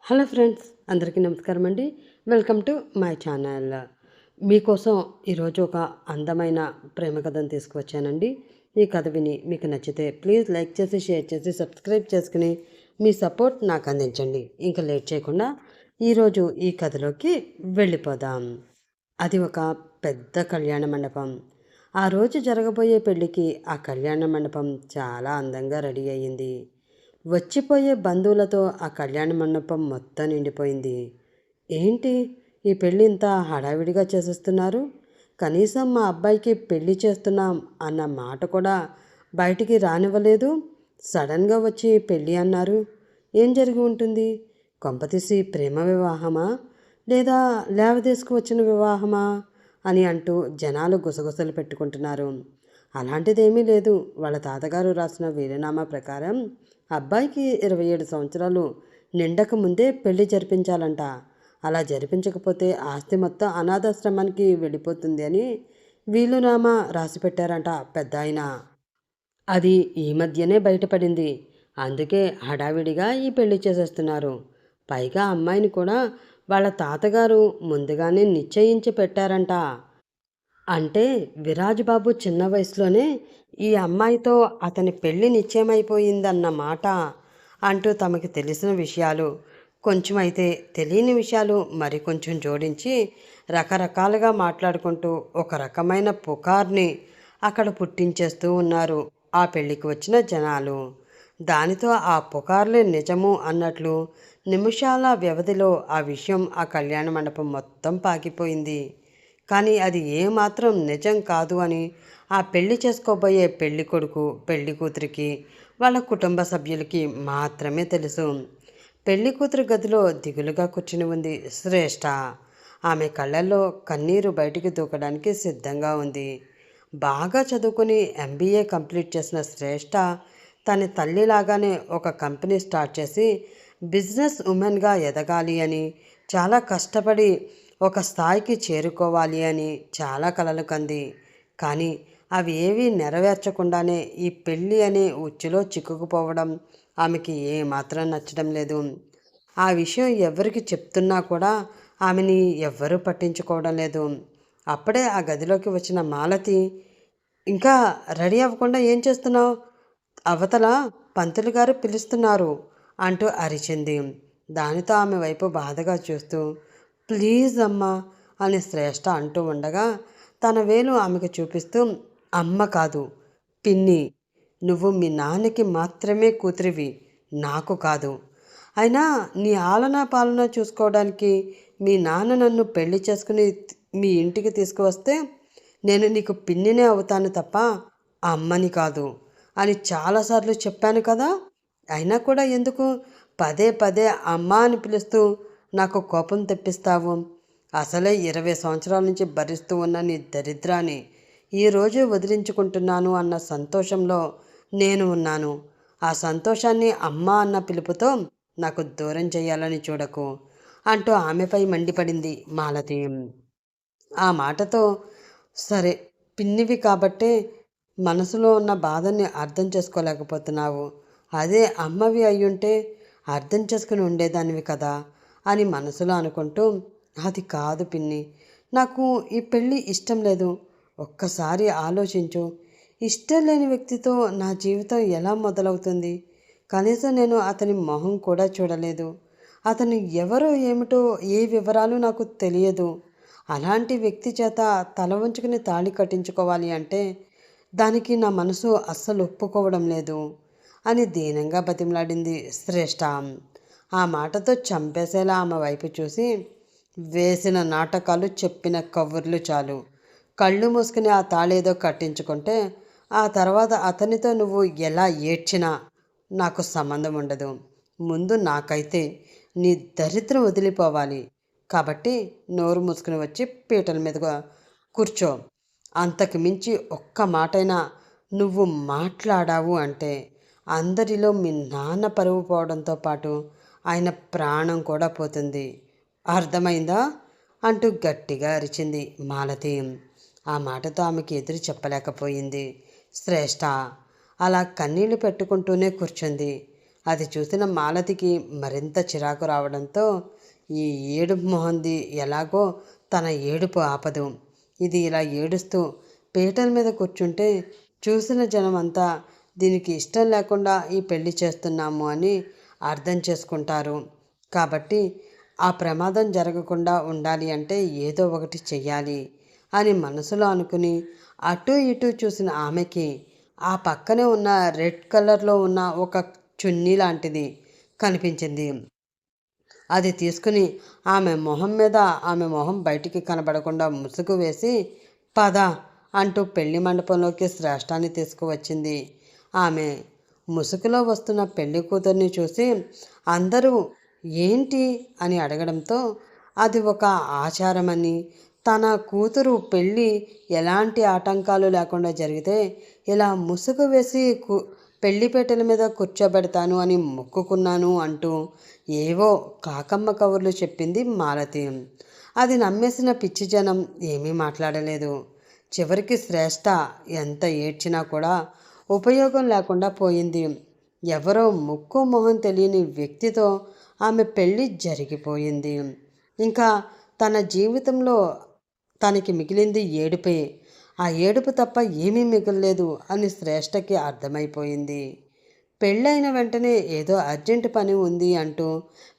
Hello friends, అందరికీ నమస్కారం అండి. Welcome to my channel. మీకోసం ఈరోజు ఒక అందమైన ప్రేమ కథను తీసుకువచ్చానండి. ఈ కథ విని మీకు నచ్చితే ప్లీజ్ లైక్ చేసి, షేర్ చేసి, సబ్స్క్రైబ్ చేసుకుని మీ సపోర్ట్ నాకు అందించండి. ఇంకా లేట్ చేయకుండా ఈరోజు ఈ కథలోకి వెళ్ళిపోదాం. అది ఒక పెద్ద కళ్యాణ మండపం. ఆ రోజు జరగబోయే పెళ్ళికి ఆ కళ్యాణ మండపం చాలా అందంగా రెడీ అయ్యింది. వచ్చిపోయే బంధువులతో ఆ కళ్యాణ మండపం మొత్తం నిండిపోయింది. ఏంటి, ఈ పెళ్ళి ఇంత హడావిడిగా చేసేస్తున్నారు? కనీసం మా అబ్బాయికి పెళ్లి చేస్తున్నాం అన్న మాట కూడా బయటికి రానివ్వలేదు. సడన్గా వచ్చి పెళ్ళి అన్నారు. ఏం జరిగి ఉంటుంది? కొంపతీసి ప్రేమ వివాహమా, లేదా లేవదీసుకు వచ్చిన వివాహమా అని అంటూ జనాలు గుసగుసలు పెట్టుకుంటున్నారు. అలాంటిదేమీ లేదు. వాళ్ళ తాతగారు రాసిన వీలునామా ప్రకారం అబ్బాయికి 27 సంవత్సరాలు నిండక ముందే పెళ్లి జరిపించాలంట. అలా జరిపించకపోతే ఆస్తి మొత్తం అనాథాశ్రమానికి వెళ్ళిపోతుంది అని వీలునామా రాసి పెట్టారంట పెద్దాయన. అది ఈ మధ్యనే బయటపడింది. అందుకే హడావిడిగా ఈ పెళ్లి చేసేస్తున్నారు. పైగా అమ్మాయిని కూడా వాళ్ళ తాతగారు ముందుగానే నిశ్చయించి పెట్టారంట. అంటే విరాజ్బాబు చిన్న వయసులోనే ఈ అమ్మాయితో అతని పెళ్లి నిశ్చయమైపోయిందన్నమాట. అంటూ తమకి తెలిసిన విషయాలు కొంచెం అయితే తెలియని విషయాలు మరికొంచెం జోడించి రకరకాలుగా మాట్లాడుకుంటూ ఒక రకమైన పుకార్ని అక్కడ పుట్టించేస్తూ ఉన్నారు ఆ పెళ్ళికి వచ్చిన జనాలు. దానితో ఆ పుకార్లే నిజము అన్నట్లు నిమిషాల వ్యవధిలో ఆ విషయం ఆ కళ్యాణ మండపం మొత్తం పాకిపోయింది. కానీ అది ఏమాత్రం నిజం కాదు అని ఆ పెళ్లి చేసుకోబోయే పెళ్లి కొడుకు, పెళ్లి కూతురికి, వాళ్ళ కుటుంబ సభ్యులకి మాత్రమే తెలుసు. పెళ్లి కూతురు గదిలో దిగులుగా కూర్చుని ఉంది శ్రేష్ఠ. ఆమె కళ్ళల్లో కన్నీరు బయటికి దూకడానికి సిద్ధంగా ఉంది. బాగా చదువుకుని ఎంబీఏ కంప్లీట్ చేసిన శ్రేష్ఠ తన తల్లిలాగానే ఒక కంపెనీ స్టార్ట్ చేసి బిజినెస్ ఉమెన్గా ఎదగాలి అని, చాలా కష్టపడి ఒక స్థాయికి చేరుకోవాలి అని చాలా కలలు కంది. కానీ అవి ఏవీ నెరవేర్చకుండానే ఈ పెళ్ళి అనే ఉచ్చులో చిక్కుకుపోవడం ఆమెకి ఏమాత్రం నచ్చడం లేదు. ఆ విషయం ఎవరికి చెప్తున్నా కూడా ఆమెని ఎవ్వరూ పట్టించుకోవడం లేదు. అప్పుడే ఆ గదిలోకి వచ్చిన మాలతి, ఇంకా రెడీ అవ్వకుండా ఏం చేస్తున్నావు? అవతల పంతులు గారు పిలుస్తున్నారు అంటూ అరిచింది. దానితో ఆమె వైపు బాధగా చూస్తూ, ప్లీజ్ అమ్మా అని శ్రేష్ఠ అంటూ ఉండగా తన వేలు ఆమెకు చూపిస్తూ, అమ్మ కాదు పిన్ని, నువ్వు మీ నాన్నకి మాత్రమే కూతురివి, నాకు కాదు. అయినా నీ ఆలనా పాలన చూసుకోవడానికి మీ నాన్న నన్ను పెళ్లి చేసుకుని మీ ఇంటికి తీసుకువస్తే నేను నీకు పిన్నినే అవుతాను తప్ప అమ్మని కాదు అని చాలాసార్లు చెప్పాను కదా. అయినా కూడా ఎందుకు పదే పదే అమ్మ అని పిలుస్తూ నాకు కోపం తెప్పిస్తావు? అసలే 20 సంవత్సరాల నుంచి భరిస్తూ ఉన్న నీ దరిద్రాన్ని ఈరోజు వదిలించుకుంటున్నాను అన్న సంతోషంలో నేను ఉన్నాను. ఆ సంతోషాన్ని అమ్మ అన్న పిలుపుతో నాకు దూరం చేయాలని చూడకు అంటూ ఆమెపై మండిపడింది మాలతి. ఆ మాటతో, సరే పిన్నివి కాబట్టే మనసులో ఉన్న బాధని అర్థం చేసుకోలేకపోతున్నావు. అదే అమ్మవి అయ్యుంటే అర్థం చేసుకుని ఉండేదానివి కదా అని మనసులో అనుకుంటూ, అది కాదు పిన్ని, నాకు ఈ పెళ్ళి ఇష్టం లేదు. ఒక్కసారి ఆలోచించు. ఇష్టం లేని వ్యక్తితో నా జీవితం ఎలా మొదలవుతుంది? కనీసం నేను అతని మొహం కూడా చూడలేదు. అతను ఎవరో ఏమిటో ఏ వివరాలు నాకు తెలియదు. అలాంటి వ్యక్తి చేత తల వంచుకుని తాళి కట్టించుకోవాలి అంటే దానికి నా మనసు అస్సలు ఒప్పుకోవడం లేదు అని దీనంగా బతిమలాడింది శ్రేష్ఠ. ఆ మాటతో చంపేసేలా ఆమె వైపు చూసి, వేసిన నాటకాలు, చెప్పిన కబుర్లు చాలు. కళ్ళు మూసుకుని ఆ తాళేదో కట్టించుకుంటే ఆ తర్వాత అతనితో నువ్వు ఎలా ఏడ్చినా నాకు సంబంధం ఉండదు. ముందు నాకైతే నీ దరిద్రం వదిలిపోవాలి. కాబట్టి నోరు మూసుకుని వచ్చి పీటల మీదగా కూర్చో. అంతకు మించి ఒక్క మాటైనా నువ్వు మాట్లాడావు అంటే అందరిలో మీ నాన్న పరువు పోవడంతో పాటు ఆయన ప్రాణం కూడా పోతుంది. అర్థమైందా అంటూ గట్టిగా అరిచింది మాలతి. ఆ మాటతో ఆమెకి ఎదురు చెప్పలేకపోయింది శ్రేష్ఠ. అలా కన్నీళ్లు పెట్టుకుంటూనే కూర్చుంది. అది చూసిన మాలతికి మరింత చిరాకు రావడంతో ఈ ఏడుపు మొహంది ఎలాగో తన ఏడుపు ఆపదు. ఇది ఇలా ఏడుస్తూ పీటల మీద కూర్చుంటే చూసిన జనం అంతా దీనికి ఇష్టం లేకుండా ఈ పెళ్లి చేస్తున్నాము అని అర్థం చేసుకుంటారు. కాబట్టి ఆ ప్రమాదం జరగకుండా ఉండాలి అంటే ఏదో ఒకటి చెయ్యాలి అని మనసులో అనుకుని అటూ ఇటూ చూసిన ఆమెకి ఆ పక్కనే ఉన్న రెడ్ కలర్లో ఉన్న ఒక చున్నీ లాంటిది కనిపించింది. అది తీసుకుని ఆమె మొహం బయటికి కనబడకుండా ముసుగు వేసి పద అంటూ పెళ్లి మండపంలోకి శ్రేష్ఠాన్ని తీసుకువచ్చింది. ఆమె ముసుగులో వస్తున్న పెళ్లి కూతుర్ని చూసి అందరూ ఏంటి అని అడగడంతో అది ఒక ఆచారమని, తన కూతురు పెళ్ళి ఎలాంటి ఆటంకాలు లేకుండా జరిగితే ఇలా ముసుగు వేసి పెళ్లిపేటల మీద కూర్చోబెడతాను అని మొక్కుకున్నాను అంటూ ఏవో కాకమ్మ కబుర్లు చెప్పింది మాలతి. అది నమ్మేసిన పిచ్చి జనం ఏమీ మాట్లాడలేదు. చివరికి శ్రేష్ఠ ఎంత ఏడ్చినా కూడా ఉపయోగం లేకుండా పోయింది. ఎవరో ముక్కు మొహం తెలియని వ్యక్తితో ఆమె పెళ్ళి జరిగిపోయింది. ఇంకా తన జీవితంలో తనకి మిగిలింది ఏడుపే. ఆ ఏడుపు తప్ప ఏమీ మిగలలేదు అని శ్రేష్ఠకి అర్థమైపోయింది. పెళ్ళైన వెంటనే ఏదో అర్జెంటు పని ఉంది అంటూ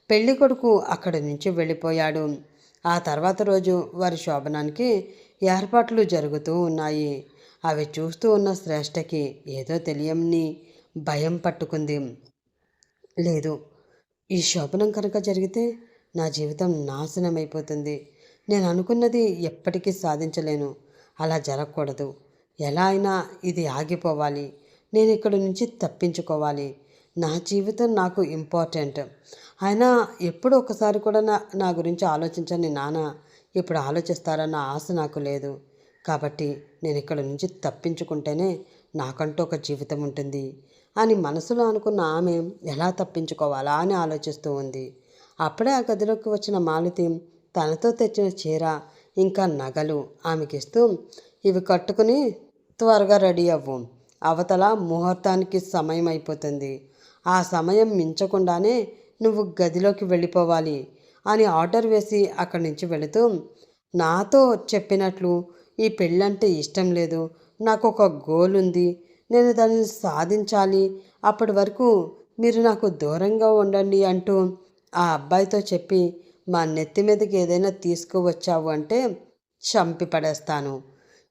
పెళ్లి కొడుకు అక్కడి నుంచి వెళ్ళిపోయాడు. ఆ తర్వాత రోజు వారి శోభనానికి ఏర్పాట్లు జరుగుతూ ఉన్నాయి. అవి చూస్తూ ఉన్న శ్రేష్ఠకి ఏదో తెలియని భయం పట్టుకుంది. లేదు, ఈ శోభనం కనుక జరిగితే నా జీవితం నాశనం అయిపోతుంది. నేను అనుకున్నది ఎప్పటికీ సాధించలేను. అలా జరగకూడదు. ఎలా అయినా ఇది ఆగిపోవాలి. నేను ఇక్కడి నుంచి తప్పించుకోవాలి. నా జీవితం నాకు ఇంపార్టెంట్. అయినా ఎప్పుడు ఒకసారి కూడా నా గురించి ఆలోచించని నాన్న ఇప్పుడు ఆలోచిస్తారన్న ఆశ నాకు లేదు. కాబట్టి నేను ఇక్కడి నుంచి తప్పించుకుంటేనే నాకంటూ ఒక జీవితం ఉంటుంది అని మనసులో అనుకున్న ఆమె ఎలా తప్పించుకోవాలా అని ఆలోచిస్తూ ఉంది. అప్పుడే ఆ గదిలోకి వచ్చిన మాలతి తనతో తెచ్చిన చీర ఇంకా నగలు ఆమెకిస్తూ, ఇవి కట్టుకుని త్వరగా రెడీ అవ్వు. అవతల ముహూర్తానికి సమయం అయిపోతుంది. ఆ సమయం మించకుండానే నువ్వు గదిలోకి వెళ్ళిపోవాలి అని ఆర్డర్ వేసి అక్కడి నుంచి వెళుతూ, నాతో చెప్పినట్లు ఈ పెళ్ళంటే ఇష్టం లేదు. నాకు ఒక గోల్ ఉంది. నేను దాన్ని సాధించాలి. అప్పటి వరకు మీరు నాకు దూరంగా ఉండండి అంటూ ఆ అబ్బాయితో చెప్పి, మా నెత్తి మీదకి ఏదైనా తీసుకువచ్చావు అంటే చంపి పడేస్తాను.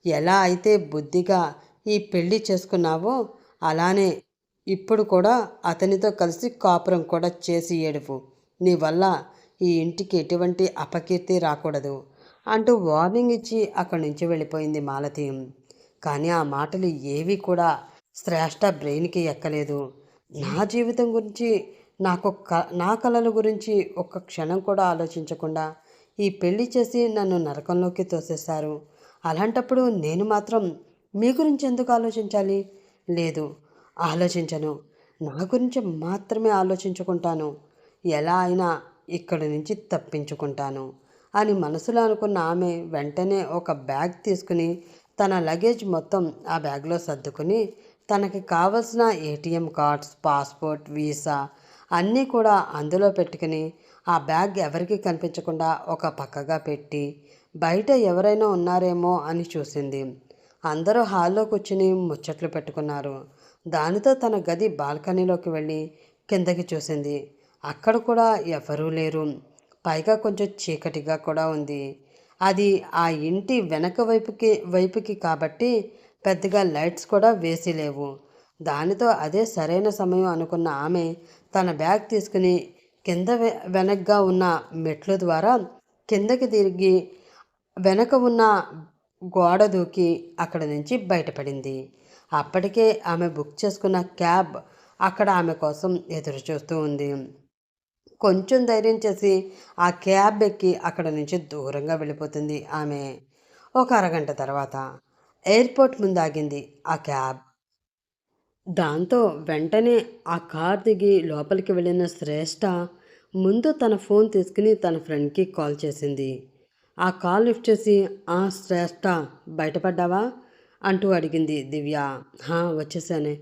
ఎలా అయితే బుద్ధిగా ఈ పెళ్ళి చేసుకున్నావో అలానే ఇప్పుడు కూడా అతనితో కలిసి కాపురం కూడా చేసి ఏడుపు. నీ వల్ల ఈ ఇంటికి ఎటువంటి అపకీర్తి రాకూడదు అంటూ వార్నింగ్ ఇచ్చి అక్కడి నుంచి వెళ్ళిపోయింది మాలతి. కానీ ఆ మాటలు ఏవి కూడా శ్రేష్ఠ బ్రెయిన్కి ఎక్కలేదు. నా జీవితం గురించి, నా కలల గురించి ఒక్క క్షణం కూడా ఆలోచించకుండా ఈ పెళ్లి చేసి నన్ను నరకంలోకి తోసేశారు. అలాంటప్పుడు నేను మాత్రం మీ గురించి ఎందుకు ఆలోచించాలి? లేదు, ఆలోచించను. నా గురించి మాత్రమే ఆలోచించుకుంటాను. ఎలా అయినా ఇక్కడి నుంచి తప్పించుకుంటాను అని మనసులో అనుకున్న ఆమె వెంటనే ఒక బ్యాగ్ తీసుకుని తన లగేజ్ మొత్తం ఆ బ్యాగ్లో సర్దుకుని తనకి కావలసిన ఏటీఎం కార్డ్స్, పాస్పోర్ట్, వీసా అన్నీ కూడా అందులో పెట్టుకుని ఆ బ్యాగ్ ఎవరికి కనిపించకుండా ఒక పక్కగా పెట్టి బయట ఎవరైనా ఉన్నారేమో అని చూసింది. అందరూ హాల్లో కూర్చుని ముచ్చట్లు పెట్టుకున్నారు. దానితో తన గది బాల్కనీలోకి వెళ్ళి కిందకి చూసింది. అక్కడ కూడా ఎవరూ లేరు. పైగా కొంచెం చీకటిగా కూడా ఉంది. అది ఆ ఇంటి వెనక వైపుకి కాబట్టి పెద్దగా లైట్స్ కూడా వేసి లేవు. దానితో అదే సరైన సమయం అనుకున్న ఆమె తన బ్యాగ్ తీసుకుని కింద వెనక్గా ఉన్న మెట్ల ద్వారా కిందకి తిరిగి వెనక ఉన్న గోడ దూకి అక్కడ నుంచి బయటపడింది. అప్పటికే ఆమె బుక్ చేసుకున్న క్యాబ్ అక్కడ ఆమె కోసం ఎదురు చూస్తూ ఉంది. కొంచెం ధైర్యం చేసి ఆ క్యాబ్ ఎక్కి అక్కడ నుంచి దూరంగా వెళ్ళిపోతుంది ఆమె. ఒక అరగంట తర్వాత ఎయిర్పోర్ట్ ముందు ఆగింది ఆ క్యాబ్. దాంతో వెంటనే ఆ కార్ దిగి లోపలికి వెళ్ళిన శ్రేష్ఠ ముందు తన ఫోన్ తీసుకుని తన ఫ్రెండ్కి కాల్ చేసింది. ఆ కాల్ లిఫ్ట్ చేసి, ఆ శ్రేష్ఠ బయటపడ్డావా అంటూ అడిగింది దివ్య. వచ్చేసానే,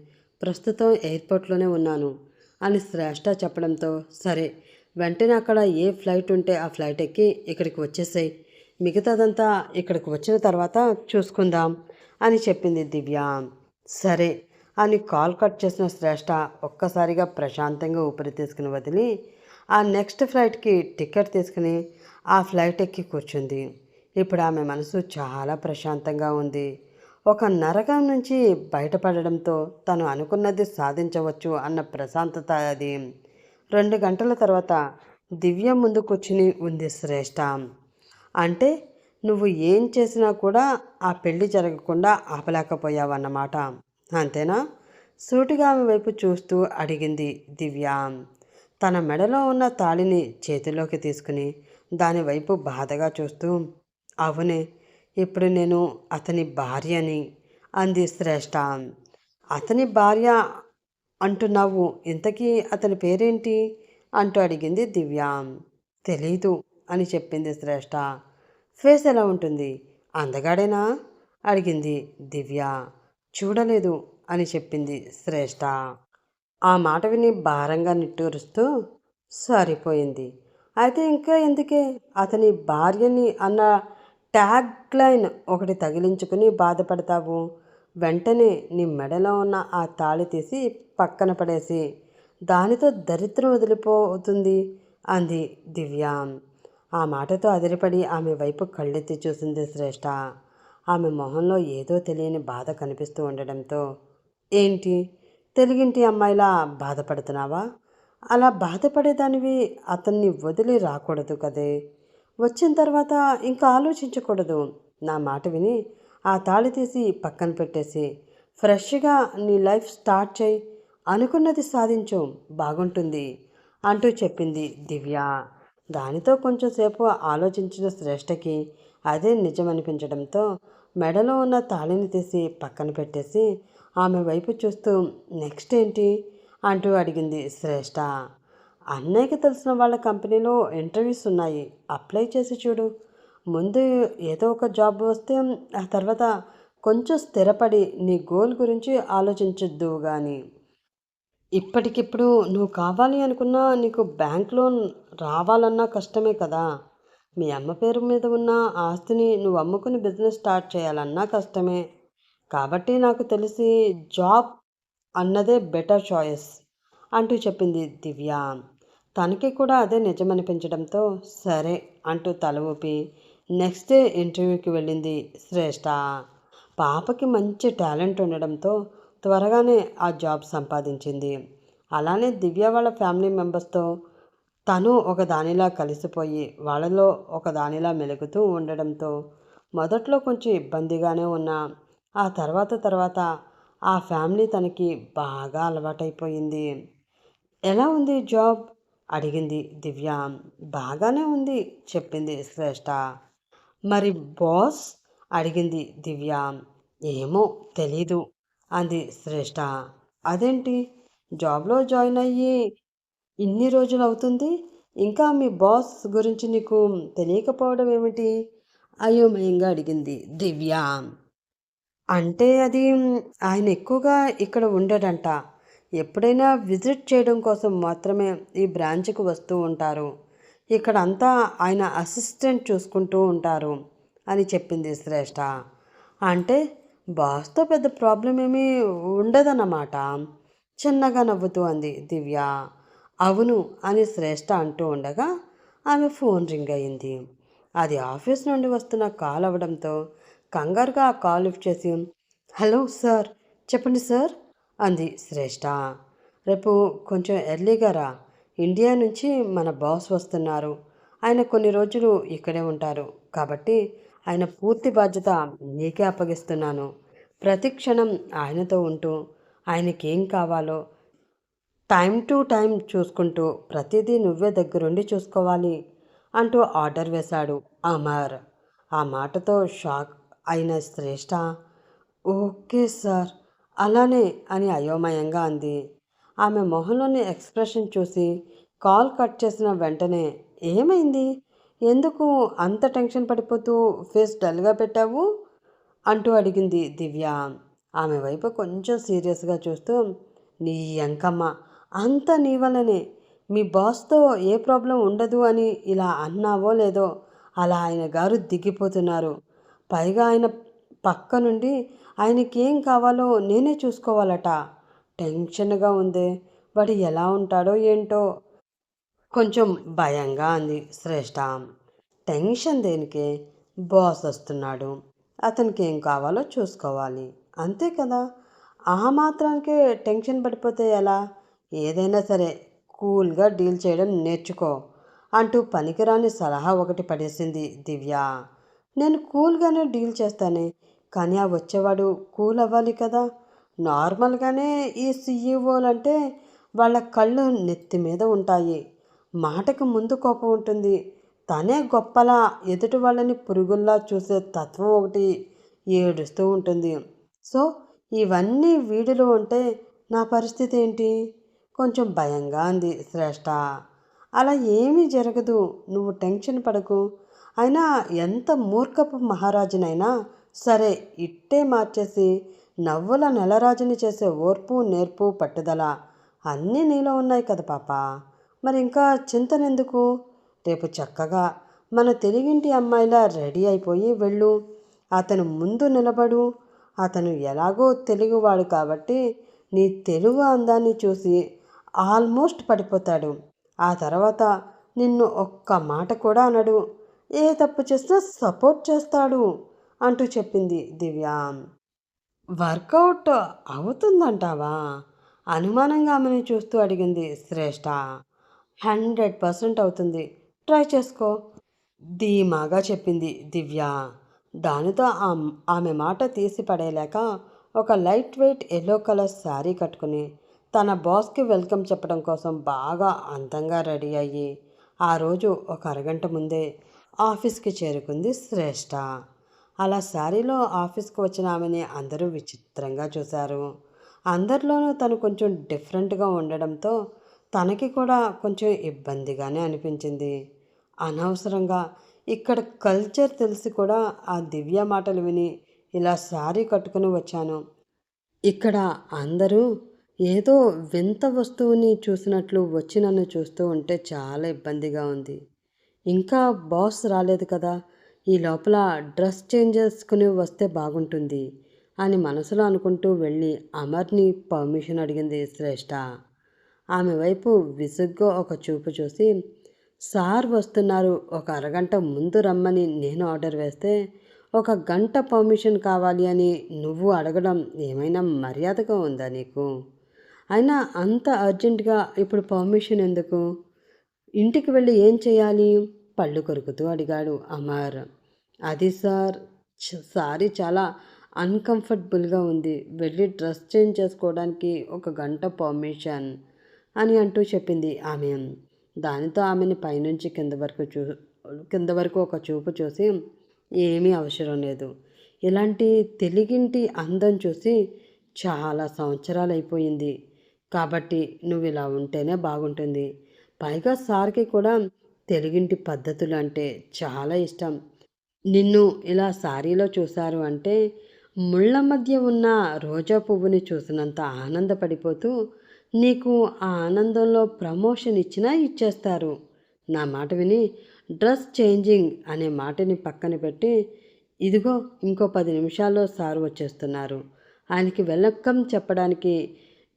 ప్రస్తుతం ఎయిర్పోర్ట్లోనే ఉన్నాను. అని శ్రేష్ఠ చెప్పడంతో, సరే వెంటనే అక్కడ ఏ ఫ్లైట్ ఉంటే ఆ ఫ్లైట్ ఎక్కి ఇక్కడికి వచ్చేసాయి, మిగతాదంతా ఇక్కడికి వచ్చిన తర్వాత చూసుకుందాం అని చెప్పింది దివ్య. సరే అని కాల్ కట్ చేసిన శ్రేష్ఠ ఒక్కసారిగా ప్రశాంతంగా ఊపిరి తీసుకుని వదిలి ఆ నెక్స్ట్ ఫ్లైట్కి టికెట్ తీసుకుని ఆ ఫ్లైట్ ఎక్కి కూర్చుంది. ఇప్పుడు ఆమె మనసు చాలా ప్రశాంతంగా ఉంది. ఒక నరకం నుంచి బయటపడడంతో తను అనుకున్నది సాధించవచ్చు అన్న ప్రశాంతత అది. 2 గంటల తర్వాత దివ్య ముందు కూర్చుని ఉంది శ్రేష్ఠ. అంటే నువ్వు ఏం చేసినా కూడా ఆ పెళ్లి జరగకుండా ఆపలేకపోయావన్నమాట, అంతేనా? సూటిగా ఆమె వైపు చూస్తూ అడిగింది దివ్య. తన మెడలో ఉన్న తాళిని చేతిలోకి తీసుకుని దానివైపు బాధగా చూస్తూ, అవునే, ఇప్పుడు నేను అతని భార్యని అంది శ్రేష్ఠ. అతని భార్య అంటున్నావు, ఇంతకీ అతని పేరేంటి అంటూ అడిగింది దివ్య. తెలీదు అని చెప్పింది శ్రేష్ఠ. ఫేస్ ఎలా ఉంటుంది, అందగాడేనా అడిగింది దివ్య. చూడలేదు అని చెప్పింది శ్రేష్ఠ. ఆ మాట విని భారంగా నిట్టూరుస్తూ, సరిపోయింది, అయితే ఇంకా ఎందుకే అతని భార్యని అన్న ట్యాగ్ లైన్ ఒకటి తగిలించుకుని బాధపడతావు? వెంటనే నీ మెడలో ఉన్న ఆ తాళి తీసి పక్కన పడేసి దానితో దరిద్రం వదిలిపోతుంది అంది దివ్య. ఆ మాటతో అదిరిపడి ఆమె వైపు కళ్ళెత్తి చూసింది శ్రేష్ఠ. ఆమె మొహంలో ఏదో తెలియని బాధ కనిపిస్తూ ఉండడంతో, ఏంటి తెలుగింటి అమ్మాయిలా బాధపడుతున్నావా? అలా బాధపడేదానివి అతన్ని వదిలి రాకూడదు కదే. వచ్చిన తర్వాత ఇంకా ఆలోచించకూడదు. నా మాట విని ఆ తాళి తీసి పక్కన పెట్టేసి ఫ్రెష్గా నీ లైఫ్ స్టార్ట్ చేయి, అనుకున్నది సాధించు, బాగుంటుంది అంటూ చెప్పింది దివ్య. దానితో కొంచెంసేపు ఆలోచించిన శ్రేష్ఠకి అదే నిజమనిపించడంతో మెడలో ఉన్న తాళిని తీసి పక్కన పెట్టేసి ఆమె వైపు చూస్తూ, నెక్స్ట్ ఏంటి అంటూ అడిగింది శ్రేష్ఠ. అన్నయ్యకి తెలిసిన వాళ్ళ కంపెనీలో ఇంటర్వ్యూస్ ఉన్నాయి, అప్లై చేసి చూడు. ముందు ఏదో ఒక జాబ్ వస్తే ఆ తర్వాత కొంచెం స్థిరపడి నీ గోల్ గురించి ఆలోచించొద్దు కానీ. ఇప్పటికిప్పుడు నువ్వు కావాలి అనుకున్నా నీకు బ్యాంక్ లోన్ రావాలన్నా కష్టమే కదా. మీ అమ్మ పేరు మీద ఉన్న ఆస్తిని నువ్వు అమ్ముకుని బిజినెస్ స్టార్ట్ చేయాలన్నా కష్టమే. కాబట్టి నాకు తెలిసి జాబ్ అన్నదే బెటర్ చాయిస్ అంటూ చెప్పింది దివ్య. తనకి కూడా అదే నిజమనిపించడంతో సరే అంటూ తల ఊపి నెక్స్ట్ డే ఇంటర్వ్యూకి వెళ్ళింది శ్రేష్ఠ. పాపకి మంచి టాలెంట్ ఉండడంతో త్వరగానే ఆ జాబ్ సంపాదించింది. అలానే దివ్య వాళ్ళ ఫ్యామిలీ మెంబర్స్తో తను ఒక దానిలా కలిసిపోయి వాళ్ళలో ఒక దానిలా మెలుగుతూ ఉండడంతో మొదట్లో కొంచెం ఇబ్బందిగానే ఉన్నా ఆ తర్వాత ఆ ఫ్యామిలీ తనకి బాగా అలవాటైపోయింది. ఎలా ఉంది జాబ్ అడిగింది దివ్య. బాగానే ఉంది చెప్పింది శ్రేష్ఠ. మరి బాస్ అడిగింది దివ్య. ఏమో తెలీదు అంది శ్రేష్ఠ. అదేంటి, జాబ్లో జాయిన్ అయ్యి ఇన్ని రోజులు అవుతుంది, ఇంకా మీ బాస్ గురించి నీకు తెలియకపోవడం ఏమిటి అయోమయంగా అడిగింది దివ్య. అంటే అది ఆయన ఎక్కువగా ఇక్కడ ఉండడంట, ఎప్పుడైనా విజిట్ చేయడం కోసం మాత్రమే ఈ బ్రాంచ్కి వస్తూ ఉంటారు. ఇక్కడ అంతా ఆయన అసిస్టెంట్ చూసుకుంటూ ఉంటారు అని చెప్పింది శ్రేష్ఠ. అంటే బాస్తో పెద్ద ప్రాబ్లం ఏమీ ఉండదన్నమాట చిన్నగా నవ్వుతూ అంది దివ్య. అవును అని శ్రేష్ఠ అంటూ ఉండగా ఆమె ఫోన్ రింగ్ అయింది. అది ఆఫీస్ నుండి వస్తున్న కాల్ అవ్వడంతో కంగారుగా ఆ కాల్ లిఫ్ట్ చేసి, హలో సార్, చెప్పండి సార్ అంది శ్రేష్ఠ. రేపు కొంచెం ఎర్లీగా రా, ఇండియా నుంచి మన బాస్ వస్తున్నారు. ఆయన కొన్ని రోజులు ఇక్కడే ఉంటారు కాబట్టి ఆయన పూర్తి బాధ్యత నీకే అప్పగిస్తున్నాను. ప్రతి క్షణం ఆయనతో ఉంటూ ఆయనకేం కావాలో టైం టు టైం చూసుకుంటూ ప్రతిదీ నువ్వే దగ్గరుండి చూసుకోవాలి అంటూ ఆర్డర్ వేశాడు అమర్. ఆ మాటతో షాక్ అయిన శ్రేష్ఠ, ఓకే సార్, అలానే అని అయోమయంగా అంది. ఆమె మొహంలోని ఎక్స్ప్రెషన్ చూసి కాల్ కట్ చేసిన వెంటనే, ఏమైంది, ఎందుకు అంత టెన్షన్ పడిపోతూ ఫేస్ డల్గా పెట్టావు అంటూ అడిగింది దివ్య. ఆమె వైపు కొంచెం సీరియస్గా చూస్తూ, నీ ఎంకమ్మ, అంతా నీ వల్లనే. మీ బాస్‌తో ఏ ప్రాబ్లమ్ ఉండదు అని ఇలా అన్నావో లేదో, అలా ఆయన గారు దిగిపోతున్నారు. పైగా ఆయన పక్క నుండి ఆయనకేం కావాలో నేనే చూసుకోవాలట. టెన్షన్‌గా ఉందే. వాడు ఎలా ఉంటాడో ఏంటో? కొంచెం భయంగా అంది శ్రేష్ఠ. టెన్షన్ దేనికే? బాస్ వస్తున్నాడు. అతనికి ఏం కావాలో చూసుకోవాలి. అంతే కదా! ఆ మాత్రానికే టెన్షన్ పడిపోతే ఎలా? ఏదైనా సరే కూల్‌గా డీల్ చేయడం నేర్చుకో అంటూ పనికిరాని సలహా ఒకటి పడేసింది దివ్య. నేను కూల్‌గానే డీల్ చేస్తానే. కానీ ఆ వచ్చేవాడు కూల్ అవ్వాలి కదా! నార్మల్‌గానే ఈ సీఈఓలంటే వాళ్ళ కళ్ళు నెత్తి మీద ఉంటాయి. మాటకు ముందు కోపం ఉంటుంది. తనే గొప్పలా ఎదుటి వాళ్ళని పురుగుల్లా చూసే తత్వం ఒకటి ఏడుస్తూ ఉంటుంది. సో, ఇవన్నీ వీడిలో ఉంటే నా పరిస్థితి ఏంటి? కొంచెం భయంగా అంది శ్రేష్ఠ. అలా ఏమీ జరగదు. నువ్వు టెన్షన్ పడకు. అయినా ఎంత మూర్ఖపు మహారాజునైనా సరే ఇట్టే మార్చేసి నవ్వుల నెలరాజుని చేసే ఓర్పు, నేర్పు, పట్టుదల అన్నీ నీలో ఉన్నాయి కదా పాప. మరి ఇంకా చింతనెందుకు? రేపు చక్కగా మన తెలుగింటి అమ్మాయిలా రెడీ అయిపోయి వెళ్ళు. అతను ముందు నిలబడు. అతను ఎలాగో తెలుగువాడు కాబట్టి నీ తెలుగు అందాన్ని చూసి ఆల్మోస్ట్ పడిపోతాడు. ఆ తర్వాత నిన్ను ఒక్క మాట కూడా అనడు. ఏ తప్పు చేసినా సపోర్ట్ చేస్తాడు అంటూ చెప్పింది దివ్య. వర్కౌట్ అవుతుందంటావా? అనుమానంగా ఆమెను చూస్తూ అడిగింది శ్రేష్ఠ. 100% అవుతుంది. ట్రై చేసుకో ధీమాగా చెప్పింది దివ్య. దానితో ఆమె మాట తీసి పడేయలేక ఒక light weight yellow colour sari కట్టుకుని తన బాస్కి వెల్కమ్ చెప్పడం కోసం బాగా అందంగా రెడీ అయ్యి ఆ రోజు ఒక అరగంట ముందే ఆఫీస్కి చేరుకుంది శ్రేష్ఠ. అలా శారీలో ఆఫీస్కి వచ్చిన ఆమెని అందరూ విచిత్రంగా చూశారు. అందరిలోనూ తను కొంచెం డిఫరెంట్గా ఉండడంతో తనకి కూడా కొంచెం ఇబ్బందిగానే అనిపించింది. అనవసరంగా ఇక్కడ కల్చర్ తెలిసి కూడా ఆ దివ్య మాటలు విని ఇలా శారీ కట్టుకుని వచ్చాను. ఇక్కడ అందరూ ఏదో వింత వస్తువుని చూసినట్లు వచ్చి నన్ను చూస్తూ ఉంటే చాలా ఇబ్బందిగా ఉంది. ఇంకా బాస్ రాలేదు కదా! ఈ లోపల డ్రెస్ చేంజ్ చేసుకుని వస్తే బాగుంటుంది అని మనసులో అనుకుంటూ వెళ్ళి అమర్‌ని పర్మిషన్ అడిగింది శ్రేష్ఠ. ఆమె వైపు విసుగ్గా ఒక చూపు చూసి, సార్ వస్తున్నారు. ఒక అరగంట ముందు రమ్మని నేను ఆర్డర్ వేస్తే, ఒక గంట పర్మిషన్ కావాలి అని నువ్వు అడగడం ఏమైనా మర్యాదగా ఉందా నీకు? అయినా అంత అర్జెంట్‌గా ఇప్పుడు పర్మిషన్ ఎందుకు? ఇంటికి వెళ్ళి ఏం చేయాలి? పళ్ళు కొరుకుతూ అడిగాడు అమర్. అది సార్, సారీ చాలా అన్‌కంఫర్టబుల్‌గా ఉంది. వెళ్ళి డ్రెస్ చేంజ్ చేసుకోవడానికి ఒక గంట పర్మిషన్ అని అంటూ చెప్పింది ఆమె. దానితో ఆమెని పైనుంచి కింద వరకు ఒక చూపు చూసి ఏమీ అవసరం లేదు. ఇలాంటి తెలుగింటి అందం చూసి చాలా సంవత్సరాలైపోయింది. కాబట్టి నువ్వు ఇలా ఉంటేనే బాగుంటుంది. పైగా సార్‌కి కూడా తెలుగింటి పద్ధతులు అంటే చాలా ఇష్టం. నిన్ను ఇలా సారీలో చూశారు అంటే ముళ్ళ మధ్య ఉన్న రోజా పువ్వుని చూసినంత ఆనందపడిపోతూ నీకు ఆ ఆనందంలో ప్రమోషన్ ఇచ్చినా ఇచ్చేస్తారు. నా మాట విని డ్రెస్ చేంజింగ్ అనే మాటని పక్కన పెట్టి ఇదిగో ఇంకో 10 నిమిషాల్లో సార్ వచ్చేస్తున్నారు. ఆయనకి వెల్కమ్ చెప్పడానికి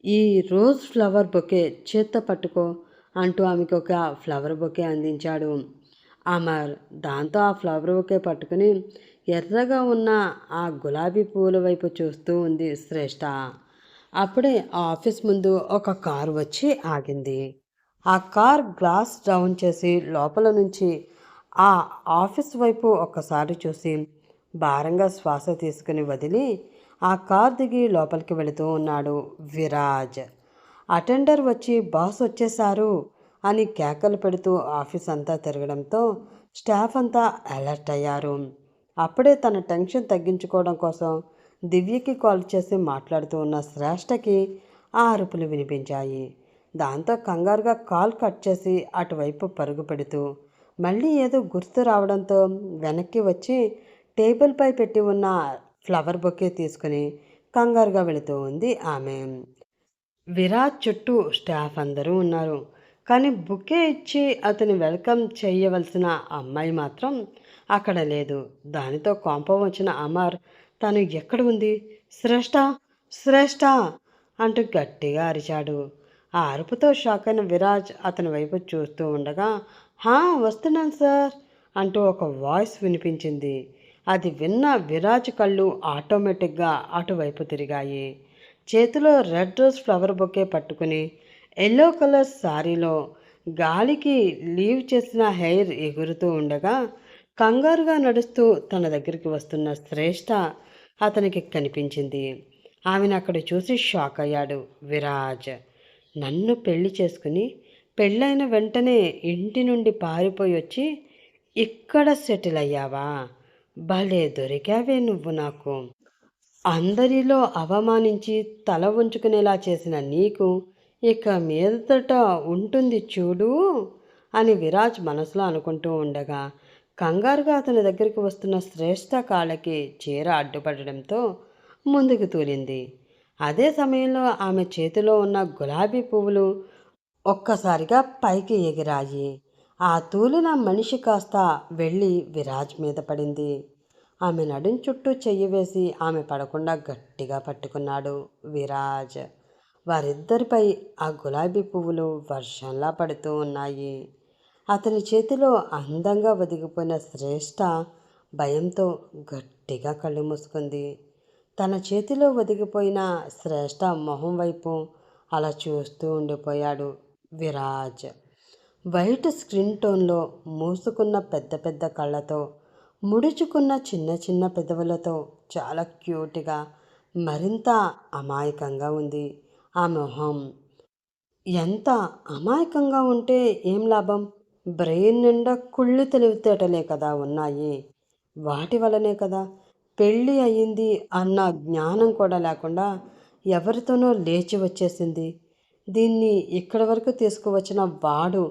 ఈ రోజ్ ఫ్లవర్ బొకే చేత్తో పట్టుకో అంటూ ఆమెకు ఒక ఫ్లవర్ బొకే అందించాడు అమర్. దాంతో ఆ ఫ్లవర్ బొకే పట్టుకుని ఎర్రగా ఉన్న ఆ గులాబీ పువ్వుల వైపు చూస్తూ ఉంది శ్రేష్ఠ. అప్పుడే ఆ ఆఫీస్ ముందు ఒక కారు వచ్చి ఆగింది. ఆ కార్ గ్లాస్ డౌన్ చేసి లోపల నుంచి ఆ ఆఫీస్ వైపు ఒక్కసారి చూసి భారంగా శ్వాస తీసుకుని వదిలి ఆ కార్ దిగి లోపలికి వెళుతూ ఉన్నాడు విరాజ్. అటెండర్ వచ్చి బాస్ వచ్చేశారు అని కేకలు పెడుతూ ఆఫీస్ అంతా తిరగడంతో స్టాఫ్ అంతా అలర్ట్ అయ్యారు. అప్పుడే తన టెన్షన్ తగ్గించుకోవడం కోసం దివ్యకి కాల్ చేసి మాట్లాడుతూ ఉన్న శ్రేష్ఠకి ఆ అరుపులు వినిపించాయి. దాంతో కంగారుగా కాల్ కట్ చేసి అటువైపు పరుగు పెడుతూ మళ్ళీ ఏదో గుర్తు రావడంతో వెనక్కి వచ్చి టేబుల్పై పెట్టి ఉన్న ఫ్లవర్ బొకే తీసుకుని కంగారుగా వెళుతూ ఉంది ఆమె. విరాజ్ చుట్టూ స్టాఫ్ అందరూ ఉన్నారు. కానీ బుకే ఇచ్చి అతని వెల్కమ్ చేయవలసిన అమ్మాయి మాత్రం అక్కడ లేదు. దానితో కోపం వచ్చిన అమర్ తను ఎక్కడ ఉంది? శ్రేష్ఠ! శ్రేష్ఠ! అంటూ గట్టిగా అరిచాడు. ఆ అరుపుతో షాక్ అయిన విరాజ్ అతని వైపు చూస్తూ ఉండగా, హా, వస్తున్నాను సార్ అంటూ ఒక వాయిస్ వినిపించింది. అది విన్న విరాజ్ కళ్ళు ఆటోమేటిక్గా అటువైపు తిరిగాయి. చేతిలో రెడ్ రోజ్ ఫ్లవర్ బొకే పట్టుకుని ఎల్లో కలర్ శారీలో గాలికి లీవ్ చేసిన హెయిర్ ఎగురుతూ ఉండగా కంగారుగా నడుస్తూ తన దగ్గరికి వస్తున్న శ్రేష్ఠ అతనికి కనిపించింది. ఆమెను అక్కడ చూసి షాక్ అయ్యాడు విరాజ్. నన్ను పెళ్లి చేసుకుని పెళ్ళైన వెంటనే ఇంటి నుండి పారిపోయి వచ్చి ఇక్కడ సెటిల్ అయ్యావా? భలే దొరికావే నువ్వు నాకు. అందరిలో అవమానించి తల ఉంచుకునేలా చేసిన నీకు ఇక మీదట ఉంటుంది చూడు అని విరాజ్ మనసులో అనుకుంటూ ఉండగా కంగారుగా అతని దగ్గరికి వస్తున్న శ్రేష్ఠ కాళ్ళకి చీర అడ్డుపడడంతో ముందుకు తూలింది. అదే సమయంలో ఆమె చేతిలో ఉన్న గులాబీ పువ్వులు ఒక్కసారిగా పైకి ఎగిరాయి. ఆ తూలిన మనిషి కాస్త వెళ్ళి విరాజ్ మీద పడింది. ఆమె నడుం చుట్టూ చెయ్యి వేసి ఆమె పడకుండా గట్టిగా పట్టుకున్నాడు విరాజ్. వారిద్దరిపై ఆ గులాబీ పువ్వులు వర్షంలా పడుతూ ఉన్నాయి. అతని చేతిలో అందంగా ఒదిగిపోయిన శ్రేష్ఠ భయంతో గట్టిగా కళ్ళు మూసుకుంది. తన చేతిలో ఒదిగిపోయిన శ్రేష్ఠ మొహం వైపు అలా చూస్తూ ఉండిపోయాడు విరాజ్. వైట్ స్కిన్ టోన్లో మూసుకున్న పెద్ద పెద్ద కళ్ళతో, ముడుచుకున్న చిన్న చిన్న పెదవులతో చాలా క్యూట్గా, మరింత అమాయకంగా ఉంది ఆ మొహం. ఎంత అమాయకంగా ఉంటే ఏం లాభం? బ్రెయిన్ నిండా కుళ్ళు తెలివితేటలే కదా ఉన్నాయి. వాటి వల్లనే కదా పెళ్ళి అయ్యింది అన్న జ్ఞానం కూడా లేకుండా ఎవరితోనో లేచి వచ్చేసింది. దీన్ని ఇక్కడి వరకు తీసుకువచ్చిన వాడు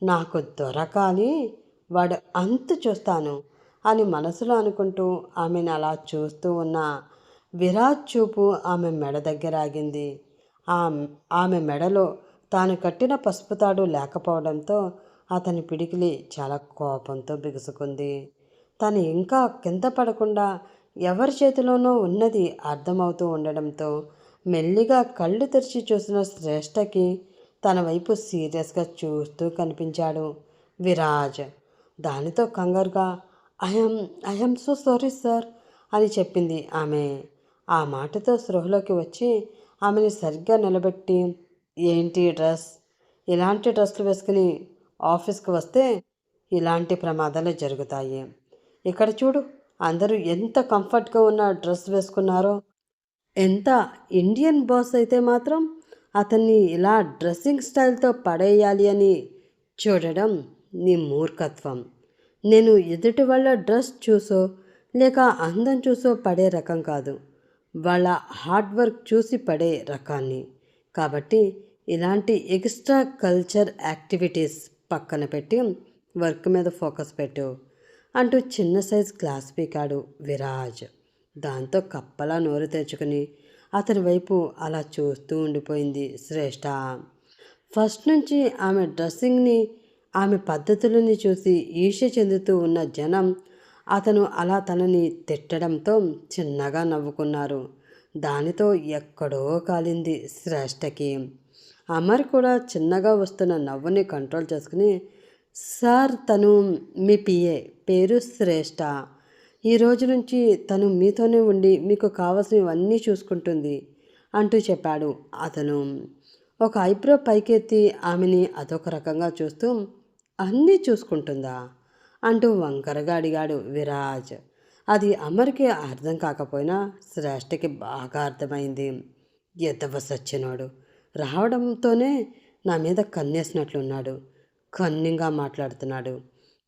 నాకు దొరకాలి, వాడు అంతు చూస్తాను అని మనసులో అనుకుంటూ ఆమెను అలా చూస్తూ ఉన్న విరాట్ చూపు ఆమె మెడ దగ్గర ఆగింది. ఆమె మెడలో తాను కట్టిన పసుపు తాడు లేకపోవడంతో అతని పిడికిలి చాలా కోపంతో బిగుసుకుంది. తను ఇంకా కింద పడకుండా ఎవరి చేతిలోనో ఉన్నది అర్థమవుతూ ఉండడంతో మెల్లిగా కళ్ళు తెరిచి చూసిన శ్రేష్ఠకి తన వైపు సీరియస్గా చూస్తూ కనిపించాడు విరాజ్. దానితో కంగారుగా ఐఎమ్ సో సారీ సార్ అని చెప్పింది ఆమె. ఆ మాటతో స్పృహలోకి వచ్చి ఆమెని సరిగ్గా నిలబెట్టి, ఏంటి డ్రెస్, ఇలాంటి డ్రెస్సులు వేసుకుని ఆఫీస్కి వస్తే ఇలాంటి ప్రమాదాలు జరుగుతాయి. ఇక్కడ చూడు, అందరూ ఎంత కంఫర్ట్గా ఉన్న డ్రెస్ వేసుకున్నారో. ఎంత ఇండియన్ బాస్ అయితే మాత్రం అతన్ని ఇలా డ్రెస్సింగ్ స్టైల్తో పడేయాలి అని చూడడం నీ మూర్ఖత్వం. నేను ఎదుటి వాళ్ళ డ్రెస్ చూసో లేక అందం చూసో పడే రకం కాదు, వాళ్ళ హార్డ్ వర్క్ చూసి పడే రకాన్ని. కాబట్టి ఇలాంటి ఎక్స్ట్రా కల్చర్ యాక్టివిటీస్ పక్కన పెట్టి వర్క్ మీద ఫోకస్ పెట్టు అంటూ చిన్న సైజ్ క్లాస్ పీకాడు విరాజ్. దాంతో కప్పలా నోరు తెచ్చుకుని అతని వైపు అలా చూస్తూ ఉండిపోయింది శ్రేష్ఠ. ఫస్ట్ నుంచి ఆమె డ్రెస్సింగ్ని, ఆమె పద్ధతులని చూసి ఈర్ష్య చెందుతూ ఉన్న జనం అతను అలా తనని తిట్టడంతో చిన్నగా నవ్వుకున్నారు. దానితో ఎక్కడో కాలింది శ్రేష్ఠకి. అమర్ కూడా చిన్నగా వస్తున్న నవ్వుని కంట్రోల్ చేసుకుని, సార్, తను మీ పిఏ, పేరు శ్రేష్ఠ. ఈ రోజు నుంచి తను మీతోనే ఉండి మీకు కావలసినవన్నీ చూసుకుంటుంది అంటూ చెప్పాడు అతను. ఒక ఐబ్రో పైకెత్తి ఆమెని అదొక రకంగా చూస్తూ, అన్నీ చూసుకుంటుందా అంటూ వంకరగా అడిగాడు విరాజ్. అది అమర్కి అర్థం కాకపోయినా శ్రేష్ఠకి బాగా అర్థమైంది. ఎద్దవ సచ్చినోడు రావడంతోనే నా మీద కన్నేసినట్లున్నాడు, కన్నింగా మాట్లాడుతున్నాడు.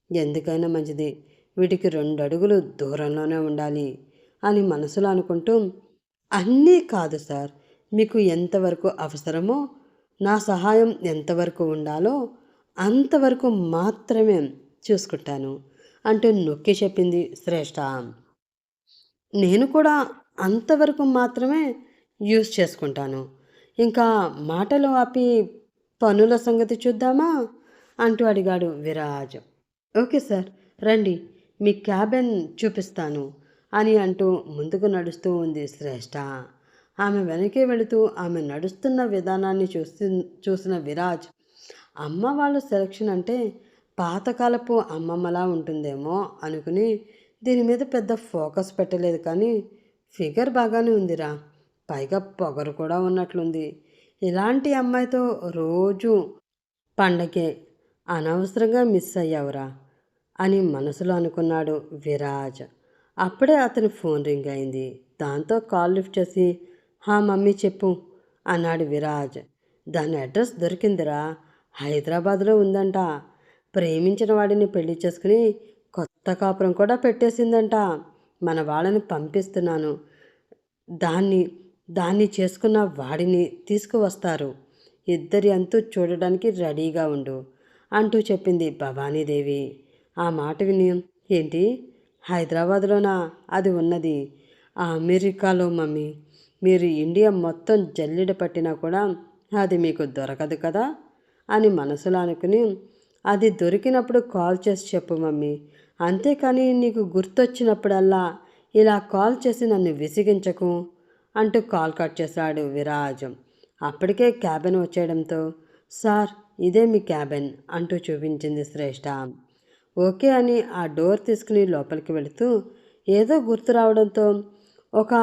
ఎందుకైనా మంచిది, వీటికి 2 అడుగులు దూరంలోనే ఉండాలి అని మనసులో అనుకుంటూ, అన్నీ కాదు సార్, మీకు ఎంతవరకు అవసరమో, నా సహాయం ఎంతవరకు ఉండాలో అంతవరకు మాత్రమే చూసుకుంటాను అంటూ నొక్కి చెప్పింది శ్రేష్ఠ. నేను కూడా అంతవరకు మాత్రమే యూజ్ చేసుకుంటాను. ఇంకా మాటలు ఆపి పనుల సంగతి చూద్దామా అంటూ అడిగాడు విరాజ్. ఓకే సార్, రండి, మీ క్యాబిన్ చూపిస్తాను అని అంటూ ముందుకు నడుస్తూ ఉంది శ్రేష్ఠ. ఆమె వెనకే వెళుతూ ఆమె నడుస్తున్న విధానాన్ని చూసిన విరాజ్, అమ్మ వాళ్ళ సెలక్షన్ అంటే పాతకాలపు అమ్మమ్మలా ఉంటుందేమో అనుకుని దీని మీద పెద్ద ఫోకస్ పెట్టలేదు, కానీ ఫిగర్ బాగానే ఉందిరా, పైగా పొగరు కూడా ఉన్నట్లుంది. ఇలాంటి అమ్మాయితో రోజు పండగే, అనవసరంగా మిస్ అయ్యావురా అని మనసులో అనుకున్నాడు విరాజ్. అప్పుడే అతని ఫోన్ రింగ్ అయింది. దాంతో కాల్ లిఫ్ట్ చేసి, హా మమ్మీ చెప్పు అన్నాడు విరాజ్. దాని అడ్రస్ దొరికిందిరా, హైదరాబాద్లో ఉందంట. ప్రేమించిన వాడిని పెళ్లి చేసుకుని కొత్త కాపురం కూడా పెట్టేసిందంట. మన వాళ్ళని పంపిస్తున్నాను, దాన్ని దాన్ని చేసుకున్న వాడిని తీసుకువస్తారు. ఇద్దరి అంతు చూడడానికి రెడీగా ఉండు అంటూ చెప్పింది భవానీదేవి. ఆ మాట విని, ఏంటి హైదరాబాద్లోనా అది ఉన్నది? ఆ అమెరికాలో మమ్మీ. మీరు ఇండియా మొత్తం జల్లెడ పట్టినా కూడా అది మీకు దొరకదు కదా అని మనసులో అనుకుని, అది దొరికినప్పుడు కాల్ చేసి చెప్పు మమ్మీ, అంతేకాని నీకు గుర్తొచ్చినప్పుడల్లా ఇలా కాల్ చేసి నన్ను విసిగించకు అంటూ కాల్ కట్ చేశాడు విరాజ్. అప్పటికే క్యాబిన్ వచ్చేయడంతో, సార్ ఇదే మీ క్యాబిన్ అంటూ చూపించింది శ్రేష్ఠ. ఓకే అని ఆ డోర్ తీసుకుని లోపలికి వెళుతూ ఏదో గుర్తు రావడంతో, ఒక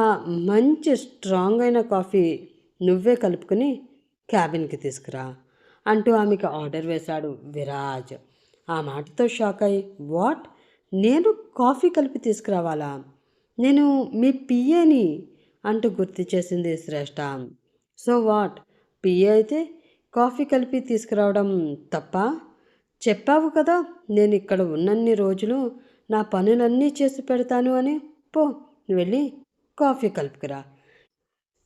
మంచి స్ట్రాంగ్ అయిన కాఫీ నువ్వే కలుపుకొని క్యాబిన్కి తీసుకురా అంటూ ఆమెకు ఆర్డర్ వేశాడు విరాజ్. ఆ మాటతో షాక్ అయి, వాట్, నేను కాఫీ కలిపి తీసుకురావాలా? నేను మీ పిఏని అంటూ గుర్తు చేసింది శ్రేష్ఠ. సో వాట్, పిఏ అయితే కాఫీ కలిపి తీసుకురావడం తప్ప? చెప్పావు కదా నేను ఇక్కడ ఉన్నన్ని రోజులు నా పనులన్నీ చేసి పెడతాను అని. పో, వెళ్ళి కాఫీ కలుపుకురా.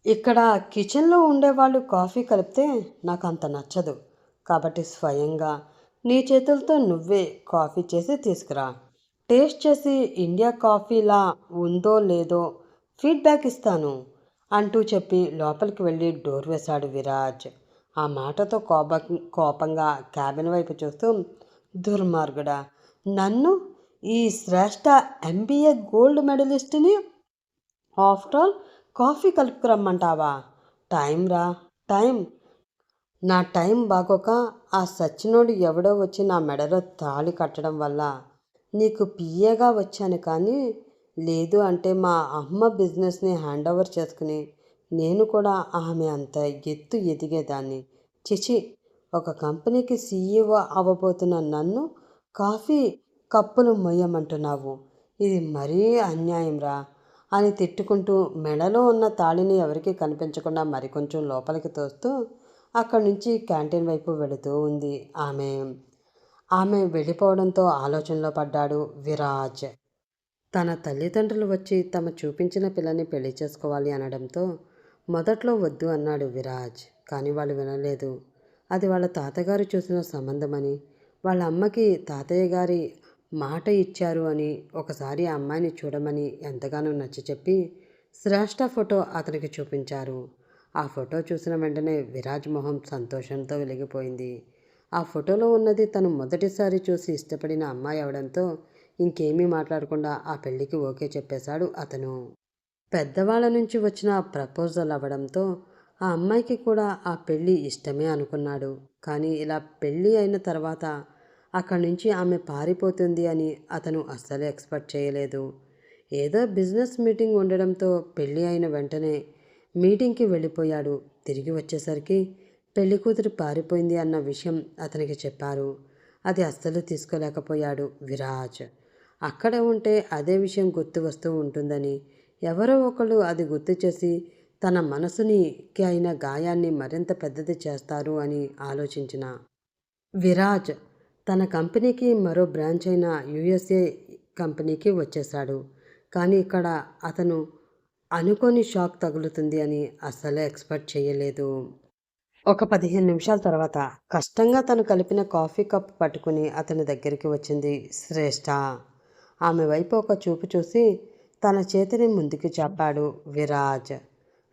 ఇక్కడ కిచెన్లో ఉండేవాళ్ళు కాఫీ కలిపితే నాకు అంత నచ్చదు, కాబట్టి స్వయంగా నీ చేతులతో నువ్వే కాఫీ చేసి తీసుకురా. టేస్ట్ చేసి ఇండియా కాఫీలా ఉందో లేదో ఫీడ్బ్యాక్ ఇస్తాను అంటూ చెప్పి లోపలికి వెళ్ళి డోర్ వేశాడు విరాజ్. ఆ మాటతో కోపంగా క్యాబిన్ వైపు చూస్తూ, దుర్మార్గుడా, నన్ను, ఈ శ్రేష్ఠ ఎంబీఏ గోల్డ్ మెడలిస్ట్ని ఆఫ్టర్ ఆల్ కాఫీ కలుపుకురమ్మంటావా? టైం రా, టైం. నా టైం బాగోక ఆ సచ్చినోడు ఎవడో వచ్చి నా మెడలో తాళి కట్టడం వల్ల నీకు పిఏగా వచ్చాను, కానీ లేదు అంటే మా అమ్మ బిజినెస్ని హ్యాండ్ ఓవర్ చేసుకుని నేను కూడా ఆమె అంత ఎత్తు ఎదిగేదాన్ని. చిచి, ఒక కంపెనీకి సీఈఓ అవ్వబోతున్న నన్ను కాఫీ కప్పులు మొయ్యమంటున్నావు, ఇది మరీ అన్యాయం రా అని తిట్టుకుంటూ మెడలో ఉన్న తాళిని ఎవరికీ కనిపించకుండా మరికొంచెం లోపలికి తోస్తూ అక్కడి నుంచి క్యాంటీన్ వైపు వెళుతూ ఉంది ఆమె వెళ్ళిపోవడంతో ఆలోచనలో పడ్డాడు విరాజ్. తన తల్లిదండ్రులు వచ్చి తమ చూపించిన పిల్లని పెళ్లి చేసుకోవాలి అనడంతో మొదట్లో వద్దు అన్నాడు విరాజ్. కానీ వాళ్ళు వినలేదు. అది వాళ్ళ తాతగారు చూసిన సంబంధమని, వాళ్ళ అమ్మకి తాతయ్య గారి మాట ఇచ్చారు అని, ఒకసారి ఆ అమ్మాయిని చూడమని ఎంతగానో నచ్చచెప్పి శ్రేష్ఠ ఫోటో అతనికి చూపించారు. ఆ ఫోటో చూసిన వెంటనే విరాజ్ మొహం సంతోషంతో వెలిగిపోయింది. ఆ ఫోటోలో ఉన్నది తను మొదటిసారి చూసి ఇష్టపడిన అమ్మాయి అవడంతో ఇంకేమీ మాట్లాడకుండా ఆ పెళ్లికి ఓకే చెప్పేశాడు అతను. పెద్దవాళ్ళ నుంచి వచ్చిన ప్రపోజల్ అవ్వడంతో ఆ అమ్మాయికి కూడా ఆ పెళ్ళి ఇష్టమే అనుకున్నాడు. కానీ ఇలా పెళ్ళి అయిన తర్వాత అక్కడి నుంచి ఆమె పారిపోతుంది అని అతను అస్సలు ఎక్స్పెక్ట్ చేయలేదు. ఏదో బిజినెస్ మీటింగ్ ఉండడంతో పెళ్ళి అయిన వెంటనే మీటింగ్కి వెళ్ళిపోయాడు. తిరిగి వచ్చేసరికి పెళ్లి కూతురు పారిపోయింది అన్న విషయం అతనికి చెప్పారు. అది అస్సలు తీసుకోలేకపోయాడు విరాజ్. అక్కడ ఉంటే అదే విషయం గుర్తు వస్తూ ఉంటుందని, ఎవరో ఒకళ్ళు అది గుర్తు చేసి తన మనసునికి అయిన గాయాన్ని మరింత పెద్దది చేస్తారు అని ఆలోచించిన విరాజ్ తన కంపెనీకి మరో బ్రాంచ్ అయిన యుఎస్ఏ కంపెనీకి వచ్చేశాడు. కానీ ఇక్కడ అతను అనుకోని షాక్ తగులుతుంది అని అస్సలే ఎక్స్పెక్ట్ చేయలేదు. ఒక 15 నిమిషాల తర్వాత కష్టంగా తను కలిపిన కాఫీ కప్ పట్టుకుని అతని దగ్గరికి వచ్చింది శ్రేష్ఠ. ఆమె వైపు ఒక చూపు చూసి తన చేతిని ముందుకు చాపాడు విరాజ్.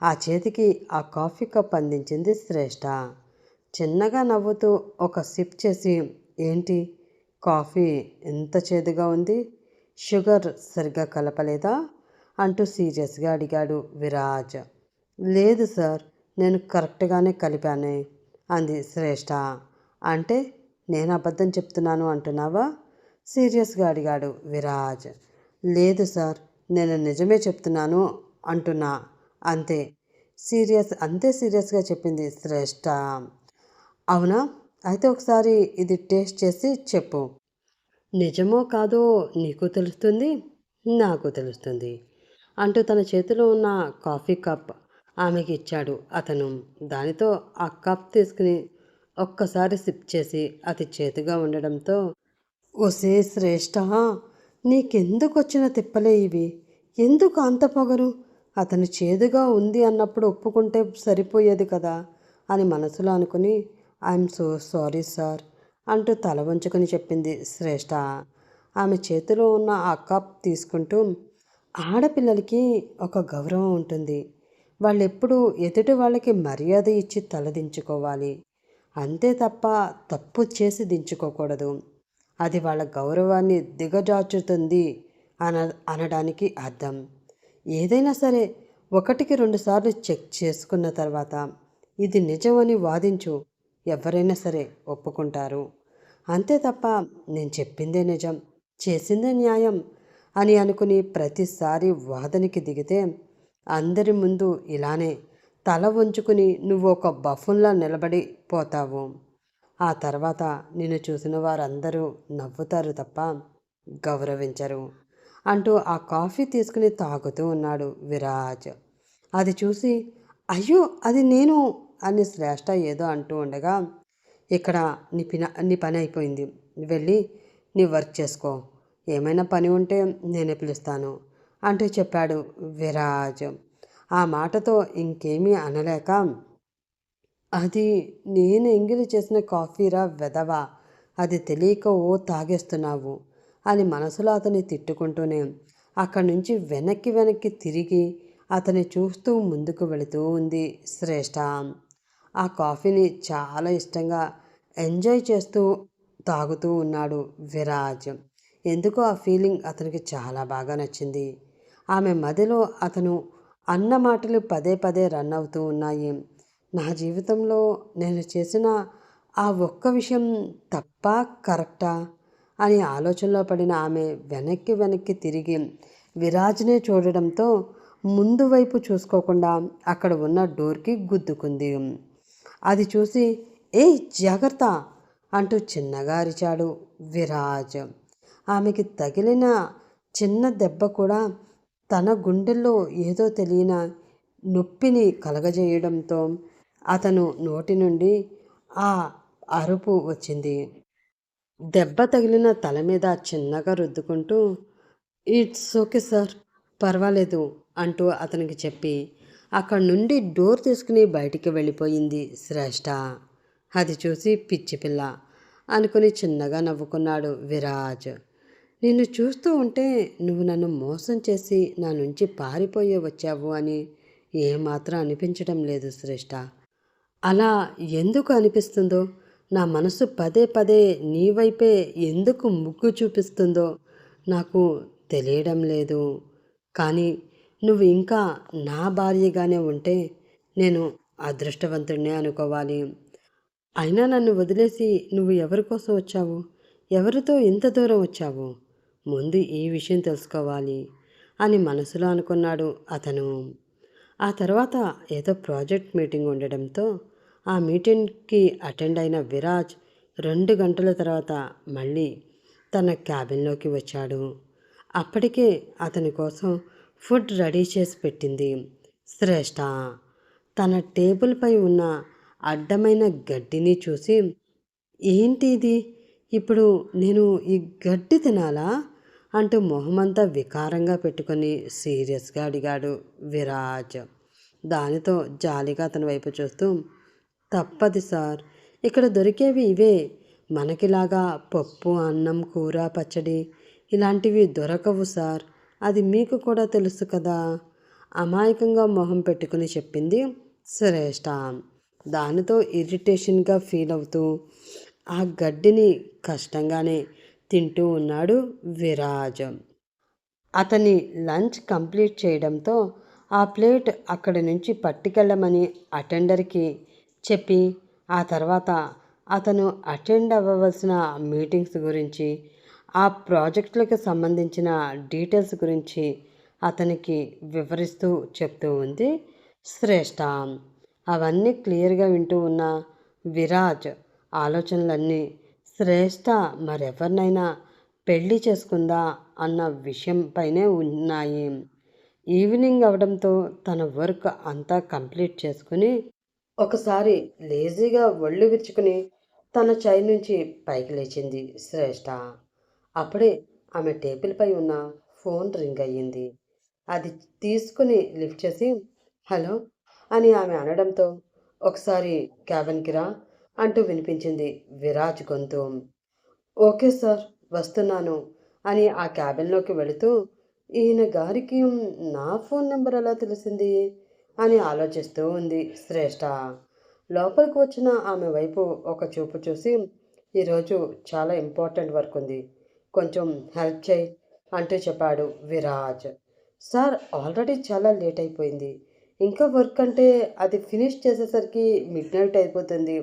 ఆ చేతికి ఆ కాఫీ కప్ అందించింది శ్రేష్ఠ. చిన్నగా నవ్వుతూ ఒక సిప్ చేసి, ఏంటి కాఫీ ఎంత చేదుగా ఉంది? షుగర్ సరిగ్గా కలపలేదా? అంటూ సీరియస్గా అడిగాడు విరాజ్. లేదు సార్, నేను కరెక్ట్గానే కలిపానే అంది శ్రేష్ఠ. అంటే నేను అబద్ధం చెప్తున్నాను అంటున్నావా? సీరియస్గా అడిగాడు విరాజ్. లేదు సార్, నేను నిజమే చెప్తున్నాను అంటున్నా, అంతే. అంతే సీరియస్గా చెప్పింది శ్రేష్ఠ. అవునా, అయితే ఒకసారి ఇది టేస్ట్ చేసి చెప్పు. నిజమో కాదో నీకు తెలుస్తుంది, నాకు తెలుస్తుంది అంటూ తన చేతిలో ఉన్న కాఫీ కప్ ఆమెకి ఇచ్చాడు అతను. దానితో ఆ కప్ తీసుకుని ఒక్కసారి సిప్ చేసి అతి చేతుగా ఉండడంతో, ఒసే శ్రేష్ఠ, నీకెందుకు వచ్చిన తిప్పలే ఇవి? ఎందుకు అంత పొగరు? అతను చేదుగా ఉంది అన్నప్పుడు ఒప్పుకుంటే సరిపోయేది కదా అని మనసులో అనుకుని, ఐఎమ్ సో సారీ సార్ అంటూ తల వంచుకొని చెప్పింది శ్రేష్ఠ. ఆమె చేతిలో ఉన్న ఆ కప్ తీసుకుంటూ, ఆడపిల్లలకి ఒక గౌరవం ఉంటుంది. వాళ్ళెప్పుడూ ఎదుటి వాళ్ళకి మర్యాద ఇచ్చి తలదించుకోవాలి. అంతే తప్ప తప్పు చేసి దించుకోకూడదు. అది వాళ్ళ గౌరవాన్ని దిగజార్చుతుంది అన అనడానికి అర్థం. ఏదైనా సరే ఒకటికి రెండుసార్లు చెక్ చేసుకున్న తర్వాత ఇది నిజమని వాదించు, ఎవరైనా సరే ఒప్పుకుంటారు. అంతే తప్ప నేను చెప్పిందే నిజం, చేసిందే న్యాయం అని అనుకుని ప్రతిసారి వాదనకి దిగితే అందరి ముందు ఇలానే తల వంచుకుని నువ్వు ఒక బఫున్లా నిలబడి పోతావు. ఆ తర్వాత నిన్ను చూసిన వారందరూ నవ్వుతారు తప్ప గౌరవించరు అంటూ ఆ కాఫీ తీసుకుని తాగుతూ ఉన్నాడు విరాజ్. అది చూసి, అయ్యో అది నేను అని శ్రేష్ఠ ఏదో అంటూ ఉండగా, ఇక్కడ నీ పని అయిపోయింది, వెళ్ళి నీ వర్క్ చేసుకో, ఏమైనా పని ఉంటే నేనే పిలుస్తాను అంటూ చెప్పాడు విరాజ్. ఆ మాటతో ఇంకేమీ అనలేక, అది నేను ఎంగిలి చేసిన కాఫీరా వెధవా, అది తెలియక ఓ తాగేస్తున్నావు అని మనసులో అతన్ని తిట్టుకుంటూనే అక్కడి నుంచి వెనక్కి వెనక్కి తిరిగి అతన్ని చూస్తూ ముందుకు వెళుతూ ఉంది శ్రేష్ఠ. ఆ కాఫీని చాలా ఇష్టంగా ఎంజాయ్ చేస్తూ తాగుతూ ఉన్నాడు విరాజ్. ఎందుకో ఆ ఫీలింగ్ అతనికి చాలా బాగా నచ్చింది. ఆమె మదిలో అతను అన్న మాటలు పదే పదే రన్ అవుతూ ఉన్నాయి. నా జీవితంలో నేను చేసిన ఆ ఒక్క విషయం తప్పా కరెక్టా అని ఆలోచనలో పడిన ఆమె వెనక్కి వెనక్కి తిరిగి విరాజ్నే చూడడంతో ముందు వైపు చూసుకోకుండా అక్కడ ఉన్న డోర్కి గుద్దుకుంది. అది చూసి, ఏ జాగ్రత్త అంటూ చిన్నగా అరిచాడు విరాజ్. ఆమెకి తగిలిన చిన్న దెబ్బ కూడా తన గుండెల్లో ఏదో తెలియని నొప్పిని కలగజేయడంతో అతను నోటి నుండి ఆ అరుపు వచ్చింది. దెబ్బ తగిలిన తల మీద చిన్నగా రుద్దుకుంటూ, ఇట్స్ ఓకే సార్, పర్వాలేదు అంటూ అతనికి చెప్పి అక్కడి నుండి డోర్ తీసుకుని బయటికి వెళ్ళిపోయింది శ్రేష్ఠ. అది చూసి పిచ్చి పిల్ల అనుకుని చిన్నగా నవ్వుకున్నాడు విరాజ్. నిన్ను చూస్తూ ఉంటే నువ్వు నన్ను మోసం చేసి నా నుంచి పారిపోయే వచ్చావు అని ఏమాత్రం అనిపించడం లేదు శ్రేష్ఠ. అలా ఎందుకు అనిపిస్తుందో, నా మనసు పదే పదే నీ వైపే ఎందుకు ముగ్గు చూపిస్తుందో నాకు తెలియడం లేదు. కానీ నువ్వు ఇంకా నా భార్యగానే ఉంటే నేను అదృష్టవంతుడినే అనుకోవాలి. అయినా నన్ను వదిలేసి నువ్వు ఎవరి కోసం వచ్చావు? ఎవరితో ఇంత దూరం వచ్చావు? ముందు ఈ విషయం తెలుసుకోవాలి అని మనసులో అనుకున్నాడు అతను. ఆ తర్వాత ఏదో ప్రాజెక్ట్ మీటింగ్ ఉండడంతో ఆ మీటింగ్కి అటెండ్ అయిన విరాజ్ 2 గంటల తర్వాత మళ్ళీ తన క్యాబిన్లోకి వచ్చాడు. అప్పటికే అతని కోసం ఫుడ్ రెడీ చేసి పెట్టింది శ్రేష్ఠ. తన టేబుల్పై ఉన్న అడ్డమైన గడ్డిని చూసి, ఏంటి ఇది, ఇప్పుడు నేను ఈ గడ్డి తినాలా అంటూ మొహమంతా వికారంగా పెట్టుకొని సీరియస్గా అడిగాడు విరాజ్. దానితో జాలిగా అతని వైపు చూస్తూ, తప్పది సార్, ఇక్కడ దొరికేవి ఇవే, మనకిలాగా పప్పు అన్నం కూర పచ్చడి ఇలాంటివి దొరకవు సార్, అది మీకు కూడా తెలుసు కదా అమాయకంగా మొహం పెట్టుకుని చెప్పింది శ్రేష్ఠ. దానితో ఇరిటేషన్గా ఫీల్ అవుతూ ఆ గడ్డిని కష్టంగానే తింటూ ఉన్నాడు విరాజ్. అతని లంచ్ కంప్లీట్ చేయడంతో ఆ ప్లేట్ అక్కడి నుంచి పట్టుకెళ్ళమని అటెండర్కి చెప్పి ఆ తర్వాత అతను అటెండ్ అవ్వవలసిన మీటింగ్స్ గురించి ఆ ప్రాజెక్టులకు సంబంధించిన డీటెయిల్స్ గురించి అతనికి వివరిస్తూ చెప్తూ ఉంది శ్రేష్ఠ. అవన్నీ క్లియర్గా వింటూ ఉన్న విరాజ్ ఆలోచనలన్నీ శ్రేష్ఠ మరెవరినైనా పెళ్లి చేసుకుందా అన్న విషయంపైనే ఉన్నాయి. ఈవినింగ్ అవడంతో తన వర్క్ అంతా కంప్లీట్ చేసుకుని ఒకసారి లేజీగా ఒళ్ళు విరుచుకుని తన చైర్ నుంచి పైకి లేచింది శ్రేష్ఠ. అప్పుడే ఆమె టేబుల్పై ఉన్న ఫోన్ రింగ్ అయ్యింది. అది తీసుకుని లిఫ్ట్ చేసి హలో అని ఆమె అనడంతో ఒకసారి క్యాబిన్కి రా అంటూ వినిపించింది విరాజ్ గొంతు. ఓకే సార్, వస్తున్నాను అని ఆ క్యాబిన్లోకి వెళుతూ ఈయన గారికి నా ఫోన్ నెంబర్ ఎలా తెలిసింది అని ఆలోచిస్తూ ఉంది శ్రేష్ఠ. లోపలికి వచ్చిన ఆమె వైపు ఒక చూపు చూసి ఈరోజు చాలా ఇంపార్టెంట్ వర్క్ ఉంది, కొంచెం హెల్ప్ చేయి అంటూ చెప్పాడు విరాజ్. సార్, ఆల్రెడీ చాలా లేట్ అయిపోయింది, ఇంకా వర్క్ అంటే అది ఫినిష్ చేసేసరికి మిడ్ నైట్ అయిపోతుంది.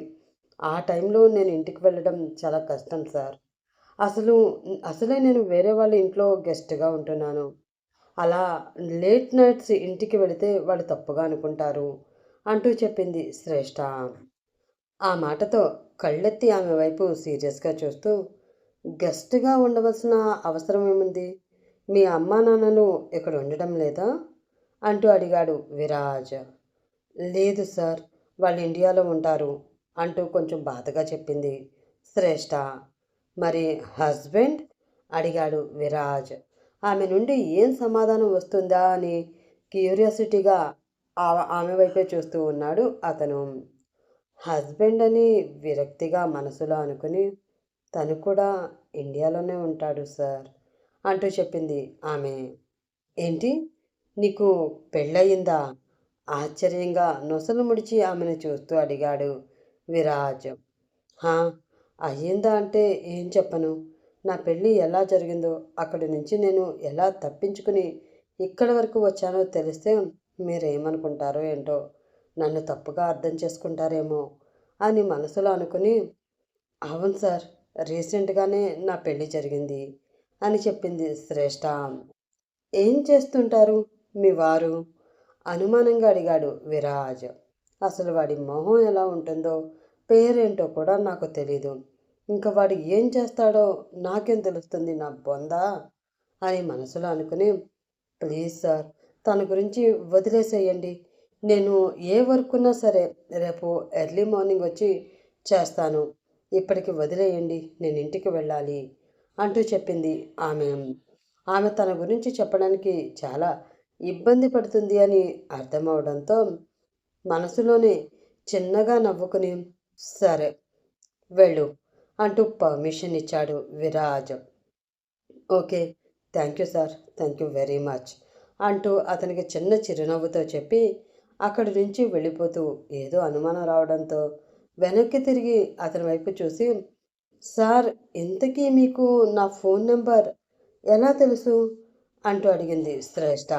ఆ టైంలో నేను ఇంటికి వెళ్ళడం చాలా కష్టం సార్. అసలు అసలే నేను వేరే వాళ్ళ ఇంట్లో గెస్ట్‌గా ఉంటున్నాను. అలా లేట్ నైట్స్ ఇంటికి వెళితే వాళ్ళు తప్పుగా అనుకుంటారు అంటూ చెప్పింది శ్రేష్ఠ. ఆ మాటతో కళ్ళెత్తి ఆమె వైపు సీరియస్‌గా చూస్తూ గెస్ట్‌గా ఉండవలసిన అవసరం ఏముంది? మీ అమ్మా నాన్నలు ఇక్కడ ఉండడం లేదా? అంటూ అడిగాడు విరాజ్. లేదు సార్, వాళ్ళు ఇండియాలో ఉంటారు అంటూ కొంచెం బాధగా చెప్పింది శ్రేష్ఠ. మరి హస్బెండ్ అడిగాడు విరాజ్. ఆమె నుండి ఏం సమాధానం వస్తుందా అని క్యూరియాసిటీగా ఆమె వైపే చూస్తూ ఉన్నాడు అతను. హస్బెండ్ అని విరక్తిగా మనసులో అనుకుని తను కూడా ఇండియాలోనే ఉంటాడు సార్ అంటూ చెప్పింది ఆమె. ఏంటి, నీకు పెళ్ళయిందా? ఆశ్చర్యంగా నొసలు ముడిచి ఆమెను చూస్తూ అడిగాడు విరాజ్. హా, అయ్యిందా అంటే ఏం చెప్పను. నా పెళ్ళి ఎలా జరిగిందో అక్కడి నుంచి నేను ఎలా తప్పించుకుని ఇక్కడి వరకు వచ్చానో తెలిస్తే మీరేమనుకుంటారో ఏంటో, నన్ను తప్పుగా అర్థం చేసుకుంటారేమో అని మనసులో అనుకుని అవును సార్, రీసెంట్గానే నా పెళ్ళి జరిగింది అని చెప్పింది శ్రేష్ఠ. ఏం చేస్తుంటారు మీ వారు అనుమానంగా అడిగాడు విరాజ్. అసలు వాడి మొహం ఎలా ఉంటుందో పేరేంటో కూడా నాకు తెలీదు, ఇంకా వాడు ఏం చేస్తాడో నాకేం తెలుస్తుంది నా బొందా అని మనసులో అనుకుని ప్లీజ్ సార్, తన గురించి వదిలేసేయండి. నేను ఏ వర్క్ ఉన్నా సరే రేపు ఎర్లీ మార్నింగ్ వచ్చి చేస్తాను. ఇప్పటికి వదిలేయండి, నేను ఇంటికి వెళ్ళాలి అంటూ చెప్పింది ఆమె. ఆమె తన గురించి చెప్పడానికి చాలా ఇబ్బంది పడుతుంది అని అర్థమవడంతో మనసులోనే చిన్నగా నవ్వుకుని సరే వెళ్ళు అంటూ పర్మిషన్ ఇచ్చాడు Viraj. Okay, thank you sir, thank you very much అంటూ అతనికి చిన్న చిరునవ్వుతో చెప్పి అక్కడి నుంచి వెళ్ళిపోతూ ఏదో అనుమానం రావడంతో వెనక్కి తిరిగి అతని వైపు చూసి సార్, ఇంతకీ మీకు నా ఫోన్ నెంబర్ ఎలా తెలుసు అంటూ అడిగింది శ్రేష్ఠ.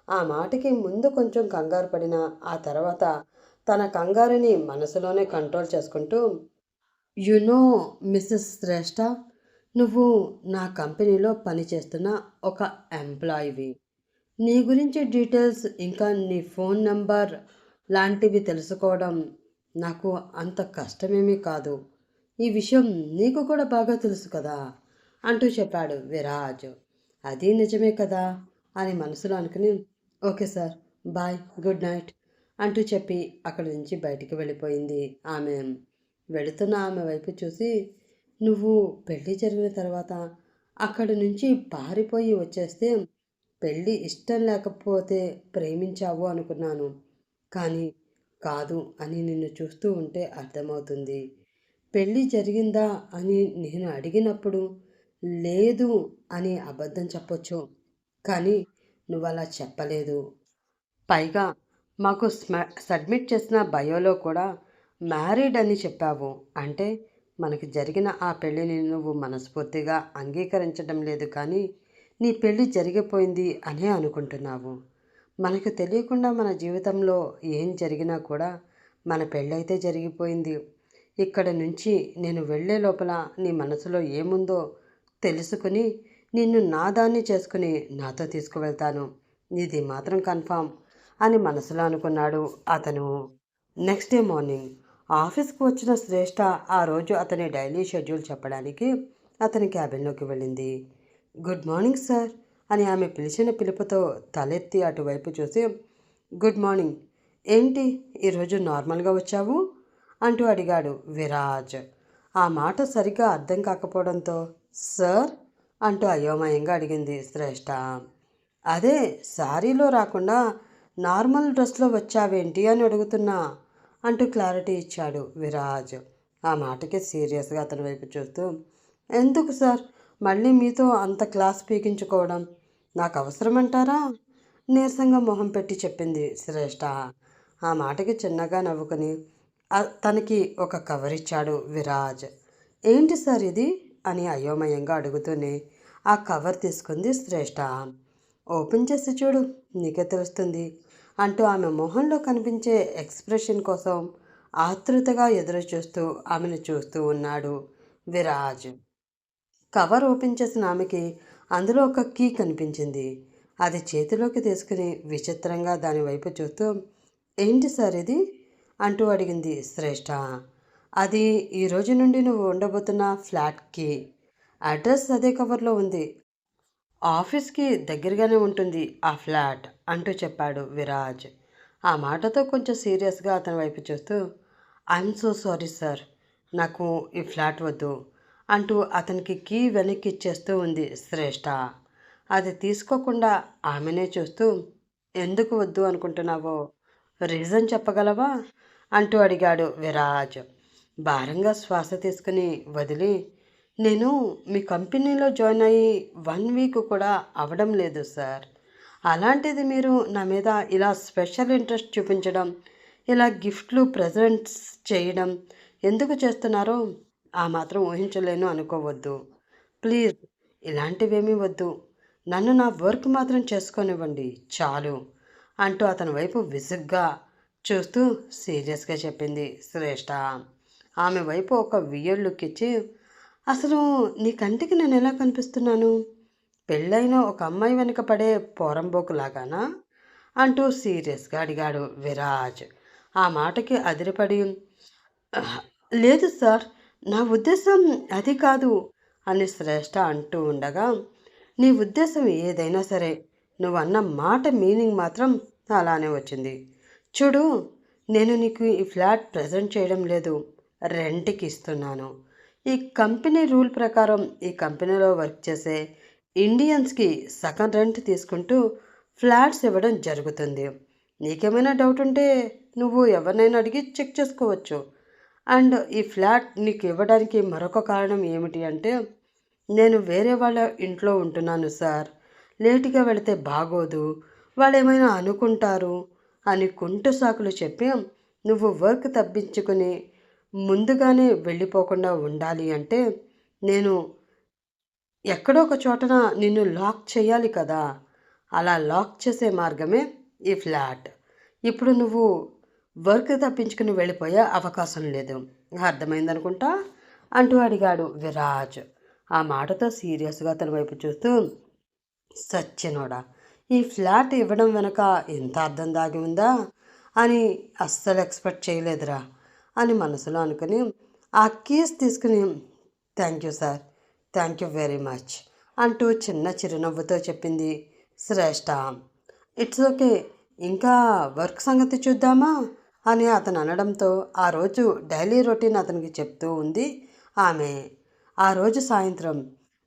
ఆ మాటకి ముందు కొంచెం కంగారు పడిన ఆ తర్వాత తన కంగారుని మనసులోనే కంట్రోల్ చేసుకుంటూ యు నో మిస్సెస్ శ్రేష్ఠ, నువ్వు నా కంపెనీలో పనిచేస్తున్న ఒక ఎంప్లాయీవి. నీ గురించి డీటెయిల్స్ ఇంకా నీ ఫోన్ నంబర్ లాంటివి తెలుసుకోవడం నాకు అంత కష్టమేమీ కాదు. ఈ విషయం నీకు కూడా బాగా తెలుసు కదా అంటూ చెప్పాడు విరాజ్. అది నిజమే కదా అని మనసులో అనుకుని okay sir, bye, good night అంటూ చెప్పి అక్కడి నుంచి బయటికి వెళ్ళిపోయింది ఆమె. వెళుతున్న ఆమె వైపు చూసి నువ్వు పెళ్ళి జరిగిన తర్వాత అక్కడి నుంచి పారిపోయి వచ్చేస్తే పెళ్ళి ఇష్టం లేకపోతే ప్రేమించావు అనుకున్నాను, కానీ కాదు అని నిన్ను చూస్తూ ఉంటే అర్థమవుతుంది. పెళ్ళి జరిగిందా అని నేను అడిగినప్పుడు లేదు అని అబద్ధం చెప్పొచ్చు, కానీ నువ్వు అలా చెప్పలేదు. పైగా మాకు సబ్మిట్ చేసిన బయోలో కూడా మ్యారీడ్ అని చెప్పావు. అంటే మనకి జరిగిన ఆ పెళ్ళిని నువ్వు మనస్ఫూర్తిగా అంగీకరించడం లేదు కానీ నీ పెళ్ళి జరిగిపోయింది అనే అనుకుంటున్నావు. మనకు తెలియకుండా మన జీవితంలో ఏం జరిగినా కూడా మన పెళ్ళైతే జరిగిపోయింది. ఇక్కడ నుంచి నేను వెళ్ళే లోపల నీ మనసులో ఏముందో తెలుసుకుని నిన్ను నా దాన్ని చేసుకుని నాతో తీసుకువెళ్తాను. ఇది మాత్రం కన్ఫామ్ అని మనసులో అనుకున్నాడు అతను. నెక్స్ట్ డే మార్నింగ్ ఆఫీస్కి వచ్చిన శ్రేష్ఠ ఆ రోజు అతని డైలీ షెడ్యూల్ చెప్పడానికి అతని క్యాబిన్లోకి వెళ్ళింది. గుడ్ మార్నింగ్ సార్ అని ఆమె పిలిచిన పిలుపుతో తలెత్తి అటువైపు చూసి, గుడ్ మార్నింగ్, ఏంటి ఈరోజు నార్మల్గా వచ్చావు అంటూ అడిగాడు విరాజ్. ఆ మాట సరిగ్గా అర్థం కాకపోవడంతో సార్ అంటూ అయోమయంగా అడిగింది శ్రేష్ఠ. అదే శారీలో రాకుండా నార్మల్ డ్రెస్లో వచ్చావేంటి అని అడుగుతున్నా అంటూ క్లారిటీ ఇచ్చాడు విరాజ్. ఆ మాటకి సీరియస్గా అతని వైపు చూస్తూ, ఎందుకు సార్ మళ్ళీ మీతో అంత క్లాస్ పీకించుకోవడం, నాకు అవసరమంటారా నీరసంగా మొహం పెట్టి చెప్పింది శ్రేష్ఠ. ఆ మాటకి చిన్నగా నవ్వుకుని తనకి ఒక కవర్ ఇచ్చాడు విరాజ్. ఏంటి సార్ ఇది అని అయోమయంగా అడుగుతూనే ఆ కవర్ తీసుకుంది శ్రేష్ఠ. ఓపెన్ చేసి చూడు, నీకే తెలుస్తుంది అంటూ ఆమె మొహంలో కనిపించే ఎక్స్ప్రెషన్ కోసం ఆతృతగా ఎదురు చూస్తూ ఆమెను చూస్తూ ఉన్నాడు విరాజ్. కవర్ ఓపెన్ చేసిన ఆమెకి అందులో ఒక కీ కనిపించింది. అది చేతిలోకి తీసుకుని విచిత్రంగా దాని వైపు చూస్తూ, ఏంటి సార్ ఇది అంటూ అడిగింది శ్రేష్ఠ. అది ఈ రోజు నుండి నువ్వు ఉండబోతున్న ఫ్లాట్కి అడ్రస్ అదే కవర్లో ఉంది. ఆఫీస్కి దగ్గరగానే ఉంటుంది ఆ ఫ్లాట్ అంటూ చెప్పాడు విరాజ్. ఆ మాటతో కొంచెం సీరియస్గా అతని వైపు చూస్తూ, ఐఎమ్ సో సారీ సార్, నాకు ఈ ఫ్లాట్ వద్దు అంటూ అతనికి కీ వెనక్కి ఇచ్చేస్తూ ఉంది శ్రేష్ఠ. అది తీసుకోకుండా ఆమెనే చూస్తూ, ఎందుకు వద్దు అనుకుంటున్నావో రీజన్ చెప్పగలవా అంటూ అడిగాడు విరాజ్. భారంగా శ్వాస తీసుకుని వదిలి, నేను మీ కంపెనీలో జాయిన్ అయ్యి 1 వీక్ కూడా అవ్వడం లేదు సార్. అలాంటిది మీరు నా మీద ఇలా స్పెషల్ ఇంట్రెస్ట్ చూపించడం, ఇలా గిఫ్ట్లు ప్రజెంట్స్ చేయడం ఎందుకు చేస్తున్నారో ఆ మాత్రం ఊహించలేను అనుకోవద్దు. ప్లీజ్ ఇలాంటివేమీ వద్దు. నన్ను నా వర్క్ మాత్రం చేసుకొనివ్వండి చాలు అంటూ అతని వైపు విసుగ్గా చూస్తూ సీరియస్గా చెప్పింది శ్రేష్ఠ. ఆమె వైపు ఒక వియర్డ్ లుక్ ఇచ్చి, అసలు నీ కంటికి నేను ఎలా కనిపిస్తున్నాను? పెళ్ళైన ఒక అమ్మాయి వెనుక పడే పోరంబోకులాగానా అంటూ సీరియస్గా అడిగాడు విరాజ్. ఆ మాటకి అదిరిపడి, "ఆహ్, లేదు సార్, నా ఉద్దేశం అది కాదు అని శ్రేష్ఠ అంటూ ఉండగా, నీ ఉద్దేశం ఏదైనా సరే నువ్వు అన్న మాట మీనింగ్ మాత్రం అలానే వచ్చింది. చూడు, నేను నీకు ఈ ఫ్లాట్ ప్రజెంట్ చేయడం లేదు, రెంట్కి ఇస్తున్నాను. ఈ కంపెనీ రూల్ ప్రకారం ఈ కంపెనీలో వర్క్ చేసే ఇండియన్స్కి సగం రెంట్ తీసుకుంటూ ఫ్లాట్స్ ఇవ్వడం జరుగుతుంది. నీకేమైనా డౌట్ ఉంటే నువ్వు ఎవరినైనా అడిగి చెక్ చేసుకోవచ్చు. అండ్ ఈ ఫ్లాట్ నీకు ఇవ్వడానికి మరొక కారణం ఏమిటి అంటే, నేను వేరే వాళ్ళ ఇంట్లో ఉంటున్నాను సార్, లేటుగా వెళితే బాగోదు, వాళ్ళు ఏమైనా అనుకుంటారు అని కుంటు సాకులు చెప్పి నువ్వు వర్క్ తప్పించుకుని ముందుగానే వెళ్ళిపోకుండా ఉండాలి అంటే నేను ఎక్కడో ఒక చోటన నిన్ను లాక్ చేయాలి కదా. అలా లాక్ చేసే మార్గమే ఈ ఫ్లాట్. ఇప్పుడు నువ్వు వర్క్ తప్పించుకుని వెళ్ళిపోయే అవకాశం లేదు. అర్థమైందనుకుంటా అంటూ అడిగాడు విరాజ్. ఆ మాటతో సీరియస్గా తన వైపు చూస్తూ, సచ్చినోడా, ఈ ఫ్లాట్ ఇవ్వడం వెనక ఎంత అర్థం దాగి ఉందా అని అస్సలు ఎక్స్పెక్ట్ చేయలేదురా అని మనసులో అనుకుని ఆ కీస్ తీసుకుని, thank you sir, thank you very much అంటూ చిన్న చిరునవ్వుతో చెప్పింది శ్రేష్ఠ. ఇట్స్ ఓకే, ఇంకా వర్క్ సంగతి చూద్దామా అని అతను అనడంతో ఆ రోజు డైలీ రొటీన్ అతనికి చెప్తూ ఉంది ఆమె. ఆ రోజు సాయంత్రం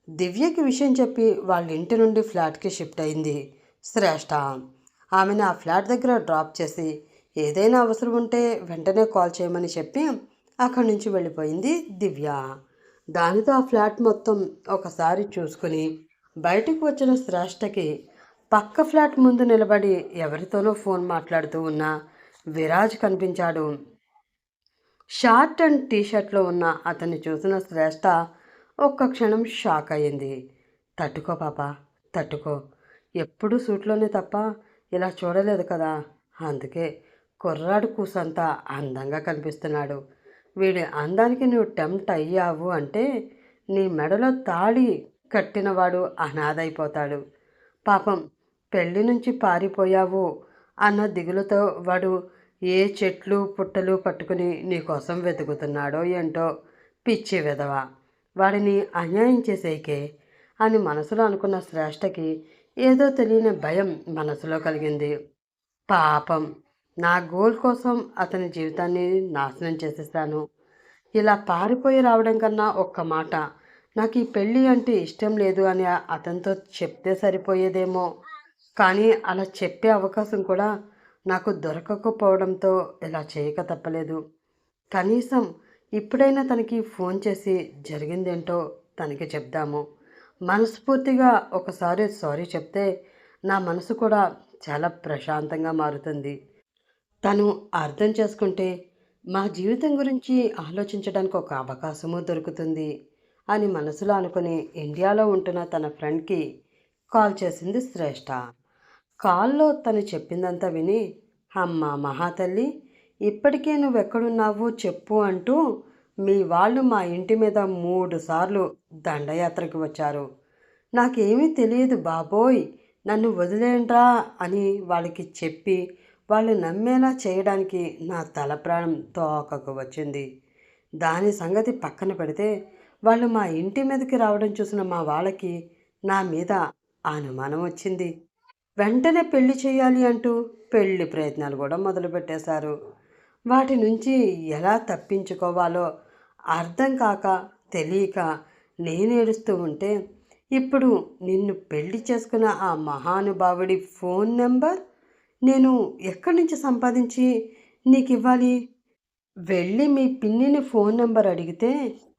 దివ్యకి విషయం చెప్పి వాళ్ళ ఇంటి నుండి ఫ్లాట్కి షిఫ్ట్ అయింది శ్రేష్ఠ. ఆమెను ఆ ఫ్లాట్ దగ్గర డ్రాప్ చేసి ఏదైనా అవసరం ఉంటే వెంటనే కాల్ చేయమని చెప్పి అక్కడి నుంచి వెళ్ళిపోయింది దివ్య. దానితో ఆ ఫ్లాట్ మొత్తం ఒకసారి చూసుకుని బయటకు వచ్చిన శ్రేష్ఠకి పక్క ఫ్లాట్ ముందు నిలబడి ఎవరితోనో ఫోన్ మాట్లాడుతూ ఉన్న విరాజ్ కనిపించాడు. షార్ట్ అండ్ టీషర్ట్లో ఉన్న అతన్ని చూసిన శ్రేష్ఠ ఒక్క క్షణం షాక్ అయ్యింది. తట్టుకో పాప, తట్టుకో. ఎప్పుడూ సూట్లోనే తప్ప ఇలా చూడలేదు కదా. అందుకే కుర్రాడు కూసంతా అందంగా కనిపిస్తున్నాడు. వీడి అందానికి నువ్వు టెంప్ట్ అయ్యావు అంటే నీ మెడలో తాళి కట్టినవాడు అనాథైపోతాడు. పాపం పెళ్లి నుంచి పారిపోయావు అన్న దిగులుతో వాడు ఏ చెట్లు పుట్టలు పట్టుకుని నీకోసం వెతుకుతున్నాడో ఏంటో. పిచ్చి విధవ, వాడిని అన్యాయం చేసేకే అని మనసులో అనుకున్న శ్రేష్టకి ఏదో తెలియని భయం మనసులో కలిగింది. పాపం, నా గోల్ కోసం అతని జీవితాన్ని నాశనం చేసేస్తాను. ఇలా పారిపోయి రావడం కన్నా ఒక్క మాట, నాకు ఈ పెళ్ళి అంటే ఇష్టం లేదు అని అతనితో చెప్తే సరిపోయేదేమో. కానీ అలా చెప్పే అవకాశం కూడా నాకు దొరకకపోవడంతో ఇలా చేయక తప్పలేదు. కనీసం ఇప్పుడైనా తనకి ఫోన్ చేసి జరిగిందేంటో తనకి చెప్దాము. మనస్ఫూర్తిగా ఒకసారి సారీ చెప్తే నా మనసు కూడా చాలా ప్రశాంతంగా మారుతుంది. తను అర్థం చేసుకుంటే మా జీవితం గురించి ఆలోచించడానికి ఒక అవకాశము దొరుకుతుంది అని మనసులో అనుకుని ఇండియాలో ఉంటున్న తన ఫ్రెండ్కి కాల్ చేసింది శ్రేష్ఠ. కాల్లో తను చెప్పిందంతా విని, అమ్మ మహాతల్లి, ఇప్పటికే నువ్వెక్కడున్నావు చెప్పు అంటూ మీ వాళ్ళు మా ఇంటి మీద 3 సార్లు దండయాత్రకి వచ్చారు. నాకేమీ తెలియదు బాబోయ్, నన్ను వదిలేండ్రా అని వాళ్ళకి చెప్పి వాళ్ళు నమ్మేలా చేయడానికి నా తల ప్రాణం తోకకు వచ్చింది. దాని సంగతి పక్కన పెడితే వాళ్ళు మా ఇంటి మీదకి రావడం చూసిన మా వాళ్ళకి నా మీద అనుమానం వచ్చింది. వెంటనే పెళ్లి చేయాలి అంటూ పెళ్లి ప్రయత్నాలు కూడా మొదలుపెట్టేశారు. వాటి నుంచి ఎలా తప్పించుకోవాలో అర్థం కాక తెలియక నేను ఏడుస్తూ ఉంటే, ఇప్పుడు నిన్ను పెళ్లి చేసుకున్న ఆ మహానుభావుడి ఫోన్ నెంబర్ నేను ఎక్కడి నుంచి సంపాదించి నీకు ఇవ్వాలి? వెళ్ళి మీ పిన్నిని ఫోన్ నెంబర్ అడిగితే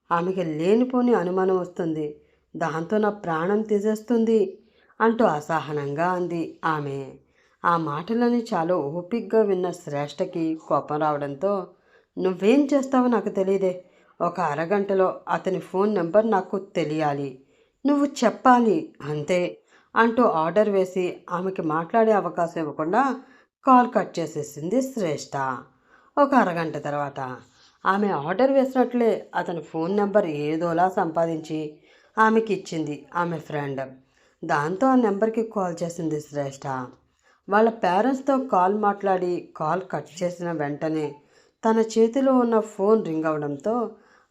ఆమెకి లేనిపోని అనుమానం వస్తుంది. దాంతో నా ప్రాణం తీసేస్తుంది అంటూ అసహనంగా అంది ఆమె. ఆ మాటలని చాలా ఓపిగ్గా విన్న శ్రేష్టకి కోపం రావడంతో, నువ్వేం చేస్తావో నాకు తెలియదే. ఒక అరగంటలో అతని ఫోన్ నెంబర్ నాకు తెలియాలి. నువ్వు చెప్పాలి అంతే అంటూ ఆర్డర్ వేసి ఆమెకి మాట్లాడే అవకాశం ఇవ్వకుండా కాల్ కట్ చేసేసింది శ్రేష్ఠ. ఒక అరగంట తర్వాత ఆమె ఆర్డర్ వేసినట్లే అతని ఫోన్ నెంబర్ ఏదోలా సంపాదించి ఆమెకి ఇచ్చింది ఆమె ఫ్రెండ్. దాంతో ఆ నెంబర్కి కాల్ చేసింది శ్రేష్ఠ. వాళ్ళ పేరెంట్స్తో కాల్ మాట్లాడి కాల్ కట్ చేసిన వెంటనే తన చేతిలో ఉన్న ఫోన్ రింగ్ అవడంతో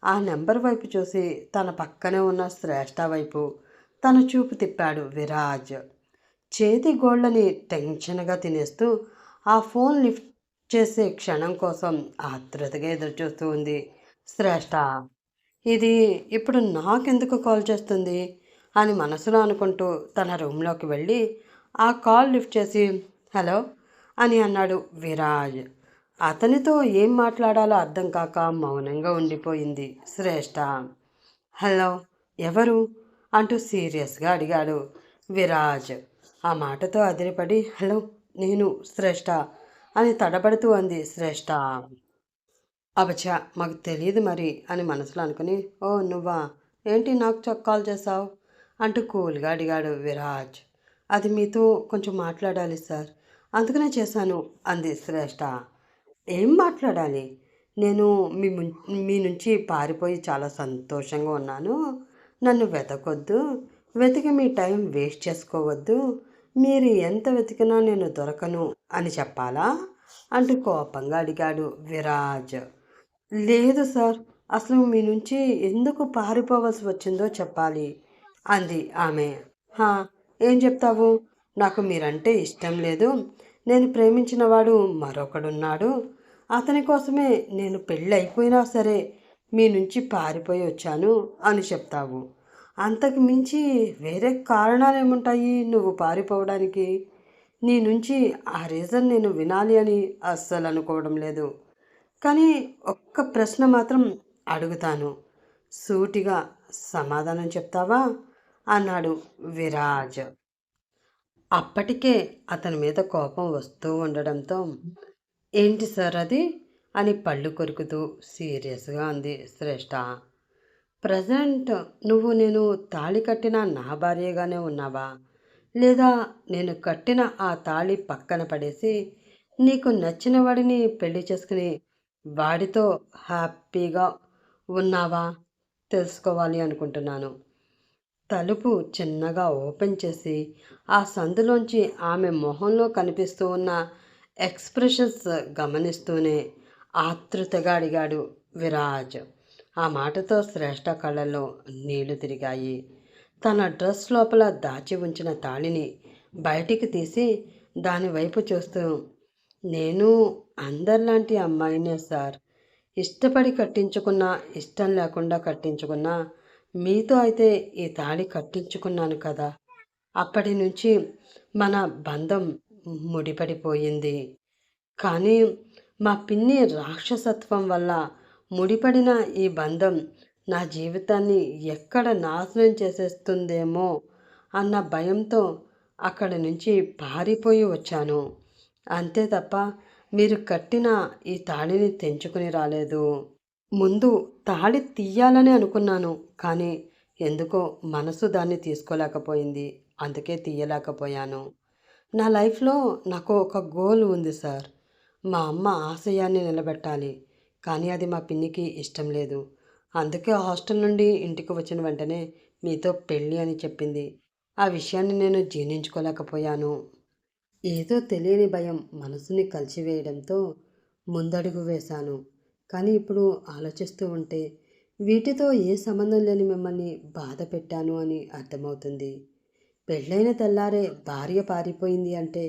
ఆ నెంబర్ వైపు చూసి తన పక్కనే ఉన్న శ్రేష్ఠ వైపు తన చూపు తిప్పాడు విరాజ్. చేతి గోళ్ళని టెన్షన్గా తినేస్తూ ఆ ఫోన్ లిఫ్ట్ చేసే క్షణం కోసం ఆత్రుతగా ఎదురుచూస్తూ ఉంది శ్రేష్ఠ. ఇది ఇప్పుడు నాకెందుకు కాల్ చేస్తుంది అని మనసులో అనుకుంటూ తన రూమ్లోకి వెళ్ళి ఆ కాల్ లిఫ్ట్ చేసి హలో అని అన్నాడు విరాజ్. అతనితో ఏం మాట్లాడాలో అర్థం కాక మౌనంగా ఉండిపోయింది శ్రేష్ఠ. హలో, ఎవరు అంటూ సీరియస్గా అడిగాడు విరాజ్. ఆ మాటతో అదిరిపడి హలో, నేను శ్రేష్ఠ అని తడబడుతూ అంది శ్రేష్ఠ. అబచా, మాకు తెలియదు మరి అని మనసులో అనుకుని, ఓ నువ్వా, ఏంటి నాకు కాల్ చేసావు అంటూ కూల్గా అడిగాడు విరాజ్. అది మీతో కొంచెం మాట్లాడాలి సార్, అందుకనే చేశాను అంది శ్రేష్ఠ. ఏం మాట్లాడాలి? నేను మీ నుంచి పారిపోయి చాలా సంతోషంగా ఉన్నాను. నన్ను వెతకొద్దు, వెతికి మీ టైం వేస్ట్ చేసుకోవద్దు, మీరు ఎంత వెతికినా నేను దొరకను అని చెప్పాలా అంటూ కోపంగా అడిగాడు విరాజ్. లేదు సార్, అసలు మీ నుంచి ఎందుకు పారిపోవలసి వచ్చిందో చెప్పాలి అంది ఆమె. హా, ఏం చెప్తావు? నాకు మీరంటే ఇష్టం లేదు, నేను ప్రేమించిన వాడు మరొకడున్నాడు, అతని కోసమే నేను పెళ్ళి అయిపోయినా సరే మీ నుంచి పారిపోయి వచ్చాను అని చెప్తావు. అంతకు మించి వేరే కారణాలు ఏముంటాయి నువ్వు పారిపోవడానికి? నీ నుంచి ఆ రీజన్ నేను వినాలి అని అస్సలు అనుకోవడం లేదు. కానీ ఒక్క ప్రశ్న మాత్రం అడుగుతాను, సూటిగా సమాధానం చెప్తావా అన్నాడు విరాజ్. అప్పటికే అతని మీద కోపం వస్తూ ఉండడంతో, "ఏంటి సార్ అది?" అని పళ్ళు కొరుకుతూ సీరియస్‌గా అంది శ్రేష్ఠ. "ప్రెజెంట్ నువ్వు నేను తాళి కట్టిన నా భార్యగానే ఉన్నావా? లేదా నేను కట్టిన ఆ తాళి పక్కన పడేసి, నీకు నచ్చిన వాడిని పెళ్లి చేసుకుని వాడితో హ్యాపీగా ఉన్నావా? తెలుసుకోవాలి అనుకుంటున్నాను." తలుపు చిన్నగా ఓపెన్ చేసి ఆ సందులోంచి ఆమె మొహంలో కనిపిస్తూ ఉన్న ఎక్స్ప్రెషన్స్ గమనిస్తూనే ఆతృతగా అడిగాడు విరాజ్. ఆ మాటతో శ్రేష్ఠ కళ్ళల్లో నీళ్లు తిరిగాయి. తన డ్రెస్ లోపల దాచి ఉంచిన తాళిని బయటికి తీసి దాని వైపు చూస్తూ, "నేను అందరిలాంటి అమ్మాయినే సార్. ఇష్టపడి కట్టించుకున్నా, ఇష్టం లేకుండా కట్టించుకున్నా, మీతో అయితే ఈ తాళి కట్టించుకున్నాను కదా! అప్పటి నుంచి మన బంధం ముడిపడిపోయింది. కానీ మా పిన్ని రాక్షసత్వం వల్ల ముడిపడిన ఈ బంధం నా జీవితాన్ని ఎక్కడ నాశనం చేసేస్తుందేమో అన్న భయంతో అక్కడి నుంచి పారిపోయి వచ్చాను. అంతే తప్ప మీరు కట్టిన ఈ తాళిని తెంచుకుని రాలేదు. ముందు తాళి తీయాలని అనుకున్నాను. కానీ ఎందుకో మనసు దాన్ని తీసుకోలేకపోయింది. అందుకే తీయలేకపోయాను. నా లైఫ్‌లో నాకు ఒక గోల్ ఉంది సార్. మా అమ్మ ఆశయాన్ని నిలబెట్టాలి. కానీ అది మా పిన్నికి ఇష్టం లేదు. అందుకే హాస్టల్ నుండి ఇంటికి వచ్చిన వెంటనే మీతో పెళ్ళి అని చెప్పింది. ఆ విషయాన్ని నేను జీర్ణించుకోలేకపోయాను. ఏదో తెలియని భయం మనసుని కలిచివేయడంతో ముందడుగు వేశాను. కానీ ఇప్పుడు ఆలోచిస్తూ ఉంటే వీటితో ఏ సంబంధం లేని మిమ్మల్ని బాధ పెట్టాను అని అర్థమవుతుంది. పెళ్ళైన తెల్లారే భార్య పారిపోయింది అంటే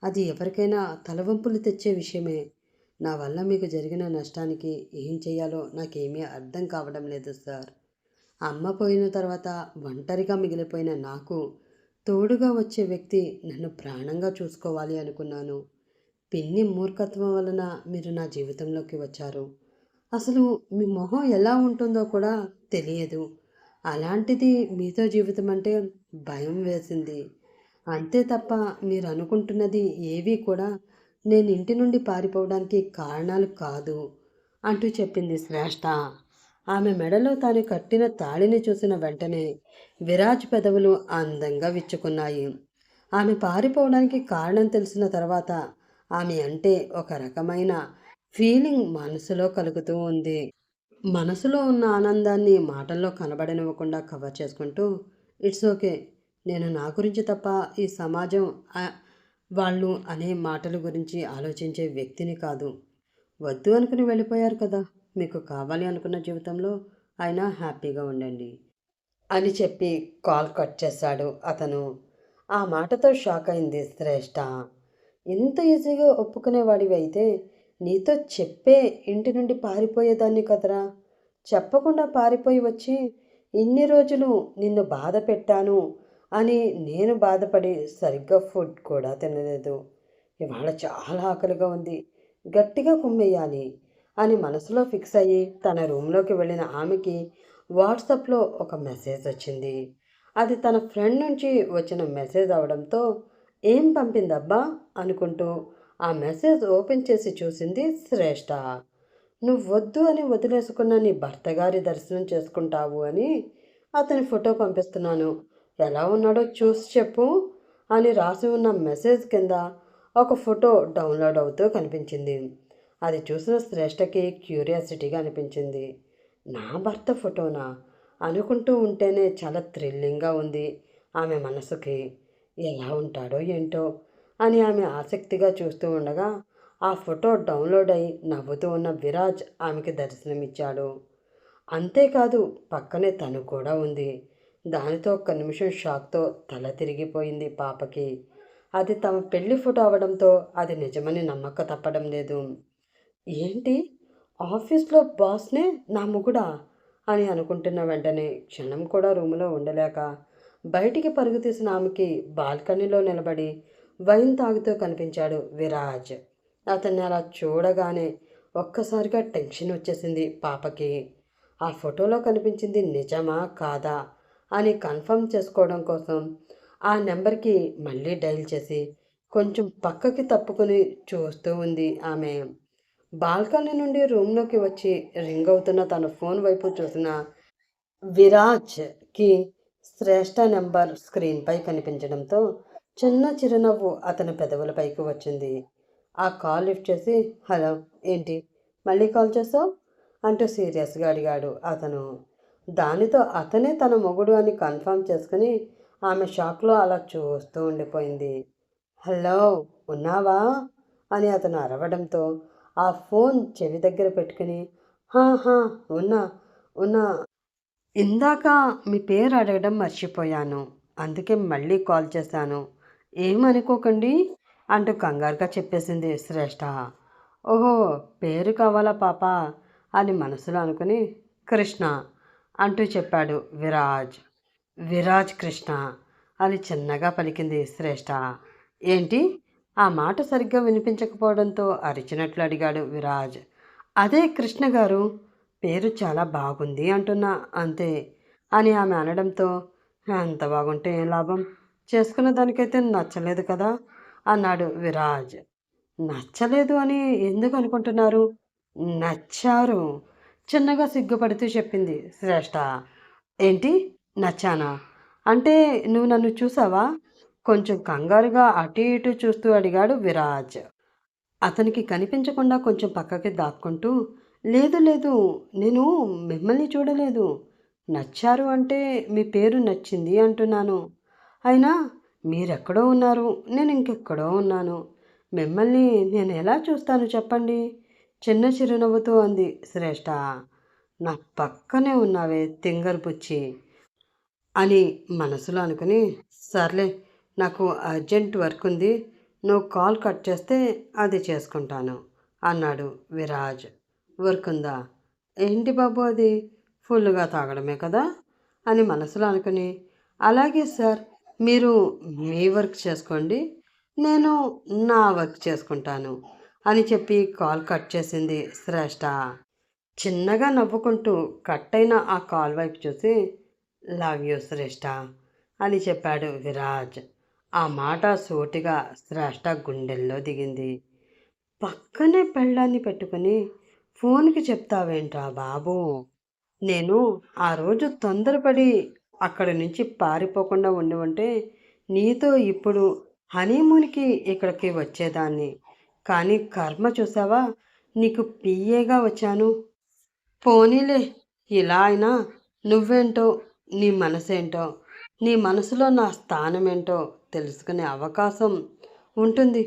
అది ఎవరికైనా తలవంపులు తెచ్చే విషయమే. నా వల్ల మీకు జరిగిన నష్టానికి ఏం చేయాలో నాకేమీ అర్థం కావడం లేదు సార్. అమ్మ పోయిన తర్వాత ఒంటరిగా మిగిలిపోయిన నాకు తోడుగా వచ్చే వ్యక్తి నన్ను ప్రాణంగా చూసుకోవాలి అనుకున్నాను. పిన్ని మూర్ఖత్వం వలన మీరు నా జీవితంలోకి వచ్చారు. అసలు మీ మొహం ఎలా ఉంటుందో కూడా తెలియదు. అలాంటిది మీతో జీవితం అంటే భయం వేసింది. అంతే తప్ప మీరు అనుకుంటున్నది ఏవీ కూడా నేను ఇంటి నుండి పారిపోవడానికి కారణాలు కాదు అంటూ చెప్పింది శ్రేష్ఠ. ఆమె మెడలో తాను కట్టిన తాళిని చూసిన వెంటనే విరాజ్ పెదవులు అందంగా విచ్చుకున్నాయి. ఆమె పారిపోవడానికి కారణం తెలిసిన తర్వాత ఆమె అంటే ఒక రకమైన ఫీలింగ్ మనసులో కలుగుతూ ఉంది. మనసులో ఉన్న ఆనందాన్ని మాటల్లో కనబడనివ్వకుండా కవర్ చేసుకుంటూ, ఇట్స్ ఓకే. నేను నా గురించి తప్ప ఈ సమాజం ఆహ్, వాళ్ళు అనే మాటల గురించి ఆలోచించే వ్యక్తిని కాదు. వద్దు అనుకుని వెళ్ళిపోయారు కదా! మీకు కావాలి అనుకున్న జీవితంలో అయినా హ్యాపీగా ఉండండి అని చెప్పి కాల్ కట్ చేశాడు అతను. ఆ మాటతో షాక్ అయింది శ్రేష్ఠ. ఇంత ఈజీగా ఒప్పుకునేవాడివి అయితే నీతో చెప్పే ఇంటి నుండి పారిపోయేదాన్ని కదరా! చెప్పకుండా పారిపోయి వచ్చి ఇన్ని రోజులు నిన్ను బాధ పెట్టాను అని నేను బాధపడి సరిగ్గా ఫుడ్ కూడా తినలేదు. ఇవాళ చాలా ఆకలిగా ఉంది. గట్టిగా కుమ్మేయాలి అని మనసులో ఫిక్స్ అయ్యి తన రూమ్లోకి వెళ్ళిన ఆమెకి వాట్సాప్లో ఒక మెసేజ్ వచ్చింది. అది తన ఫ్రెండ్ నుంచి వచ్చిన మెసేజ్ అవడంతో ఏం పంపిందబ్బా అనుకుంటూ ఆ మెసేజ్ ఓపెన్ చేసి చూసింది శ్రేష్ఠ. నువ్వొద్దు అని వదిలేసుకున్న నీ భర్తగారి దర్శనం చేసుకుంటావు అని అతని ఫోటో పంపిస్తున్నాను. ఎలా ఉన్నాడో చూసి చెప్పు అని రాసి ఉన్న మెసేజ్ కింద ఒక ఫోటో డౌన్లోడ్ అవుతూ కనిపించింది. అది చూసిన శ్రేష్ఠకి క్యూరియాసిటీగా అనిపించింది. నా భర్త ఫోటోనా అనుకుంటూ ఉంటేనే చాలా థ్రిల్లింగ్గా ఉంది ఆమె మనసుకి. ఎలా ఉంటాడో ఏంటో అని ఆమె ఆసక్తిగా చూస్తూ ఉండగా ఆ ఫోటో డౌన్లోడ్ అయి నవ్వుతూ ఉన్న విరాజ్ ఆమెకి దర్శనమిచ్చాడు. అంతేకాదు పక్కనే తను కూడా ఉంది. దానితో ఒక్క నిమిషం షాక్తో తల తిరిగిపోయింది పాపకి. అది తమ పెళ్లి ఫోటో అవడంతో అది నిజమని నమ్మక తప్పడం లేదు. ఏంటి ఆఫీస్లో బాస్నే నా మొగుడా అని అనుకుంటున్న వెంటనే క్షణం కూడా రూములో ఉండలేక బయటికి పరుగు తీసిన ఆమెకి బాల్కనీలో నిలబడి వైన్ తాగుతూ కనిపించాడు విరాజ్. అతన్ని అలా చూడగానే ఒక్కసారిగా టెన్షన్ వచ్చేసింది పాపకి. ఆ ఫోటోలో కనిపించింది నిజమా కాదా అని కన్ఫర్మ్ చేసుకోవడం కోసం ఆ నెంబర్‌కి మళ్ళీ డయల్ చేసి కొంచెం పక్కకి తప్పుకొని చూస్తూ ఉంది ఆమె. బాల్కనీ నుండి రూమ్‌లోకి వచ్చి రింగ్ అవుతున్న తన ఫోన్ వైపు చూసిన విరాజ్‌కి శ్రేష్ఠ నంబర్ స్క్రీన్‌పై కనిపించడంతో చిన్న చిరునవ్వు అతని పెదవులపైకి వచ్చింది. ఆ కాల్ లిఫ్ట్ చేసి, హలో, ఏంటి మళ్ళీ కాల్ చేసావు అంటూ సీరియస్గా అడిగాడు అతను. దానితో అతనే తన మొగుడు అని కన్ఫర్మ్ చేసుకుని ఆమె షాక్లో అలా చూస్తూ ఉండిపోయింది. హలో, ఉన్నావా అని అతను అరవడంతో ఆ ఫోన్ చెవి దగ్గర పెట్టుకుని, హా హా, ఉన్నా ఉన్నా, ఇందాక మీ పేరు అడగడం మర్చిపోయాను. అందుకే మళ్ళీ కాల్ చేశాను. ఏమనుకోకండి అంటూ కంగారుగా చెప్పేసింది శ్రేష్ఠ. ఓహో, పేరు కావాలా పాపా అని మనసులో అనుకుని కృష్ణ అంటూ చెప్పాడు విరాజ్. విరాజ్ కృష్ణ అని చిన్నగా పలికింది శ్రేష్ఠ. ఏంటి? ఆ మాట సరిగ్గా వినిపించకపోవడంతో అరిచినట్లు అడిగాడు విరాజ్. అదే కృష్ణ గారు, పేరు చాలా బాగుంది అంటున్నా అంతే అని ఆమె అనడంతో, ఎంత బాగుంటే ఏం లాభం, చేసుకున్న దానికైతే నచ్చలేదు కదా అన్నాడు విరాజ్. నచ్చలేదు అని ఎందుకు అనుకుంటున్నారు? నచ్చారు, చిన్నగా సిగ్గుపడుతూ చెప్పింది శ్రేష్ఠ. ఏంటి, నచ్చానా? అంటే నువ్వు నన్ను చూసావా? కొంచెం కంగారుగా అటు ఇటు చూస్తూ అడిగాడు విరాజ్. అతనికి కనిపించకుండా కొంచెం పక్కకి దాక్కుంటూ, లేదు లేదు, నేను మిమ్మల్ని చూడలేదు. నచ్చారు అంటే మీ పేరు నచ్చింది అంటున్నాను. అయినా మీరెక్కడో ఉన్నారు, నేను ఇంకెక్కడో ఉన్నాను. మిమ్మల్ని నేను ఎలా చూస్తాను చెప్పండి? చిన్న చిరునవ్వుతో అంది శ్రేష్ఠ. నా పక్కనే ఉన్నావే తింగర్ బుచ్చి అని మనసులో అనుకుని, సర్లే, నాకు అర్జెంట్ వర్క్ ఉంది, నువ్వు కాల్ కట్ చేస్తే అది చేసుకుంటాను అన్నాడు విరాజ్. వర్క్ ఉందా? ఏంటి బాబు అది? ఫుల్గా తాగడమే కదా అని మనసులో అనుకుని, అలాగే సార్, మీరు మీ వర్క్ చేసుకోండి, నేను నా వర్క్ చేసుకుంటాను అని చెప్పి కాల్ కట్ చేసింది శ్రేష్ఠ. చిన్నగా నవ్వుకుంటూ కట్ అయిన ఆ కాల్ వైపు చూసి, లవ్ యూ శ్రేష్ఠ అని చెప్పాడు విరాజ్. ఆ మాట సూటిగా శ్రేష్ఠ గుండెల్లో దిగింది. పక్కనే పెళ్ళాన్ని పెట్టుకుని ఫోన్కి చెప్తావేంట్రా బాబు? నేను ఆ రోజు తొందరపడి అక్కడి నుంచి పారిపోకుండా ఉండి ఉంటే నీతో ఇప్పుడు హనీమూన్కి ఇక్కడికి వచ్చేదాన్ని. కానీ కర్మ చూసావా, నీకు పిఏగా వచ్చాను. పోనీలే, ఇలా అయినా నువ్వేంటో, నీ మనసేంటో, నీ మనసులో నా స్థానమేంటో తెలుసుకునే అవకాశం ఉంటుంది.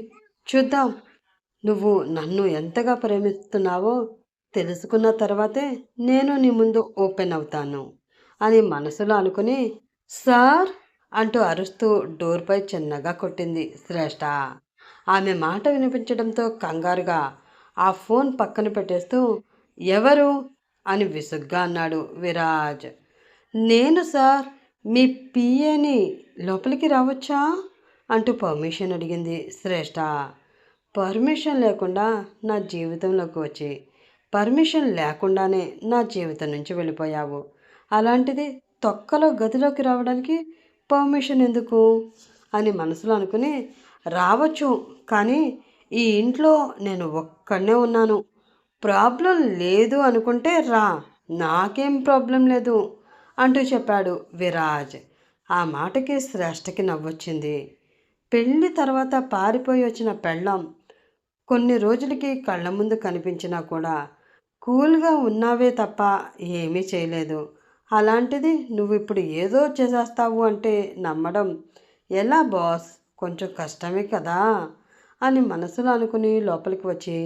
చూద్దాం. నువ్వు నన్ను ఎంతగా ప్రేమిస్తున్నావో తెలుసుకున్న తర్వాతే నేను నీ ముందు ఓపెన్ అవుతాను అని మనసులో అనుకుని, సార్ అంటూ అరుస్తూ డోర్పై చిన్నగా కొట్టింది శ్రేష్ఠ. ఆమె మాట వినిపించడంతో కంగారుగా ఆ ఫోన్ పక్కన పెట్టేస్తూ, ఎవరు అని విసుగ్గా అన్నాడు విరాజ్. నేను సార్, మీ పిఏని, లోపలికి రావచ్చా అంటూ పర్మిషన్ అడిగింది శ్రేష్ఠ. పర్మిషన్ లేకుండా నా జీవితంలోకి వచ్చి పర్మిషన్ లేకుండానే నా జీవితం నుంచి వెళ్ళిపోయావు. అలాంటిది తొక్కలో గదిలోకి రావడానికి పర్మిషన్ ఎందుకు అని మనసులో అనుకుని, రావచ్చు, కానీ ఈ ఇంట్లో నేను ఒక్కడనే ఉన్నాను. ప్రాబ్లం లేదు అనుకుంటే రా, నాకేం ప్రాబ్లం లేదు అంటూ చెప్పాడు విరాజ్. ఆ మాటకి శ్రేష్ఠకి నవ్వొచ్చింది. పెళ్ళి తర్వాత పారిపోయి వచ్చిన పెళ్ళాం కొన్ని రోజులకి కళ్ళ ముందు కనిపించినా కూడా కూల్గా ఉన్నావే తప్ప ఏమీ చేయలేదు. అలాంటిది నువ్వు ఇప్పుడు ఏదో చేసేస్తావు అంటే నమ్మడం ఎలా బాస్? కొంచెం కష్టమే కదా అని మనసులో అనుకుని లోపలికి వచ్చి,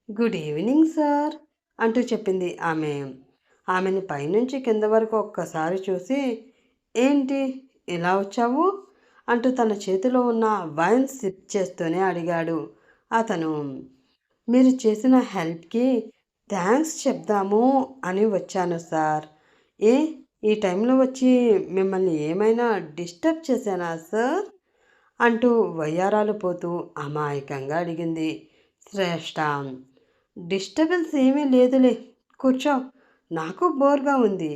గుడ్ ఈవినింగ్ సార్ అంటూ చెప్పింది ఆమె. ఆమెని పైనుంచి కింద వరకు ఒక్కసారి చూసి, ఏంటి ఇలా వచ్చావు అంటూ తన చేతిలో ఉన్న వైన్ సిప్ చేస్తూనే అడిగాడు అతను. మీరు చేసిన హెల్ప్కి థ్యాంక్స్ చెప్దాము అని వచ్చాను సార్. ఏ, ఈ టైంలో వచ్చి మిమ్మల్ని ఏమైనా డిస్టర్బ్ చేశానా సార్ అంటూ వయ్యారాలు పోతూ అమాయకంగా అడిగింది శ్రేష్ఠ. డిస్టర్బెన్స్ ఏమీ లేదులే, కూర్చో, నాకు బోర్గా ఉంది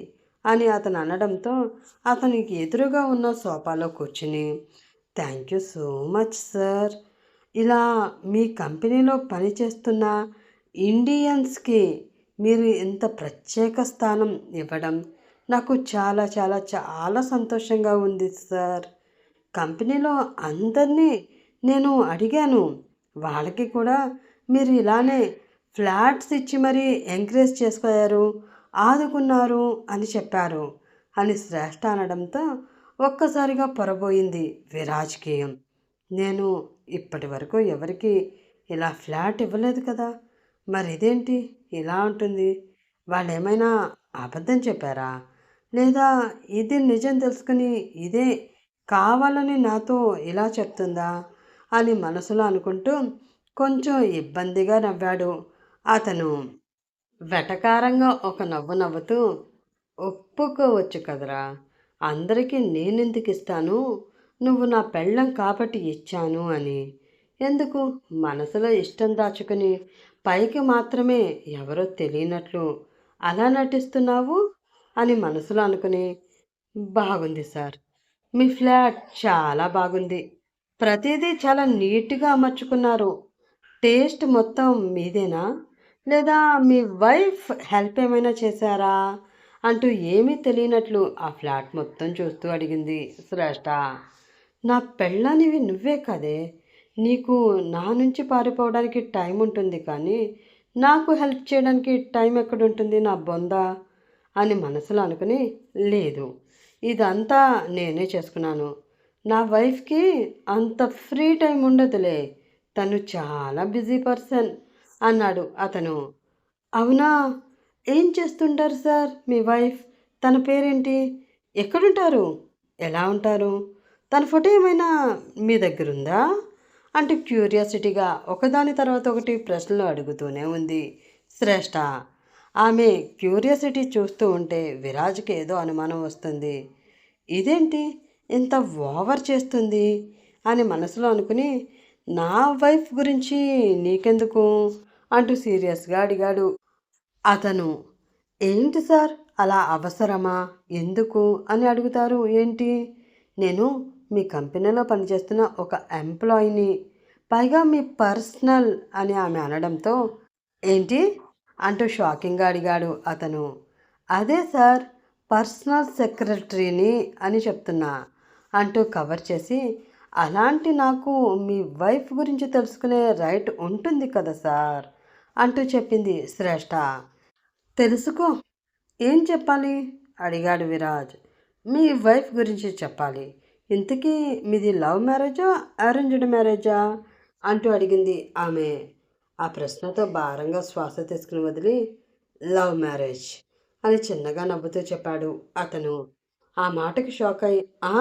అని అతను అనడంతో అతనికి ఎదురుగా ఉన్న సోఫాలో కూర్చుని, thank you so much sir. ఇలా మీ కంపెనీలో పనిచేస్తున్న ఇండియన్స్కి మీరు ఇంత ప్రత్యేక స్థానం ఇవ్వడం నాకు చాలా చాలా చాలా సంతోషంగా ఉంది సార్. కంపెనీలో అందరినీ నేను అడిగాను. వాళ్ళకి కూడా మీరు ఇలానే ఫ్లాట్స్ ఇచ్చి మరీ ఎంకరేజ్ చేసుకోయారు, ఆదుకున్నారు అని చెప్పారు అని శ్రేష్ఠ అనడంతో ఒక్కసారిగా పొరబోయింది విరాజ్కి. నేను ఇప్పటి వరకు ఎవరికి ఇలా ఫ్లాట్ ఇవ్వలేదు కదా, మరి ఇదేంటి ఇలా ఉంటుంది? వాళ్ళు ఏమైనా అబద్ధం చెప్పారా, లేదా ఇది నిజం తెలుసుకుని ఇదే కావాలని నాతో ఇలా చెప్తుందా అని మనసులో అనుకుంటూ కొంచెం ఇబ్బందిగా నవ్వాడు అతను. వెటకారంగా ఒక నవ్వు నవ్వుతూ, ఒప్పుకోవచ్చు కదరా, అందరికీ నేనెందుకు ఇస్తాను, నువ్వు నా పెళ్ళం కాబట్టి ఇచ్చాను అని. ఎందుకు మనసులో ఇష్టం దాచుకుని పైకి మాత్రమే ఎవరో తెలియనట్లు అలా నటిస్తున్నావు అని మనసులో అనుకుని, బాగుంది సార్, మీ ఫ్లాట్ చాలా బాగుంది, ప్రతిదీ చాలా నీట్గా అమర్చుకున్నారు, టేస్ట్ మొత్తం మీదేనా, లేదా మీ వైఫ్ హెల్ప్ ఏమైనా చేశారా అంటూ ఏమీ తెలియనట్లు ఆ ఫ్లాట్ మొత్తం చూస్తూ అడిగింది శ్రేష్ఠ. నా పెళ్ళానివి నువ్వే కదే, నీకు నా నుంచి పారిపోవడానికి టైం ఉంటుంది కానీ నాకు హెల్ప్ చేయడానికి టైం ఎక్కడుంటుంది నా బొంద అని మనసులో అనుకుని, లేదు, ఇదంతా నేనే చేసుకున్నాను, నా వైఫ్కి అంత ఫ్రీ టైం ఉండదులే, తను చాలా బిజీ పర్సన్ అన్నాడు అతను. అవునా, ఏం చేస్తుంటారు సార్ మీ వైఫ్, తన పేరేంటి, ఎక్కడుంటారు, ఎలా ఉంటారు, తన ఫోటో ఏమైనా మీ దగ్గర ఉందా అంటూ క్యూరియాసిటీగా ఒకదాని తర్వాత ఒకటి ప్రశ్నలు అడుగుతూనే ఉంది శ్రేష్ఠ. ఆమె క్యూరియాసిటీ చూస్తూ ఉంటే విరాజ్కి ఏదో అనుమానం వస్తుంది. ఇదేంటి ఇంత ఓవర్ చేస్తుంది అని మనసులో అనుకుని, నా వైఫ్ గురించి నీకెందుకు అంటూ సీరియస్గా అడిగాడు అతను. ఏంటి సార్ అలా అవసరమా, ఎందుకు అని అడుగుతారు ఏంటి, నేను మీ కంపెనీలో పనిచేస్తున్న ఒక ఎంప్లాయీని, పైగా మీ పర్సనల్ అని ఆమె అనడంతో, ఏంటి అంటూ షాకింగ్గా అడిగాడు అతను. అదే సార్, పర్సనల్ సెక్రటరీని అని చెప్తున్నా అంటూ కవర్ చేసి, అలాంటి నాకు మీ వైఫ్ గురించి తెలుసుకునే రైట్ ఉంటుంది కదా సార్ అంటూ చెప్పింది శ్రేష్ఠ. తెలుసుకో, ఏం చెప్పాలి అడిగాడు విరాజ్. మీ వైఫ్ గురించి చెప్పాలి. ఇంతకీ మీది లవ్ మ్యారేజా అరేంజ్డ్ మ్యారేజా అంటూ అడిగింది ఆమె. ఆ ప్రశ్నతో భారంగా శ్వాస తీసుకుని వదిలి, లవ్ మ్యారేజ్ అని చిన్నగా నవ్వుతూ చెప్పాడు అతను. ఆ మాటకి షాక్ అయి, ఆ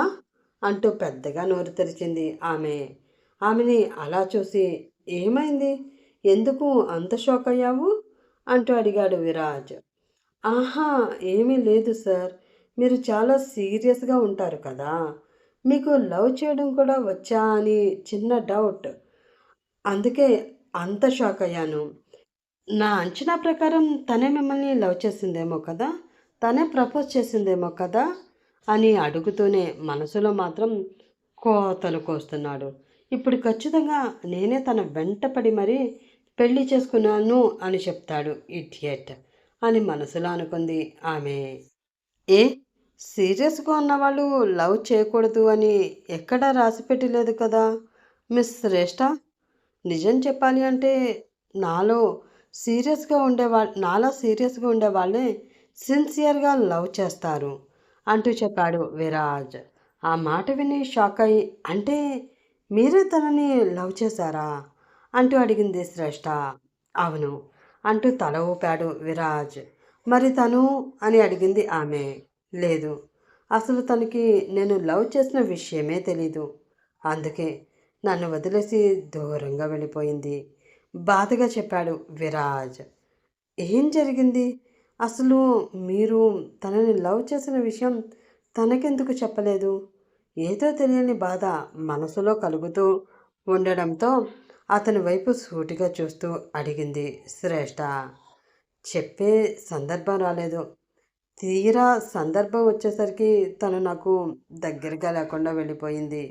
అంటూ పెద్దగా నోరు తెరిచింది ఆమె. ఆమెని అలా చూసి, ఏమైంది, ఎందుకు అంత షాక్ అయ్యావు అంటూ అడిగాడు విరాజ్. ఆహా, ఏమీ లేదు సార్, మీరు చాలా సీరియస్గా ఉంటారు కదా, మీకు లవ్ చేయడం కూడా వచ్చా అని చిన్న డౌట్, అందుకే అంత షాక్ అయ్యాను. నా అంచనా ప్రకారం తనే మిమ్మల్ని లవ్ చేసిందేమో కదా, తనే ప్రపోజ్ చేసిందేమో కదా అని అడుగుతూనే మనసులో మాత్రం కోతలు కోస్తున్నాడు. ఇప్పుడు ఖచ్చితంగా నేనే తన వెంట పడి మరీ పెళ్లి చేసుకున్నాను అని చెప్తాడు ఇడియట్ అని మనసులో అనుకుంది ఆమె. ఏ, సీరియస్గా ఉన్నవాళ్ళు లవ్ చేయకూడదు అని ఎక్కడా రాసిపెట్టి లేదు కదా మిస్ శ్రేష్ఠ. నిజం చెప్పాలి అంటే నాలో నాలా సీరియస్గా ఉండేవాళ్ళే సిన్సియర్గా లవ్ చేస్తారు అంటూ చెప్పాడు విరాజ్. ఆ మాట విని షాక్ అయి, అంటే మీరే తనని లవ్ చేశారా అంటూ అడిగింది శ్రేష్ఠ. అవును అంటూ తల ఊపాడు విరాజ్. మరి తను అని అడిగింది ఆమె. లేదు, అసలు తనకి నేను లవ్ చేసిన విషయమే తెలీదు, అందుకే నన్ను వదిలేసి దూరంగా వెళ్ళిపోయింది బాధగా చెప్పాడు విరాజ్. ఏం జరిగింది అసలు, మీరు తనని లవ్ చేసిన విషయం తనకెందుకు చెప్పలేదు, ఏదో తెలియని బాధ మనసులో కలుగుతూ ఉండడంతో అతని వైపు సూటిగా చూస్తూ అడిగింది శ్రేష్ఠ. చెప్పే సందర్భం రాలేదు, తీరా సందర్భం వచ్చేసరికి తను నాకు దగ్గరగా లేకుండా వెళ్ళిపోయింది.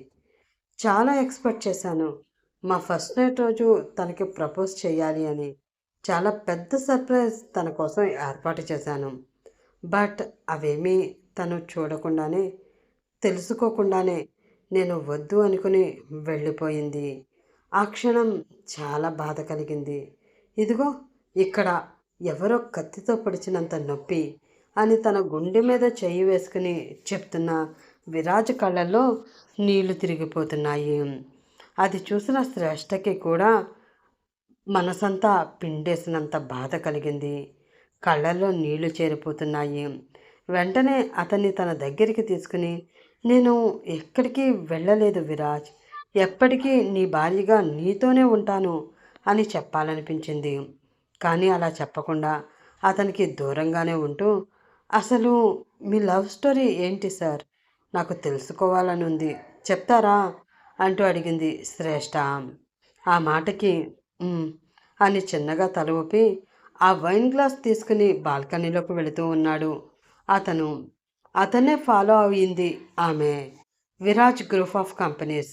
చాలా ఎక్స్‌పెక్ట్ చేశాను. మా ఫస్ట్ నైట్ రోజు తనకి ప్రపోజ్ చేయాలి అని. చాలా పెద్ద సర్ప్రైజ్ తన కోసం ఏర్పాటు చేశాను. బట్ అవేమీ తను చూడకుండానే, తెలుసుకోకుండానే నేను వద్దు అనుకుని వెళ్ళిపోయింది. ఆ క్షణం చాలా బాధ కలిగింది. ఇదిగో ఇక్కడ ఎవరో కత్తితో పొడిచినంత నొప్పి అని తన గుండె మీద చెయ్యి వేసుకుని చెప్తున్న విరాజ్ కళ్ళల్లో నీళ్లు తిరిగిపోతున్నాయి. అది చూసిన శ్రేష్టకి కూడా మనసంతా పిండేసినంత బాధ కలిగింది. కళ్ళల్లో నీళ్లు చేరిపోతున్నాయి. వెంటనే అతన్ని తన దగ్గరికి తీసుకుని, నేను ఎక్కడికి వెళ్ళలేదు విరాజ్. ఎప్పటికీ నీ భార్యగా నీతోనే ఉంటాను అని చెప్పాలనిపించింది. కానీ అలా చెప్పకుండా అతనికి దూరంగానే ఉంటూ, అసలు మీ లవ్ స్టోరీ ఏంటి సార్? నాకు తెలుసుకోవాలని ఉంది. చెప్తారా? అంటూ అడిగింది శ్రేష్ఠ. ఆ మాటకి "ఉమ్" అని చిన్నగా తల ఊపి ఆ వైన్ గ్లాస్ తీసుకుని బాల్కనీలోకి వెళుతూ ఉన్నాడు అతను. అతనే ఫాలో అయింది ఆమె. Viraj group of companies.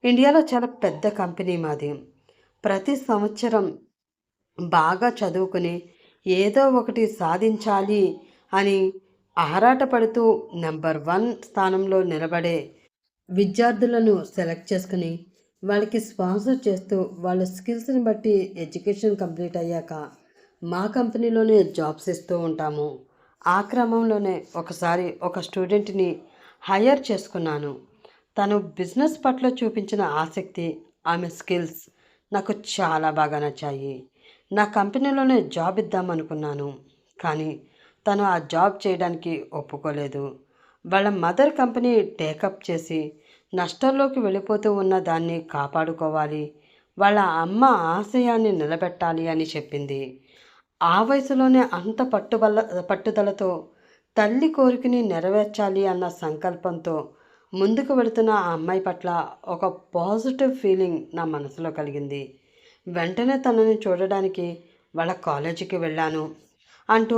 ఇండియాలో చాలా పెద్ద కంపెనీ మాది. ప్రతి సంవత్సరం బాగా చదువుకుని ఏదో ఒకటి సాధించాలి అని ఆరాటపడుతూ నెంబర్ 1 స్థానంలో నిలబడే విద్యార్థులను సెలెక్ట్ చేసుకుని వాళ్ళకి స్పాన్సర్ చేస్తూ వాళ్ళ స్కిల్స్ని బట్టి ఎడ్యుకేషన్ కంప్లీట్ అయ్యాక మా కంపెనీలోనే జాబ్స్ ఇస్తూ ఉంటాము. ఆ క్రమంలోనే ఒకసారి ఒక స్టూడెంట్ని హైర్ చేసుకున్నాను. తను బిజినెస్ పట్ల చూపించిన ఆసక్తి, ఆమె స్కిల్స్ నాకు చాలా బాగా నచ్చాయి. నా కంపెనీలోనే జాబ్ ఇద్దామనుకున్నాను. కానీ తను ఆ జాబ్ చేయడానికి ఒప్పుకోలేదు. వాళ్ళ మదర్ కంపెనీ టేకప్ చేసి నష్టంలోకి వెళ్ళిపోతూ ఉన్న దాన్ని కాపాడుకోవాలి, వాళ్ళ అమ్మ ఆశయాన్ని నిలబెట్టాలి అని చెప్పింది. ఆ వయసులోనే అంత పట్టుదలతో తల్లి కోరికని నెరవేర్చాలి అన్న సంకల్పంతో ముందుకు వెళుతున్న ఆ అమ్మాయి పట్ల ఒక పాజిటివ్ ఫీలింగ్ నా మనసులో కలిగింది. వెంటనే తనని చూడడానికి వాళ్ళ కాలేజీకి వెళ్ళాను అంటూ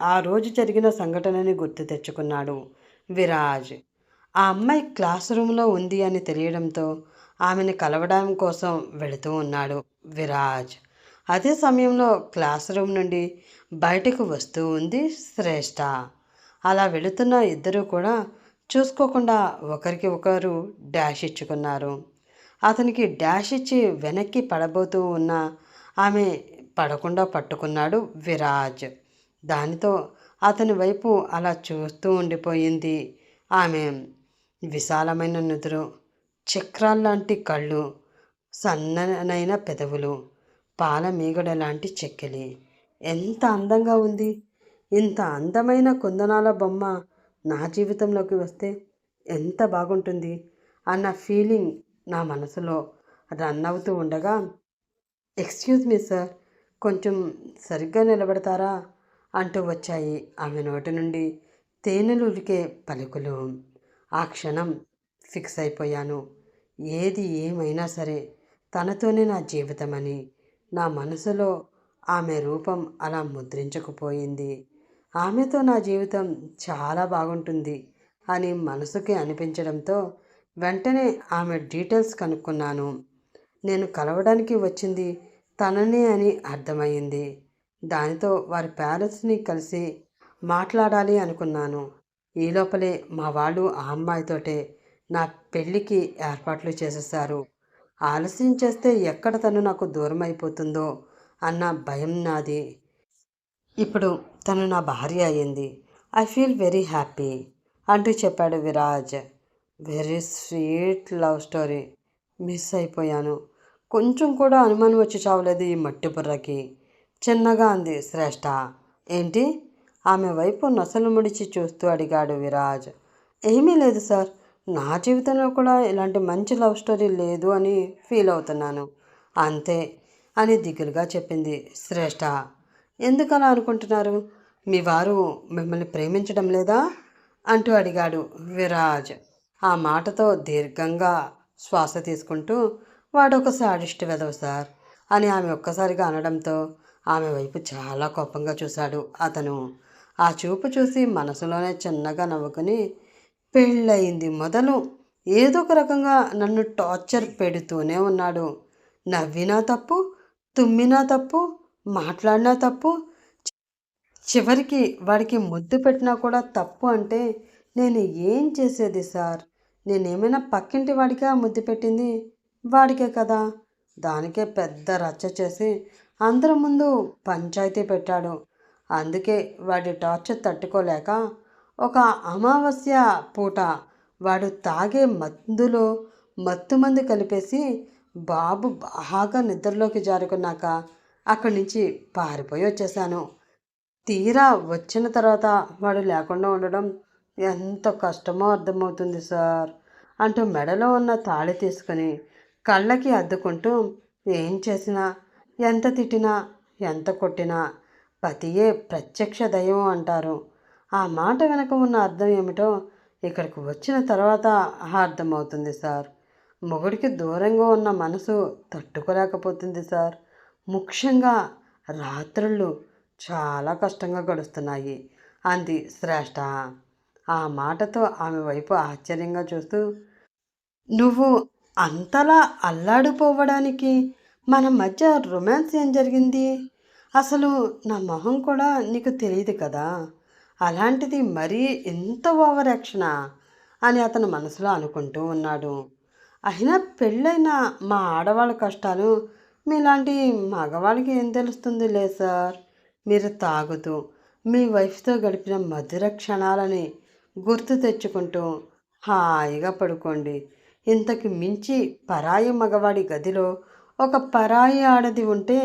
ఆ రోజు జరిగిన సంఘటనని గుర్తు తెచ్చుకున్నాడు విరాజ్. ఆ అమ్మాయి క్లాస్ రూమ్లో ఉంది అని తెలియడంతో ఆమెను కలవడం కోసం వెళుతూ ఉన్నాడు విరాజ్. అదే సమయంలో క్లాస్ రూమ్ నుండి బయటకు వస్తూ ఉంది శ్రేష్ఠ. అలా వెళుతున్న ఇద్దరూ కూడా చూసుకోకుండా ఒకరికి ఒకరు డాష్ ఇచ్చుకున్నారు. అతనికి డాష్ ఇచ్చి వెనక్కి పడబోతూ ఉన్న ఆమె పడకుండా పట్టుకున్నాడు విరాజ్. దానితో అతని వైపు అలా చూస్తూ ఉండిపోయింది ఆమె. విశాలమైన నుదురు, చక్రాల్లాంటి కళ్ళు, సన్ననైన పెదవులు, పాల మీగడ లాంటి చెక్కిలి. ఎంత అందంగా ఉంది! ఇంత అందమైన కుందనాల బొమ్మ నా జీవితంలోకి వస్తే ఎంత బాగుంటుంది అన్న ఫీలింగ్ నా మనసులో రన్ అవుతూ ఉండగా, ఎక్స్క్యూజ్ మీ సార్, కొంచెం సరిగ్గా నిలబడతారా అంటూ వచ్చాయి ఆమె నోటి నుండి తేనెలు ఉలికే పలుకులు. ఆ క్షణం ఫిక్స్ అయిపోయాను. ఏది ఏమైనా సరే తనతోనే నా జీవితమని. నా మనసులో ఆమె రూపం అలా ముద్రించుకుపోయింది. ఆమెతో నా జీవితం చాలా బాగుంటుంది అని మనసుకి అనిపించడంతో వెంటనే ఆమె డీటెయిల్స్ కనుక్కున్నాను. నేను కలవడానికి వచ్చింది తననే అని అర్థమైంది. దానితో వారి పేరెంట్స్ని కలిసి మాట్లాడాలి అనుకున్నాను. ఈ లోపలే మా వాళ్ళు ఆ అమ్మాయితోటే నా పెళ్ళికి ఏర్పాట్లు చేసేశారు. ఆలస్యం చేస్తే ఎక్కడ తను నాకు దూరం అయిపోతుందో అన్న భయం నాది. ఇప్పుడు తను నా భార్య అయ్యింది. ఐ ఫీల్ వెరీ హ్యాపీ అంటూ చెప్పాడు Viraj. Very sweet love story. Miss అయిపోయాను. కొంచెం కూడా అనుమానం వచ్చి చావలేదు ఈ మట్టి బుర్రకి. చిన్నగా అంది శ్రేష్ఠ. ఏంటి? ఆమె వైపు నొసలు ముడిచి చూస్తూ అడిగాడు విరాజ్. ఏమీ లేదు సార్, నా జీవితంలో కూడా ఇలాంటి మంచి లవ్ స్టోరీ లేదు అని ఫీల్ అవుతున్నాను అంతే అని దిగులుగా చెప్పింది శ్రేష్ఠ. ఎందుకలా అనుకుంటున్నారు? మీ వారు మిమ్మల్ని ప్రేమించడం లేదా అంటూ అడిగాడు విరాజ్. ఆ మాటతో దీర్ఘంగా శ్వాస తీసుకుంటూ, వాడొక సాడిస్ట్ వెధవ సార్ అని ఆమె ఒక్కసారిగా అనడంతో ఆమె వైపు చాలా కోపంగా చూశాడు అతను. ఆ చూపు చూసి మనసులోనే చిన్నగా నవ్వుకుని, పెళ్ళయింది మొదలు ఏదో ఒక రకంగా నన్ను టార్చర్ పెడుతూనే ఉన్నాడు. నవ్వినా తప్పు, తుమ్మినా తప్పు, మాట్లాడినా తప్పు, చివరికి వాడికి ముద్దు పెట్టినా కూడా తప్పు అంటే నేను ఏం చేసేది సార్? నేనేమైనా పక్కింటి వాడికా ముద్దు పెట్టింది? వాడికే కదా! దానికే పెద్ద రచ్చ చేసి అందరి ముందు పంచాయతీ పెట్టాడు. అందుకే వాడి టార్చర్ తట్టుకోలేక ఒక అమావాస్య పూట వాడు తాగే మందులో మత్తుమందు కలిపేసి బాబు బాగా నిద్రలోకి జారుకున్నాక అక్కడి నుంచి పారిపోయి వచ్చేసాను. తీరా వచ్చిన తర్వాత వాడు లేకుండా ఉండడం ఎంత కష్టమో అర్థమవుతుంది సార్ అంటూ మెడలో ఉన్న తాళి తీసుకుని కళ్ళకి అద్దుకుంటూ, ఏం చేసినా, ఎంత తిట్టినా, ఎంత కొట్టినా పతియే ప్రత్యక్ష దైవం అంటారు. ఆ మాట వెనక ఉన్న అర్థం ఏమిటో ఇక్కడికి వచ్చిన తర్వాత అర్థమవుతుంది సార్. మొగుడికి దూరంగా ఉన్న మనసు తట్టుకోలేకపోతుంది సార్. ముఖ్యంగా రాత్రుళ్ళు చాలా కష్టంగా గడుస్తున్నాయి అంది శ్రేష్ఠ. ఆ మాటతో ఆమె వైపు ఆశ్చర్యంగా చూస్తూ, నువ్వు అంతలా అల్లాడిపోవడానికి మన మధ్య రొమాన్స్ ఏం జరిగింది? అసలు నా మొహం కూడా నీకు తెలియదు కదా! అలాంటిది మరీ ఇంత ఓవర్ యాక్షనా? అని అతను మనసులో అనుకుంటూ ఉన్నాడు. అయినా పెళ్ళైన మా ఆడవాళ్ళ కష్టాలు మీలాంటి మగవాళ్ళకి ఏం తెలుస్తుందిలే సార్. మీరు తాగుతూ మీ వైఫ్తో గడిపిన మధుర క్షణాలని గుర్తు తెచ్చుకుంటూ హాయిగా పడుకోండి. ఇంతకు మించి పరాయి మగవాడి గదిలో ఒక పరాయి ఆడది ఉంటే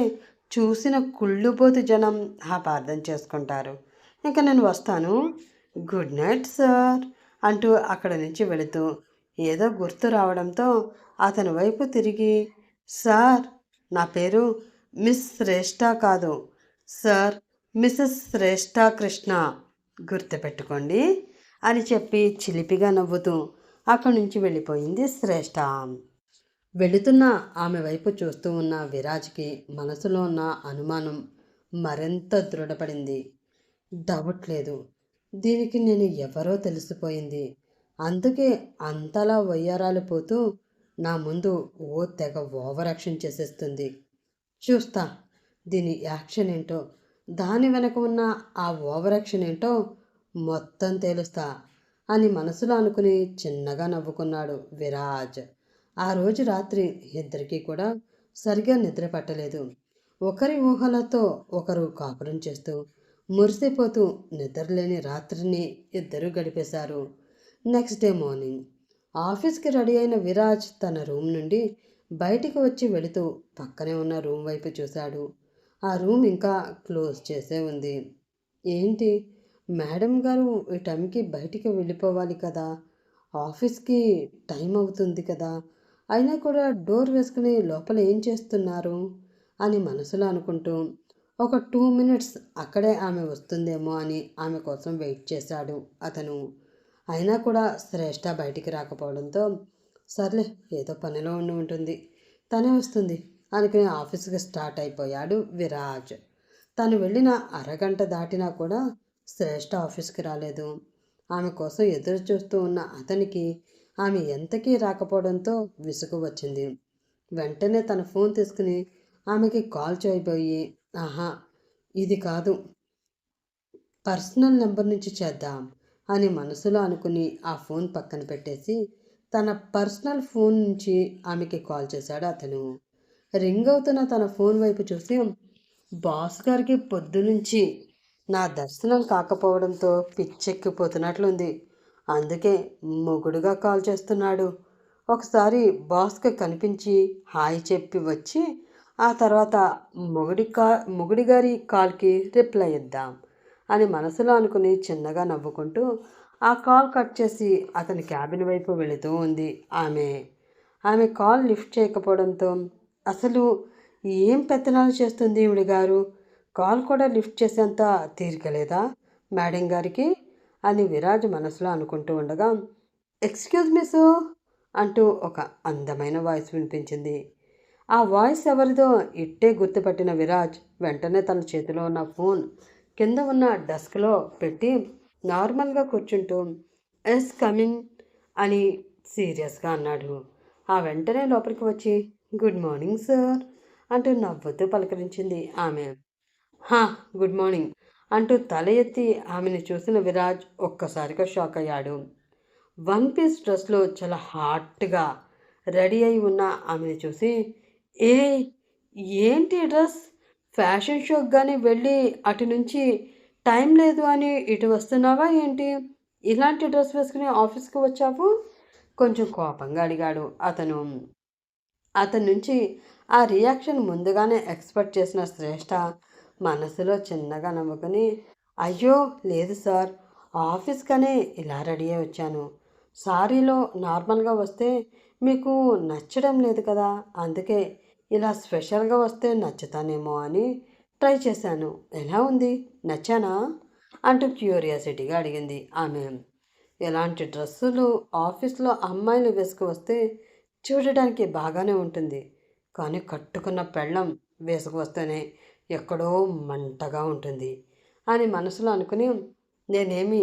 చూసిన కుళ్ళుబోతు జనం అపార్థం చేసుకుంటారు. ఇంక నేను వస్తాను. గుడ్ నైట్ సార్ అంటూ అక్కడి నుంచి వెళుతూ ఏదో గుర్తు రావడంతో అతని వైపు తిరిగి, సార్, నా పేరు మిస్ శ్రేష్ఠ కాదు సార్, మిసెస్ శ్రేష్ఠ కృష్ణ, గుర్తుపెట్టుకోండి అని చెప్పి చిలిపిగా నవ్వుతూ అక్కడి నుంచి వెళ్ళిపోయింది శ్రేష్ఠ. వెళుతున్న ఆమె వైపు చూస్తూ ఉన్న విరాజ్కి మనసులో ఉన్న అనుమానం మరింత దృఢపడింది. డౌట్ లేదు, దీనికి నేను ఎవరో తెలిసిపోయింది. అందుకే అంతలా వయ్యారాలు పోతూ నా ముందు ఓ తెగ ఓవర్ యాక్షన్ చేసేస్తుంది. చూస్తా దీని యాక్షన్ ఏంటో, దాని వెనక ఉన్న ఆ ఓవర్ యాక్షన్ ఏంటో మొత్తం తేలుస్తా అని మనసులో అనుకుని చిన్నగా నవ్వుకున్నాడు విరాజ్. ఆ రోజు రాత్రి ఇద్దరికీ కూడా సరిగా నిద్ర పట్టలేదు. ఒకరి ఊహలతో ఒకరు కాపురం చేస్తూ మురిసిపోతూ నిద్రలేని రాత్రిని ఇద్దరూ గడిపేశారు. నెక్స్ట్ డే మార్నింగ్ ఆఫీస్కి రెడీ అయిన విరాజ్ తన రూమ్ నుండి బయటికి వచ్చి వెళుతూ పక్కనే ఉన్న రూమ్ వైపు చూశాడు. ఆ రూమ్ ఇంకా క్లోజ్ చేసే ఉంది. ఏంటి, మేడం గారు ఈ టైంకి బయటికి వెళ్ళిపోవాలి కదా, ఆఫీస్కి టైం అవుతుంది కదా, అయినా కూడా డోర్ వేసుకుని లోపల ఏం చేస్తున్నారు అని మనసులో అనుకుంటూ ఒక 2 మినిట్స్ అక్కడే ఆమె వస్తుందేమో అని ఆమె కోసం వెయిట్ చేశాడు అతను. అయినా కూడా శ్రేష్ఠ బయటికి రాకపోవడంతో, సర్లే ఏదో పనిలో ఉండి ఉంటుంది, తనే వస్తుంది అనుకుని ఆఫీస్కి స్టార్ట్ అయిపోయాడు విరాజ్. తను వెళ్ళిన అరగంట దాటినా కూడా శ్రేష్ఠ ఆఫీస్కి రాలేదు. ఆమె కోసం ఎదురు చూస్తూ ఉన్న అతనికి ఆమె ఎంతకీ రాకపోవడంతో విసుగు వచ్చింది. వెంటనే తన ఫోన్ తీసుకుని ఆమెకి కాల్ చేయబోయి, ఆహా ఇది కాదు, పర్సనల్ నెంబర్ నుంచి చేద్దాం అని మనసులో అనుకుని ఆ ఫోన్ పక్కన పెట్టేసి తన పర్సనల్ ఫోన్ నుంచి ఆమెకి కాల్ చేశాడు అతను. రింగ్ అవుతున్న తన ఫోన్ వైపు చూసి, బాస్ గారికి పొద్దునుంచి నా దర్శనం కాకపోవడంతో పిచ్చెక్కిపోతున్నట్లుంది, అందుకే మొగుడుగా కాల్ చేస్తున్నాడు. ఒకసారి బాస్కి కనిపించి హాయ్ చెప్పి వచ్చి ఆ తర్వాత మొగుడి గారి కాల్కి రిప్లై ఇద్దాం అని మనసులో అనుకుని చిన్నగా నవ్వుకుంటూ ఆ కాల్ కట్ చేసి అతని క్యాబిన్ వైపు వెళుతూ ఉంది ఆమె కాల్ లిఫ్ట్ చేయకపోవడంతో, అసలు ఏం పెత్తనాలు చేస్తుంది ఈవిడ గారు, కాల్ కూడా లిఫ్ట్ చేసేంత తీరికలేదా మేడం గారికి అని విరాజ్ మనసులో అనుకుంటూ ఉండగా, ఎక్స్క్యూజ్ మీ సో అంటూ ఒక అందమైన వాయిస్ వినిపించింది. ఆ వాయిస్ ఎవరిదో ఇట్టే గుర్తుపట్టిన విరాజ్ వెంటనే తన చేతిలో ఉన్న ఫోన్ కింద ఉన్న డెస్క్లో పెట్టి నార్మల్గా కూర్చుంటూ ఎస్ కమింగ్ అని సీరియస్గా అన్నాడు. ఆ వెంటనే లోపలికి వచ్చి గుడ్ మార్నింగ్ సార్ అంటూ నవ్వుతూ పలకరించింది ఆమె. హా, గుడ్ మార్నింగ్ అంటూ తల ఎత్తి ఆమెను చూసిన విరాజ్ ఒక్కసారిగా షాక్ అయ్యాడు. వన్ పీస్ డ్రెస్లో చాలా హాట్గా రెడీ అయి ఉన్న ఆమెను చూసి, ఏ ఏంటి డ్రెస్, ఫ్యాషన్ షోకి కానీ వెళ్ళి అటు నుంచి టైం లేదు అని ఇటు వస్తున్నావా ఏంటి, ఇలాంటి డ్రెస్ వేసుకుని ఆఫీస్కి వచ్చావు, కొంచెం కోపంగా అడిగాడు అతను. అతని నుంచి ఆ రియాక్షన్ ముందుగానే ఎక్స్పెక్ట్ చేసిన శ్రేష్ఠ మనసులో చిన్నగా నవ్వుకుని, అయ్యో లేదు సార్, ఆఫీస్కనే ఇలా రెడీ అయి వచ్చాను. సారీలో నార్మల్గా వస్తే మీకు నచ్చడం లేదు కదా, అందుకే ఇలా స్పెషల్గా వస్తే నచ్చుతానేమో అని ట్రై చేశాను. ఎలా ఉంది, నచ్చానా అంటూ క్యూరియాసిటీగా అడిగింది ఆమె. ఇలాంటి డ్రెస్సులు ఆఫీస్లో అమ్మాయిలు వేసుకు వస్తే చూడడానికి బాగానే ఉంటుంది, కానీ కట్టుకున్న పెళ్ళం వేసుకు వస్తేనే ఎక్కడో మంటగా ఉంటుంది అని మనసులో అనుకుని, నేనేమి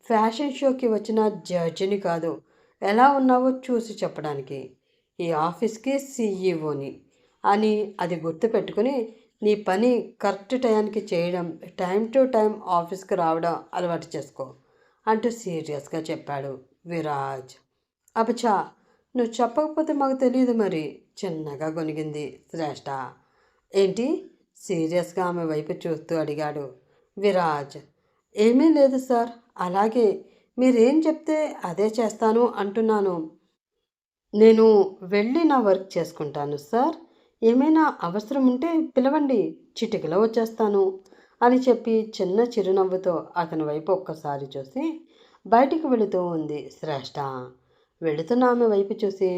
ఫ్యాషన్ షోకి వచ్చిన జడ్జిని కాదు, ఎలా ఉన్నావో చూసి చెప్పడానికి, ఈ ఆఫీస్కి సీఈఓని అని అది గుర్తుపెట్టుకుని నీ పని కరెక్ట్ టైంకి చేయడం, టైం టు టైం ఆఫీస్కి రావడం అలవాటు చేసుకో అంటూ సీరియస్గా చెప్పాడు విరాజ్. అబచా, నువ్వు చెప్పకపోతే మాకు తెలియదు మరి, చిన్నగా గొనిగింది శ్రేష్ఠ. ఏంటి, సీరియస్గా ఆమె వైపు చూస్తూ అడిగాడు విరాజ్. ఏమీ లేదు సార్, అలాగే మీరేం చెప్తే అదే చేస్తాను అంటున్నాను. నేను వెళ్ళి నా వర్క్ చేసుకుంటాను సార్, ఏమైనా అవసరం ఉంటే పిలవండి, చిటికలో వచ్చేస్తాను అని చెప్పి చిన్న చిరునవ్వుతో అతని వైపు ఒక్కసారి చూసి బయటికి వెళుతూ ఉంది శ్రేష్ఠ. వెళుతున్న ఆమె వైపు చూసి,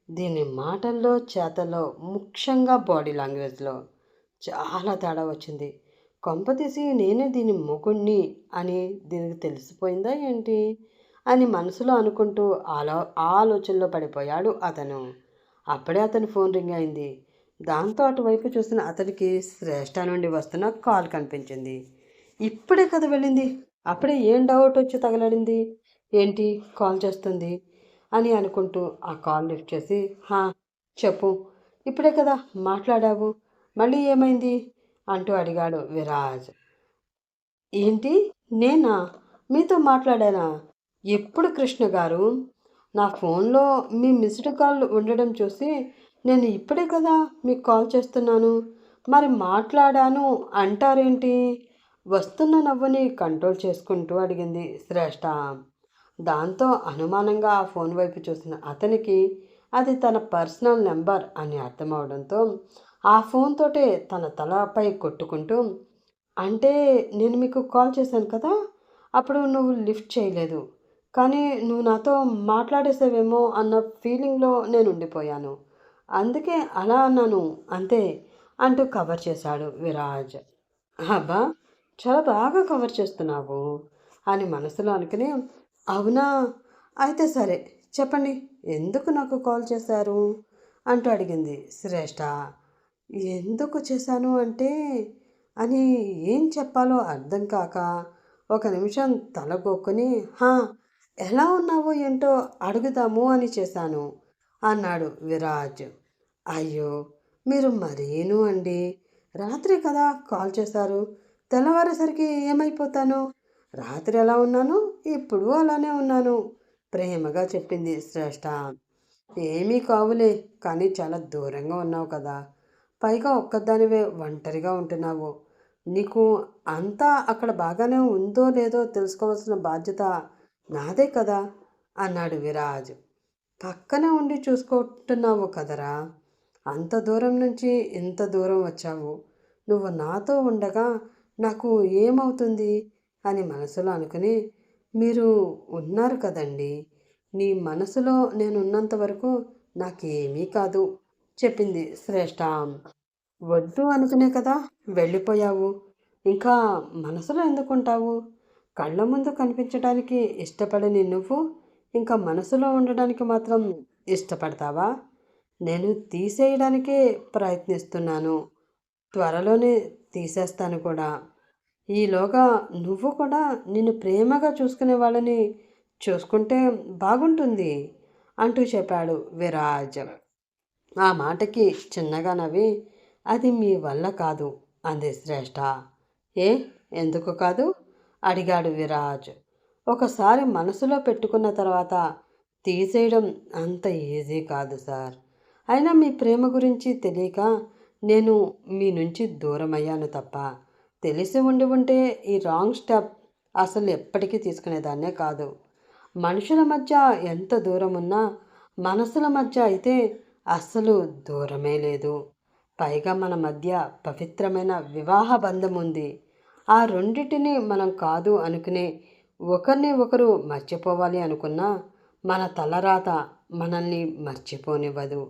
దీని మాటల్లో చేతల్లో ముఖ్యంగా బాడీ లాంగ్వేజ్లో చాలా తేడా వచ్చింది. కొంపతీసి నేనే దీని మొగుణ్ణి అని దీనికి తెలిసిపోయిందా ఏంటి అని మనసులో అనుకుంటూ ఆలోచనలో పడిపోయాడు అతను. అప్పుడే అతని ఫోన్ రింగ్ అయింది. దాంతో అటువైపు చూసిన అతనికి శ్రేష్ఠ నుండి వస్తున్న కాల్ కనిపించింది. ఇప్పుడే కదా వెళ్ళింది, అప్పుడే ఏం డౌట్ వచ్చి తగలడింది, ఏంటి కాల్ చేస్తుంది అని అనుకుంటూ ఆ కాల్ లిఫ్ట్ చేసి, హా చెప్పు, ఇప్పుడే కదా మాట్లాడావు, మళ్ళీ ఏమైంది అంటూ అడిగాడు విరాజ్. ఏంటి, నేనా మీతో మాట్లాడానా, ఎప్పుడు కృష్ణ గారు, నా ఫోన్లో మీ మిస్డ్ కాల్ ఉండడం చూసి నేను ఇప్పుడే కదా మీకు కాల్ చేస్తున్నాను, మరి మాట్లాడాను అంటారేంటి, వస్తున్న నవ్వుని కంట్రోల్ చేసుకుంటూ అడిగింది శ్రేష్ఠ. దాంతో అనుమానంగా ఆ ఫోన్ వైపు చూసిన అతనికి అది తన పర్సనల్ నెంబర్ అని అర్థమవడంతో ఆ ఫోన్ తోటే తన తలపై కొట్టుకుంటూ, అంటే నేను మీకు కాల్ చేశాను కదా, అప్పుడు నువ్వు లిఫ్ట్ చేయలేదు, కానీ నువ్వు నాతో మాట్లాడేసావేమో అన్న ఫీలింగ్లో నేను ఉండిపోయాను, అందుకే అలా అన్నాను అంతే అంటూ కవర్ చేశాడు విరాజ్. అబ్బా, చాలా బాగా కవర్ చేస్తున్నావు అని మనసులో అనుకుని, అవునా, అయితే సరే చెప్పండి, ఎందుకు నాకు కాల్ చేశారు అంటూ అడిగింది శ్రేష్ఠ. ఎందుకు చేశాను అంటే అని ఏం చెప్పాలో అర్థం కాక ఒక నిమిషం తలగొక్కుని, హా, ఎలా ఉన్నావో ఏంటో అడుగుదాము అని చేశాను అన్నాడు విరాజ్. అయ్యో, మీరు మరేను అండి, రాత్రి కదా కాల్ చేశారు, తెల్లవారేసరికి ఏమైపోతాను, రాత్రి ఎలా ఉన్నాను ఇప్పుడు అలానే ఉన్నాను ప్రేమగా చెప్పింది శ్రేష్ఠ. ఏమీ కావులే, కానీ చాలా దూరంగా ఉన్నావు కదా, పైగా ఒక్కదానివే ఒంటరిగా ఉంటున్నావు, నీకు అంతా అక్కడ బాగానే ఉందో లేదో తెలుసుకోవాల్సిన బాధ్యత నాదే కదా అన్నాడు విరాజ్. పక్కనే ఉండి చూసుకుంటున్నావు కదరా, అంత దూరం నుంచి ఇంత దూరం వచ్చావు, నువ్వు నాతో ఉండగా నాకు ఏమవుతుంది అని మనసులో అనుకుని, మీరు ఉన్నారు కదండి, నీ మనసులో నేనున్నంత వరకు నాకేమీ కాదు చెప్పింది శ్రేష్ఠ. వద్దు అనుకునే కదా వెళ్ళిపోయావు, ఇంకా మనసులో ఎందుకుంటావు, కళ్ళ ముందు కనిపించడానికి ఇష్టపడని నువ్వు ఇంకా మనసులో ఉండడానికి మాత్రం ఇష్టపడతావా, నేను తీసేయడానికే ప్రయత్నిస్తున్నాను, త్వరలోనే తీసేస్తాను కూడా, ఈలోగా నువ్వు కూడా నిన్ను ప్రేమగా చూసుకునే వాళ్ళని చూసుకుంటే బాగుంటుంది అంటూ చెప్పాడు విరాజ్. ఆ మాటకి చిన్నగా నవ్వి, అది మీ వల్ల కాదు అంది శ్రేష్ఠ. ఏ, ఎందుకు కాదు అడిగాడు విరాజ్. ఒకసారి మనసులో పెట్టుకున్న తర్వాత తీసేయడం అంత ఈజీ కాదు సార్. అయినా మీ ప్రేమ గురించి తెలియక నేను మీ నుంచి దూరమయ్యాను తప్ప, తెలిసి ఉండి ఉంటే ఈ రాంగ్ స్టెప్ అసలు ఎప్పటికీ తీసుకునేదాన్నే కాదు. మనుషుల మధ్య ఎంత దూరం ఉన్నా మనసుల మధ్య అయితే అస్సలు దూరమే లేదు. పైగా మన మధ్య పవిత్రమైన వివాహ బంధం ఉంది. ఆ రెండిటిని మనం కాదు అనుకునే ఒకరిని ఒకరు మర్చిపోవాలి అనుకున్నా మన తలరాత మనల్ని మర్చిపోనివ్వదు.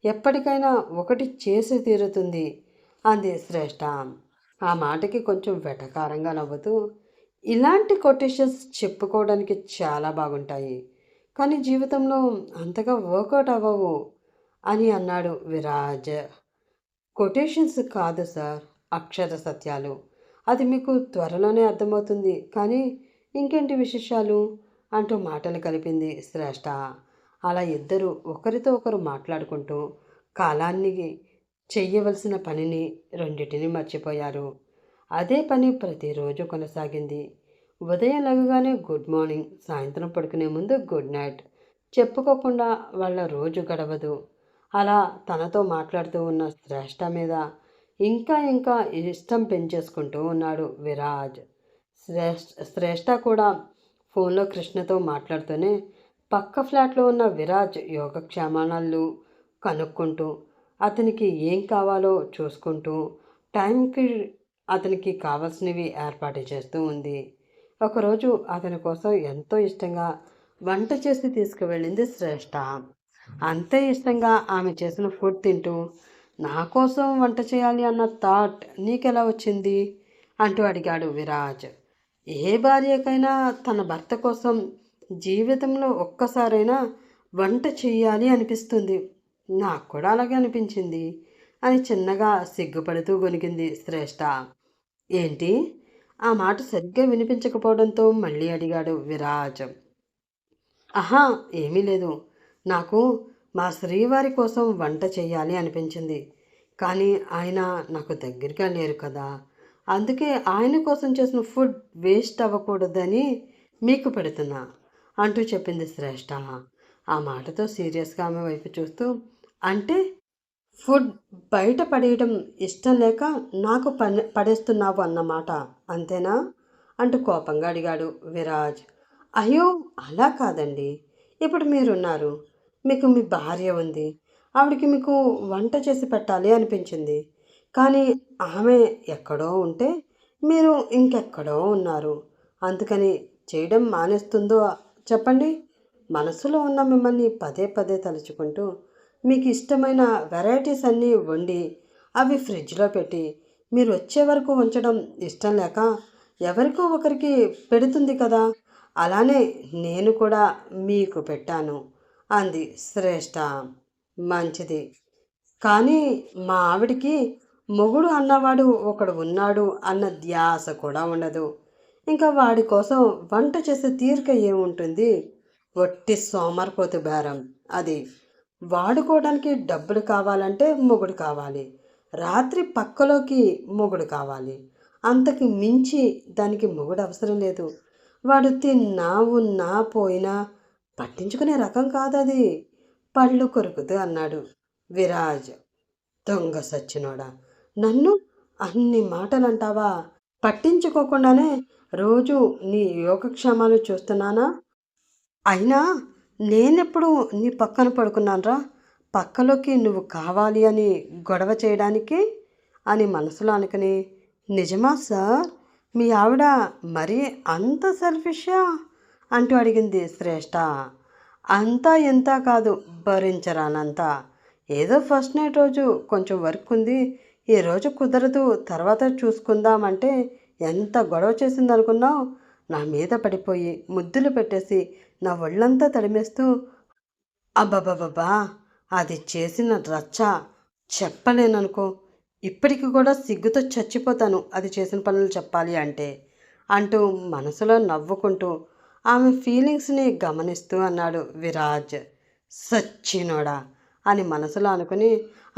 ఎప్పటికైనా ఒకటి చేసి తీరుతుంది అంది శ్రేష్ఠ. ఆ మాటకి కొంచెం వెటకారంగా నవ్వుతూ, ఇలాంటి కొటేషన్స్ చెప్పుకోవడానికి చాలా బాగుంటాయి, కానీ జీవితంలో అంతగా వర్కౌట్ అవ్వవు అని అన్నాడు విరాజ్. కొటేషన్స్ కాదు సార్, అక్షర సత్యాలు. అది మీకు త్వరలోనే అర్థమవుతుంది. కానీ ఇంకేంటి విశేషాలు అంటూ మాటలు కలిపింది శ్రేష్ఠ. అలా ఇద్దరు ఒకరితో ఒకరు మాట్లాడుకుంటూ కాలాన్ని, చెయ్యవలసిన పనిని, రెండిటిని మర్చిపోయారు. అదే పని ప్రతిరోజు కొనసాగింది. ఉదయం లేవగానే గుడ్ మార్నింగ్, సాయంత్రం పడుకునే ముందు గుడ్ నైట్ చెప్పుకోకుండా వాళ్ళ రోజు గడవదు. అలా తనతో మాట్లాడుతూ ఉన్న శ్రేష్ఠ మీద ఇంకా ఇంకా ఇష్టం పెంచేసుకుంటూ ఉన్నాడు విరాజ్. శ్రేష్ఠ కూడా ఫోన్లో కృష్ణతో మాట్లాడుతూనే పక్క ఫ్లాట్లో ఉన్న విరాజ్ యోగక్షేమాలు కనుక్కుంటూ, అతనికి ఏం కావాలో చూసుకుంటూ, టైంకి అతనికి కావాల్సినవి ఏర్పాటు చేస్తూ ఉంది. ఒకరోజు అతని కోసం ఎంతో ఇష్టంగా వంట చేసి తీసుకువెళ్ళింది శ్రేష్ఠ. అంతే ఇష్టంగా ఆమె చేసిన ఫుడ్ తింటూ, నా కోసం వంట చేయాలి అన్న థాట్ నీకెలా వచ్చింది అంటూ అడిగాడు విరాజ్. ఏ భార్యకైనా తన భర్త కోసం జీవితంలో ఒక్కసారైనా వంట చెయ్యాలి అనిపిస్తుంది. నాకు కూడా అలాగే అనిపించింది అని చిన్నగా సిగ్గుపడుతూ గొనిగింది శ్రేష్ఠ. ఏంటి? ఆ మాట సరిగ్గా వినిపించకపోవడంతో మళ్ళీ అడిగాడు విరాజ్. ఆహా, ఏమీ లేదు. నాకు మా శ్రీవారి కోసం వంట చేయాలి అనిపించింది. కానీ ఆయన నాకు దగ్గరగా లేరు కదా. అందుకే ఆయన కోసం చేసిన ఫుడ్ వేస్ట్ అవ్వకూడదని మీకు పెడుతున్నా అంటూ చెప్పింది శ్రేష్ఠ. ఆ మాటతో సీరియస్గా ఆమె వైపు చూస్తూ, అంటే ఫుడ్ బయట పడేయడం ఇష్టం లేక నాకు పడేస్తున్నావు అన్నమాట, అంతేనా అంటూ కోపంగా అడిగాడు విరాజ్. అయ్యో, అలా కాదండి. ఇప్పుడు మీరున్నారు, మీకు మీ భార్య ఉంది, ఆవిడకి మీకు వంట చేసి పెట్టాలి అనిపించింది. కానీ ఆమె ఎక్కడో ఉంటే మీరు ఇంకెక్కడో ఉన్నారు. అందుకని చేయడం మానేస్తుందో చెప్పండి. మనసులో ఉన్న మిమ్మల్ని పదే పదే తలుచుకుంటూ మీకు ఇష్టమైన వెరైటీస్ అన్నీ వండి అవి ఫ్రిడ్జ్లో పెట్టి మీరు వచ్చే వరకు ఉంచడం ఇష్టం లేక ఎవరికో ఒకరికి పెడుతుంది కదా, అలానే నేను కూడా మీకు పెట్టాను అంది శ్రేష్ఠ. మంచిది. కానీ మా ఆవిడికి మొగుడు అన్నవాడు ఒకడు ఉన్నాడు అన్న ధ్యాస కూడా ఉండదు. ఇంకా వాడి కోసం వంట చేసే తీరిక ఏముంటుంది? ఒట్టి సోమరిపోతు బేరం అది. వాడుకోవడానికి డబ్బులు కావాలంటే మొగుడు కావాలి, రాత్రి పక్కలోకి మొగుడు కావాలి. అంతకు మించి దానికి మొగుడు అవసరం లేదు. వాడు తిన్నా ఉన్నా పోయినా పట్టించుకునే రకం కాదది. పళ్ళు కొరుకుతూ అన్నాడు విరాజ్. దొంగ సచ్చినోడా, నన్ను అన్ని మాటలు అంటావా? పట్టించుకోకుండానే రోజు నీ యోగక్షేమాలు చూస్తున్నానా? అయినా నేనెప్పుడు నీ పక్కన పడుకున్నానరా, పక్కలోకి నువ్వు కావాలి అని గొడవ చేయడానికి అని మనసులో అనుకుని, నిజమా సార్, మీ ఆవిడ మరీ అంత సెల్ఫిషా అంటూ అడిగింది శ్రేష్ఠ. అంతా ఎంత కాదు, భరించరానంత. ఏదో ఫస్ట్ నైట్ రోజు కొంచెం వర్క్ ఉంది, ఈరోజు కుదరదు, తర్వాత చూసుకుందామంటే ఎంత గొడవ చేసిందనుకున్నావు? నా మీద పడిపోయి ముద్దులు పెట్టేసి నా ఒళ్ళంతా తడిమేస్తూ, అబ్బబ్బబ్బా, అది చేసిన రచ్చ చెప్పలేననుకో. ఇప్పటికి కూడా సిగ్గుతో చచ్చిపోతాను అది చేసిన పనులు చెప్పాలి అంటే అంటూ మనసులో నవ్వుకుంటూ ఆమె ఫీలింగ్స్ని గమనిస్తూ అన్నాడు విరాజ్. సచ్చినోడా అని మనసులో అనుకుని,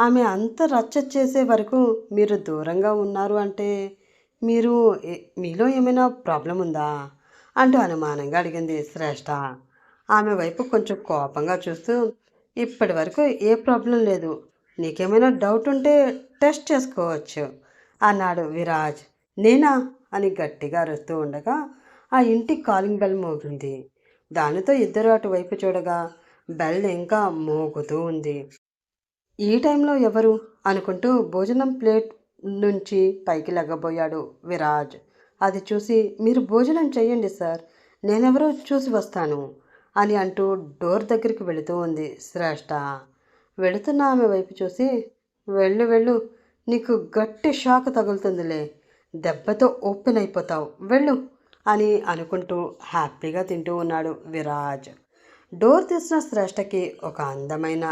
ఆమె అంత రచ్చ చేసే వరకు మీరు దూరంగా ఉన్నారు అంటే మీరు మీలో ఏమైనా ప్రాబ్లం ఉందా అంటూ అనుమానంగా అడిగింది శ్రేష్ఠ. ఆమె వైపు కొంచెం కోపంగా చూస్తూ, ఇప్పటి వరకు ఏ ప్రాబ్లం లేదు, నీకేమైనా డౌట్ ఉంటే టెస్ట్ చేసుకోవచ్చు అన్నాడు విరాజ్. నేనా అని గట్టిగా అరుస్తూ ఉండగా ఆ ఇంటి కాలింగ్ బెల్ మోగింది. దానితో ఇద్దరు అటువైపు చూడగా బెల్ ఇంకా మోగుతూ ఉంది. ఈ టైంలో ఎవరు అనుకుంటూ భోజనం ప్లేట్ నుంచి పైకి లెగ్గబోయాడు విరాజ్. అది చూసి మీరు భోజనం చెయ్యండి సార్, నేనెవరో చూసి వస్తాను అని అంటూ డోర్ దగ్గరికి వెళుతూ ఉంది శ్రేష్ఠ. వెళుతున్న ఆమె వైపు చూసి, వెళ్ళు వెళ్ళు, నీకు గట్టి షాక్ తగులుతుందిలే, దెబ్బతో ఓపెన్ అయిపోతావు, వెళ్ళు అని అనుకుంటూ హ్యాపీగా తింటూ ఉన్నాడు విరాజ్. డోర్ తీసిన శ్రేష్ఠకి ఒక అందమైన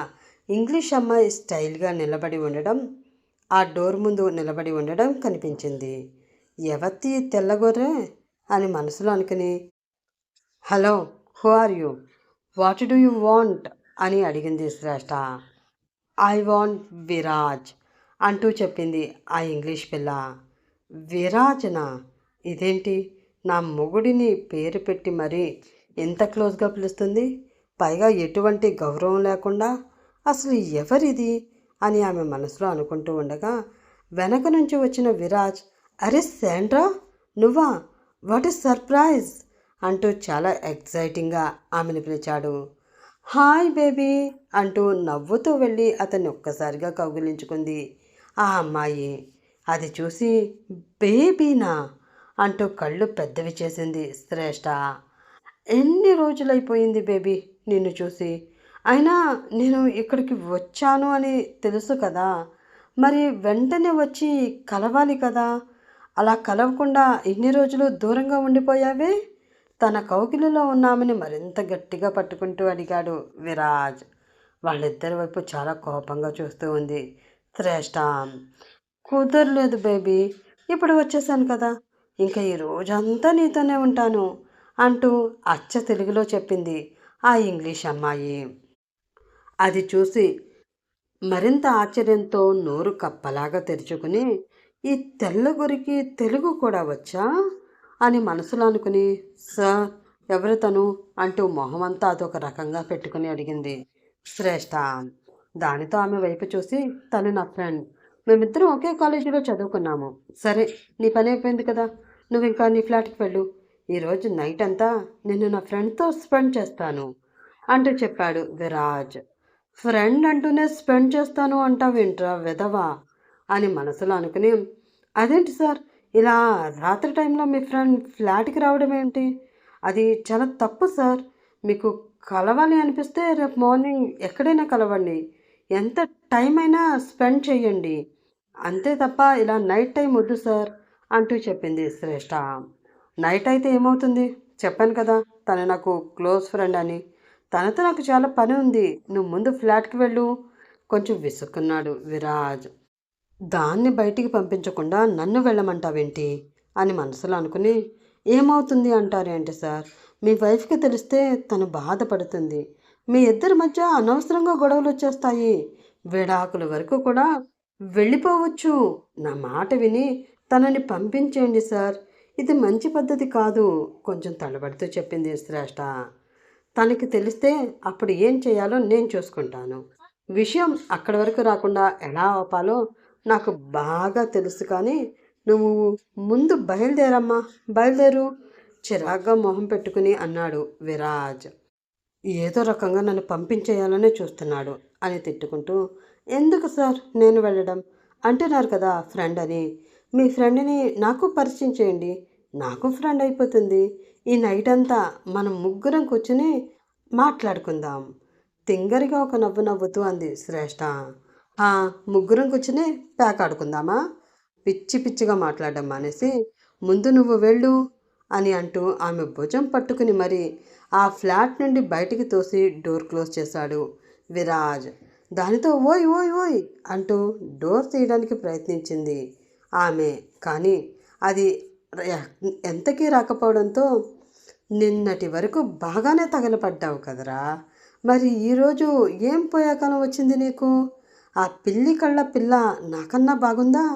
ఇంగ్లీష్ అమ్మాయి స్టైల్గా నిలబడి ఉండడం, ఆ డోర్ ముందు నిలబడి ఉండడం కనిపించింది. ఎవత్తి తెల్లగొర్రె అని మనసులో అనుకుని, hello, who are you, what do you want అని అడిగింది శ్రేష్ఠ. ఐ వాంట్ విరాజ్ అంటూ చెప్పింది ఆ ఇంగ్లీష్ పిల్ల. విరాజనా, ఇదేంటి నా మొగుడిని పేరు పెట్టి మరీ ఎంత క్లోజ్గా పిలుస్తుంది, పైగా ఎటువంటి గౌరవం లేకుండా, అసలు ఎవరిది అని ఆమె మనసులో అనుకుంటూ ఉండగా వెనక నుంచి వచ్చిన విరాజ్, అరే శాండ్రా, నువ్వా, వాట్ ఈస్ సర్ప్రైజ్ అంటూ చాలా ఎక్సైటింగ్గా ఆమెను పిలిచాడు. హాయ్ బేబీ అంటూ నవ్వుతూ వెళ్ళి అతన్ని ఒక్కసారిగా కౌగిలించుకుంది ఆ అమ్మాయి. అది చూసి బేబీనా అంటూ కళ్ళు పెద్దవి చేసింది శ్రేష్ఠ. ఎన్ని రోజులైపోయింది బేబీ నిన్ను చూసి, అయినా నేను ఇక్కడికి వచ్చాను అని తెలుసు కదా, మరి వెంటనే వచ్చి కలవాలి కదా, అలా కలవకుండా ఇన్ని రోజులు దూరంగా ఉండిపోయావే, తన కౌగిలిలో ఉన్నామని మరింత గట్టిగా పట్టుకుంటూ అడిగాడు విరాజ్. వాళ్ళిద్దరి వైపు చాలా కోపంగా చూస్తూ ఉంది శ్రేష్ఠ. కుదరలేదు బేబీ, ఇప్పుడు వచ్చేసాను కదా, ఇంకా ఈ రోజంతా నీతోనే ఉంటాను అంటూ అచ్చ తెలుగులో చెప్పింది ఆ ఇంగ్లీష్ అమ్మాయి. అది చూసి మరింత ఆశ్చర్యంతో నోరు కప్పలాగా తెరుచుకుని, ఈ తెల్లగొరికి తెలుగు కూడా వచ్చా అని మనసులో అనుకుని, సార్ ఎవరు తను అంటూ మొహమంతా అదొక రకంగా పెట్టుకుని అడిగింది శ్రేష్ఠ. దానితో ఆమె వైపు చూసి, తను నా ఫ్రెండ్, మేమిద్దరం ఒకే కాలేజీలో చదువుకున్నాము. సరే, నీ పని అయిపోయింది కదా, నువ్వు ఇంకా నీ ఫ్లాట్కి వెళ్ళు, ఈరోజు నైట్ అంతా నేను నా ఫ్రెండ్తో స్పెండ్ చేస్తాను అంటూ చెప్పాడు విరాజ్. ఫ్రెండ్ అంటూనే స్పెండ్ చేస్తాను అంటావేంట్రా వెధవా అని మనసులో అనుకుని, అదేంటి సార్, ఇలా రాత్రి టైంలో మీ ఫ్రెండ్ ఫ్లాట్కి రావడం ఏంటి, అది చాలా తప్పు సార్, మీకు కలవాలి అనిపిస్తే రేపు మార్నింగ్ ఎక్కడైనా కలవండి, ఎంత టైం అయినా స్పెండ్ చేయండి, అంతే తప్ప ఇలా నైట్ టైం వద్దు సార్ అంటూ చెప్పింది శ్రేష్ఠ. నైట్ అయితే ఏమవుతుంది, చెప్పాను కదా తను నాకు క్లోజ్ ఫ్రెండ్ అని, తనతో నాకు చాలా పని ఉంది, నువ్వు ముందు ఫ్లాట్కి వెళ్ళు కొంచెం విసుక్కున్నాడు విరాజ్. దాన్ని బయటికి పంపించకుండా నన్ను వెళ్ళమంటావేంటి అని మనసులో అనుకుని, ఏమవుతుంది అంటారేంటి సార్, మీ వైఫ్కి తెలిస్తే తను బాధపడుతుంది, మీ ఇద్దరి మధ్య అనవసరంగా గొడవలు వచ్చేస్తాయి, విడాకుల వరకు కూడా వెళ్ళిపోవచ్చు, నా మాట విని తనని పంపించేయండి సార్, ఇది మంచి పద్ధతి కాదు కొంచెం తడబడుతూ చెప్పింది శ్రేష్ఠ. తనకి తెలిస్తే అప్పుడు ఏం చేయాలో నేను చూసుకుంటాను, విషయం అక్కడి వరకు రాకుండా ఎలా ఆపాలో నాకు బాగా తెలుసు, కానీ నువ్వు ముందు బయలుదేరమ్మా, బయలుదేరు చిరాగ్గా మొహం పెట్టుకుని అన్నాడు విరాజ్. ఏదో రకంగా నన్ను పంపించేయాలనే చూస్తున్నాడు అని తిట్టుకుంటూ, ఎందుకు సార్ నేను వెళ్ళడం, అంటున్నారు కదా ఫ్రెండ్ అని, మీ ఫ్రెండ్ని నాకు పరిచయం చేయండి, నాకు ఫ్రెండ్ అయిపోతుంది, ఈ నైట్ అంతా మనం ముగ్గురం కూర్చుని మాట్లాడుకుందాం తింగరిగా ఒక నవ్వు నవ్వుతూ అంది శ్రేష్ఠ. ముగ్గురం కూర్చుని ప్యాక్ ఆడుకుందామా, పిచ్చి పిచ్చిగా మాట్లాడడం మానేసి ముందు నువ్వు వెళ్ళు అని అంటూ ఆమె భుజం పట్టుకుని మరి ఆ ఫ్లాట్ నుండి బయటికి తోసి డోర్ క్లోజ్ చేశాడు విరాజ్. దానితో ఓయ్ ఓయ్ ఓయ్ అంటూ డోర్ తీయడానికి ప్రయత్నించింది ఆమె. కానీ అది ఎంతకీ రాకపోవడంతో, నిన్నటి వరకు బాగానే తగలపడ్డావు కదరా, మరి ఈరోజు ఏం పోయాకాలం వచ్చింది నీకు? ఆ పిల్లి కళ్ళ పిల్ల నాకన్నా బాగుందా?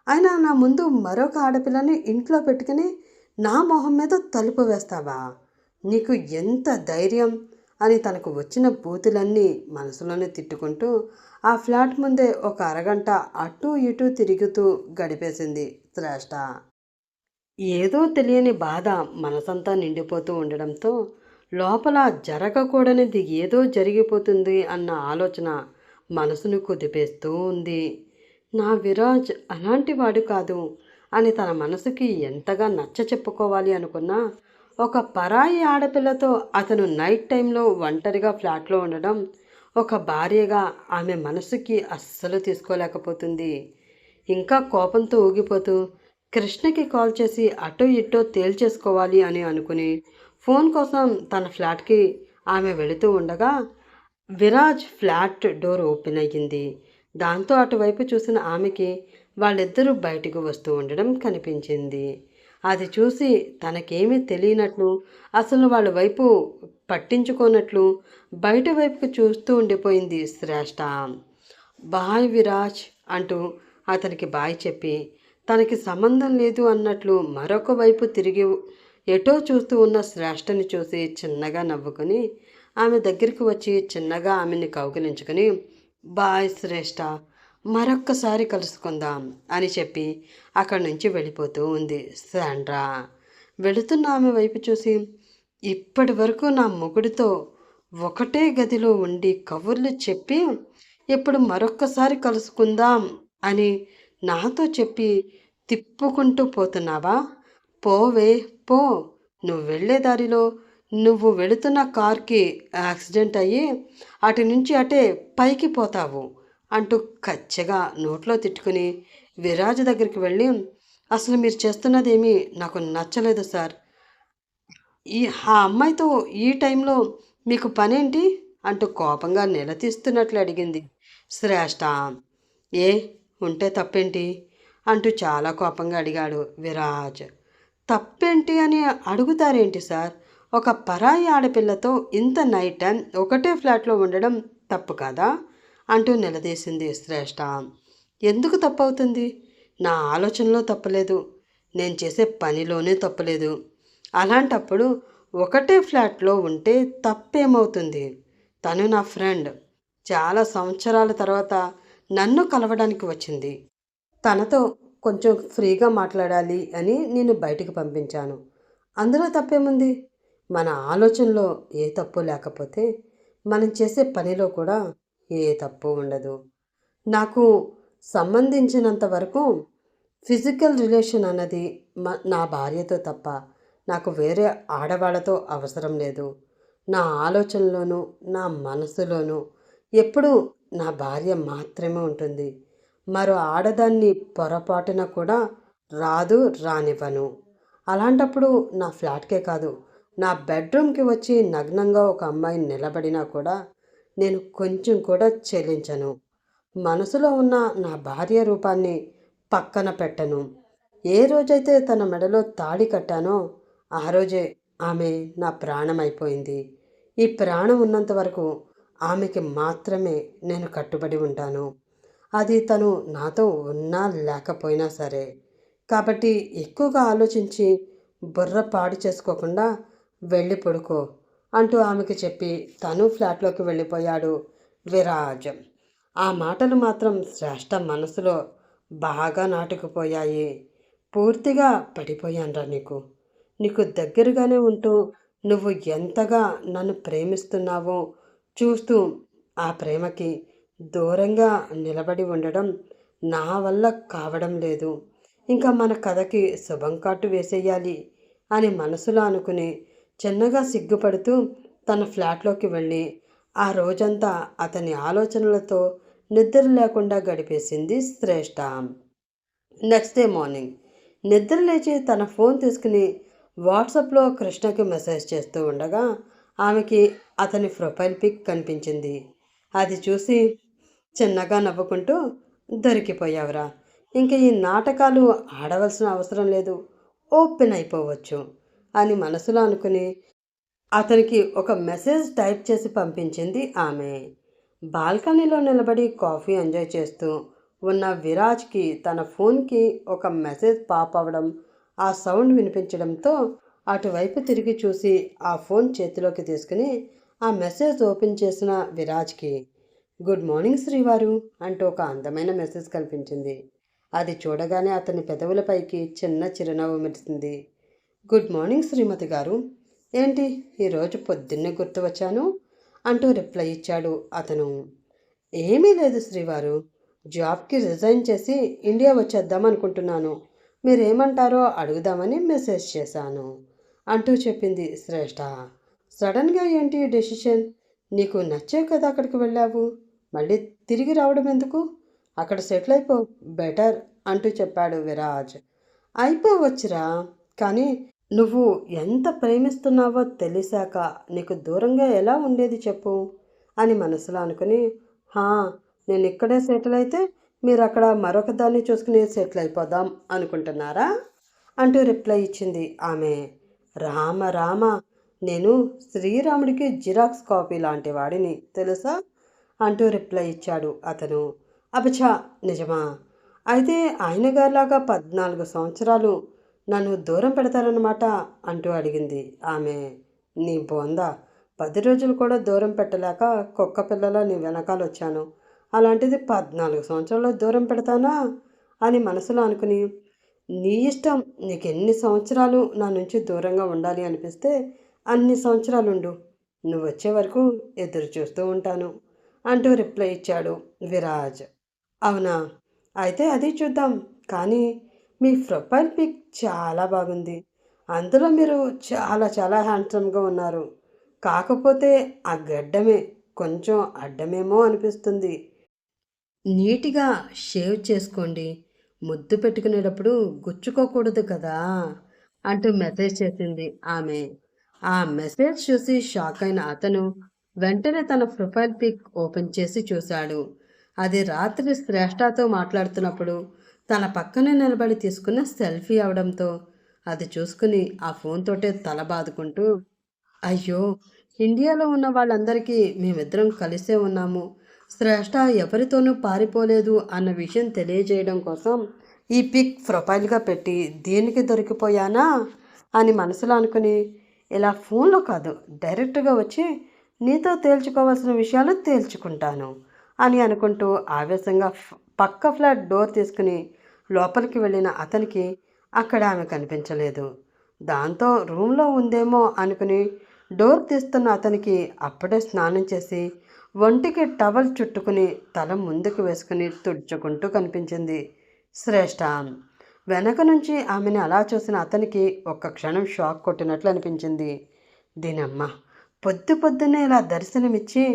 అయినా నా ముందు మరొక ఆడపిల్లని ఇంట్లో పెట్టుకుని నా మొహం మీద తలుపు వేస్తావా? నీకు ఎంత ధైర్యం అని తనకు వచ్చిన బూతులన్నీ మనసులోనే తిట్టుకుంటూ ఆ ఫ్లాట్ ముందే ఒక అరగంట అటూ ఇటూ తిరుగుతూ గడిపేసింది శ్రేష్ఠ. ఏదో తెలియని బాధ మనసంతా నిండిపోతూ ఉండడంతో లోపల జరగకూడనిది ఏదో జరిగిపోతుంది అన్న ఆలోచన మనసును కుదిపేస్తూ ఉంది. నా విరాజ్ అలాంటి వాడు కాదు అని తన మనసుకి ఎంతగా నచ్చ చెప్పుకోవాలి అనుకున్నా, ఒక పరాయి ఆడపిల్లతో అతను నైట్ టైంలో ఒంటరిగా ఫ్లాట్లో ఉండడం ఒక భార్యగా ఆమె మనసుకి అస్సలు తీసుకోలేకపోతుంది. ఇంకా కోపంతో ఊగిపోతూ కృష్ణకి కాల్ చేసి అటో ఇటో తేల్చేసుకోవాలి అని అనుకుని ఫోన్ కోసం తన ఫ్లాట్కి ఆమె వెళుతూ ఉండగా విరాజ్ ఫ్లాట్ డోర్ ఓపెన్ అయ్యింది. దాంతో అటువైపు చూసిన ఆమెకి వాళ్ళిద్దరూ బయటకు వస్తూ ఉండడం కనిపించింది. అది చూసి తనకేమీ తెలియనట్లు, అసలు వాళ్ళ వైపు పట్టించుకోనట్లు బయట వైపుకు చూస్తూ ఉండిపోయింది శ్రేష్ఠ. బాయ్ విరాజ్ అంటూ అతనికి బాయ్ చెప్పి తనకి సంబంధం లేదు అన్నట్లు మరొక వైపు తిరిగి ఎటో చూస్తూ ఉన్న శ్రేష్ఠని చూసి చిన్నగా నవ్వుకొని ఆమె దగ్గరికి వచ్చి చిన్నగా ఆమెని కౌగిలించుకొని, బాయ్ శ్రేష్ఠ, మరొక్కసారి కలుసుకుందాం అని చెప్పి అక్కడి నుంచి వెళ్ళిపోతూ ఉంది శాండ్రా. వెళుతున్న ఆమె వైపు చూసి, ఇప్పటి వరకు నా మొగుడితో ఒకటే గదిలో ఉండి కబుర్లు చెప్పి ఇప్పుడు మరొక్కసారి కలుసుకుందాం అని నాతో చెప్పి తిప్పుకుంటూ పోతున్నావా? పోవే పో. నువ్వు వెళ్ళే దారిలో నువ్వు వెళుతున్న కార్కి యాక్సిడెంట్ అయ్యి అటు నుంచి అటే పైకి పోతావు అంటూ కచ్చగా నోట్లో తిట్టుకుని విరాజ్ దగ్గరికి వెళ్ళి, అసలు మీరు చేస్తున్నదేమీ నాకు నచ్చలేదు సార్. ఆ అమ్మాయితో ఈ టైంలో మీకు పనేంటి అంటూ కోపంగా నిలదీస్తున్నట్లు అడిగింది శ్రేష్ఠ. ఏ ఉంటే తప్పేంటి అంటూ చాలా కోపంగా అడిగాడు విరాజ్. తప్పేంటి అని అడుగుతారేంటి సార్? ఒక పరాయి ఆడపిల్లతో ఇంత నైట్ టైం ఒకటే ఫ్లాట్లో ఉండడం తప్పు కాదా అంటూ నిలదీసింది శ్రేష్ఠ. ఎందుకు తప్పవుతుంది? నా ఆలోచనలో తప్పలేదు, నేను చేసే పనిలోనే తప్పలేదు. అలాంటప్పుడు ఒకటే ఫ్లాట్లో ఉంటే తప్పేమవుతుంది? తను నా ఫ్రెండ్, చాలా సంవత్సరాల తర్వాత నన్ను కలవడానికి వచ్చింది. తనతో కొంచెం ఫ్రీగా మాట్లాడాలి అని నేను బయటికి పంపించాను. అందులో తప్పేముంది? మన ఆలోచనలో ఏ తప్పు లేకపోతే మనం చేసే పనిలో కూడా ఏ తప్పు ఉండదు. నాకు సంబంధించినంత వరకు ఫిజికల్ రిలేషన్ అన్నది నా భార్యతో తప్ప నాకు వేరే ఆడవాళ్ళతో అవసరం లేదు. నా ఆలోచనలోనూ నా మనసులోనూ ఎప్పుడూ నా భార్య మాత్రమే ఉంటుంది. మరో ఆడదాన్ని పొరపాటున కూడా రానివ్వను. అలాంటప్పుడు నా ఫ్లాట్కే కాదు, నా బెడ్రూమ్కి వచ్చి నగ్నంగా ఒక అమ్మాయి నిలబడినా కూడా నేను కొంచెం కూడా చెల్లించను. మనసులో ఉన్న నా భార్య రూపాన్ని పక్కన పెట్టను. ఏ రోజైతే తన మెడలో తాళి కట్టానో ఆ రోజే ఆమె నా ప్రాణం అయిపోయింది. ఈ ప్రాణం ఉన్నంత వరకు ఆమెకి మాత్రమే నేను కట్టుబడి ఉంటాను. అది తను నాతో ఉన్నా లేకపోయినా సరే. కాబట్టి ఎక్కువగా ఆలోచించి బుర్ర పాడు చేసుకోకుండా వెళ్ళి పడుకో అంటూ ఆమెకి చెప్పి తను ఫ్లాట్లోకి వెళ్ళిపోయాడు విరాజ్. ఆ మాటలు మాత్రం శ్రేష్ఠ మనసులో బాగా నాటుకుపోయాయి. పూర్తిగా పడిపోయానురా నీకు దగ్గరగానే ఉంటూ నువ్వు ఎంతగా నన్ను ప్రేమిస్తున్నావో చూస్తూ ఆ ప్రేమకి దూరంగా నిలబడి ఉండడం నా వల్ల కావడం లేదు. ఇంకా మన కథకి శుభం కాటు వేసేయాలి అని మనసులో అనుకుని చిన్నగా సిగ్గుపడుతూ తన ఫ్లాట్లోకి వెళ్ళి ఆ రోజంతా అతని ఆలోచనలతో నిద్ర లేకుండా గడిపేసింది శ్రేష్ఠ. నెక్స్ట్ డే మార్నింగ్ నిద్ర లేచి తన ఫోన్ తీసుకుని వాట్సాప్లో కృష్ణకి మెసేజ్ చేస్తూ ఉండగా ఆమెకి అతని ప్రొఫైల్ పిక్ కనిపించింది. అది చూసి చిన్నగా నవ్వుకుంటూ, దొరికిపోయావురా, ఇంక ఈ నాటకాలు ఆడవలసిన అవసరం లేదు, ఓపెన్ అయిపోవచ్చు అని మనసులో అనుకుని అతనికి ఒక మెసేజ్ టైప్ చేసి పంపించింది ఆమె. బాల్కనీలో నిలబడి కాఫీ ఎంజాయ్ చేస్తూ ఉన్న విరాజ్కి తన ఫోన్కి ఒక మెసేజ్ పాప్ అవ్వడం, ఆ సౌండ్ వినిపించడంతో అటువైపు తిరిగి చూసి ఆ ఫోన్ చేతిలోకి తీసుకుని ఆ మెసేజ్ ఓపెన్ చేసిన విరాజ్కి గుడ్ మార్నింగ్ శ్రీవారు అంటూ ఒక అందమైన మెసేజ్ కనిపించింది. అది చూడగానే అతని పెదవులపైకి చిన్న చిరునవ్వు మెరిసింది. గుడ్ మార్నింగ్ శ్రీమతి గారు, ఏంటి ఈరోజు పొద్దున్నే గుర్తు వచ్చాను అంటూ రిప్లై ఇచ్చాడు అతను. ఏమీ లేదు శ్రీవారు, జాబ్కి రిజైన్ చేసి ఇండియా వచ్చేద్దాం అనుకుంటున్నాను, మీరేమంటారో అడుగుదామని మెసేజ్ చేశాను అంటూ చెప్పింది శ్రేష్ఠ. సడన్గా ఏంటి ఈ డెసిషన్? నీకు నచ్చే కదా అక్కడికి వెళ్ళావు, మళ్ళీ తిరిగి రావడం ఎందుకు? అక్కడ సెటిల్ అయిపో, బెటర్ అంటూ చెప్పాడు విరాజ్. అయిపోవచ్చురా, కానీ నువ్వు ఎంత ప్రేమిస్తున్నావో తెలిసాక నీకు దూరంగా ఎలా ఉండేది చెప్పు అని మనసులో అనుకుని, హా, నేను ఇక్కడే సెటిల్ అయితే మీరు అక్కడ మరొక దాన్ని చూసుకుని సెటిల్ అయిపోదాం అనుకుంటున్నారా అంటూ రిప్లై ఇచ్చింది ఆమె. రామ రామ, నేను శ్రీరాముడికి జిరాక్స్ కాపీ లాంటి వాడిని తెలుసా అంటూ రిప్లై ఇచ్చాడు అతను. అబచా, నిజమా? అయితే ఆయన గారిలాగా 14 సంవత్సరాలు నన్ను దూరం పెడతారన్నమాట అంటూ అడిగింది ఆమె. నీ బోంద, 10 రోజులు కూడా దూరం పెట్టలేక కుక్క పిల్లల నీ వెనకాల వచ్చాను, అలాంటిది 14 సంవత్సరాలు దూరం పెడతానా అని మనసులో అనుకుని, నీ ఇష్టం, నీకు ఎన్ని సంవత్సరాలు నా నుంచి దూరంగా ఉండాలి అనిపిస్తే అన్ని సంవత్సరాలు ఉండు, నువ్వు వచ్చే వరకు ఎదురు చూస్తూ ఉంటాను అంటూ రిప్లై ఇచ్చాడు విరాజ్. అవునా, అయితే అది చూద్దాం, కానీ మీ ప్రొఫైల్ పిక్ చాలా బాగుంది, అందులో మీరు చాలా చాలా హ్యాండ్సమ్గా ఉన్నారు, కాకపోతే ఆ గడ్డమే కొంచెం అడ్డమేమో అనిపిస్తుంది, నీట్గా షేవ్ చేసుకోండి, ముద్దు పెట్టుకునేటప్పుడు గుచ్చుకోకూడదు కదా అంటూ మెసేజ్ చేసింది ఆమె. ఆ మెసేజ్ చూసి షాక్ అయిన అతను వెంటనే తన ప్రొఫైల్ పిక్ ఓపెన్ చేసి చూశాడు. అది రాత్రి శ్రేష్ఠతో మాట్లాడుతున్నప్పుడు తన పక్కనే నిలబడి తీసుకున్న సెల్ఫీ అవడంతో అది చూసుకుని ఆ ఫోన్ తోటే తల బాదుకుంటూ, అయ్యో, ఇండియాలో ఉన్న వాళ్ళందరికీ మేమిద్దరం కలిసే ఉన్నాము, శ్రేష్ఠ ఎవరితోనూ పారిపోలేదు అన్న విషయం తెలియజేయడం కోసం ఈ పిక్ ప్రొఫైల్గా పెట్టి దీనికి దొరికిపోయానా అని మనసులో అనుకుని, ఇలా ఫోన్లో కాదు, డైరెక్ట్గా వచ్చి నీతో తేల్చుకోవాల్సిన విషయాలు తేల్చుకుంటాను అని అనుకుంటూ ఆవేశంగా పక్క ఫ్లాట్ డోర్ తీసుకుని లోపలికి వెళ్ళిన అతనికి అక్కడ ఆమె కనిపించలేదు. దాంతో రూమ్లో ఉందేమో అనుకుని డోర్ తీస్తున్న అతనికి అప్పుడే స్నానం చేసి ఒంటికి టవల్ చుట్టుకుని తల ముందుకు వేసుకుని తుడుచుకుంటూ కనిపించింది శ్రేష్ఠ. వెనక నుంచి ఆమెను అలా చూసిన అతనికి ఒక్క క్షణం షాక్ కొట్టినట్లు అనిపించింది. దీనమ్మ, పొద్దు పొద్దున్నే ఇలా దర్శనమిచ్చి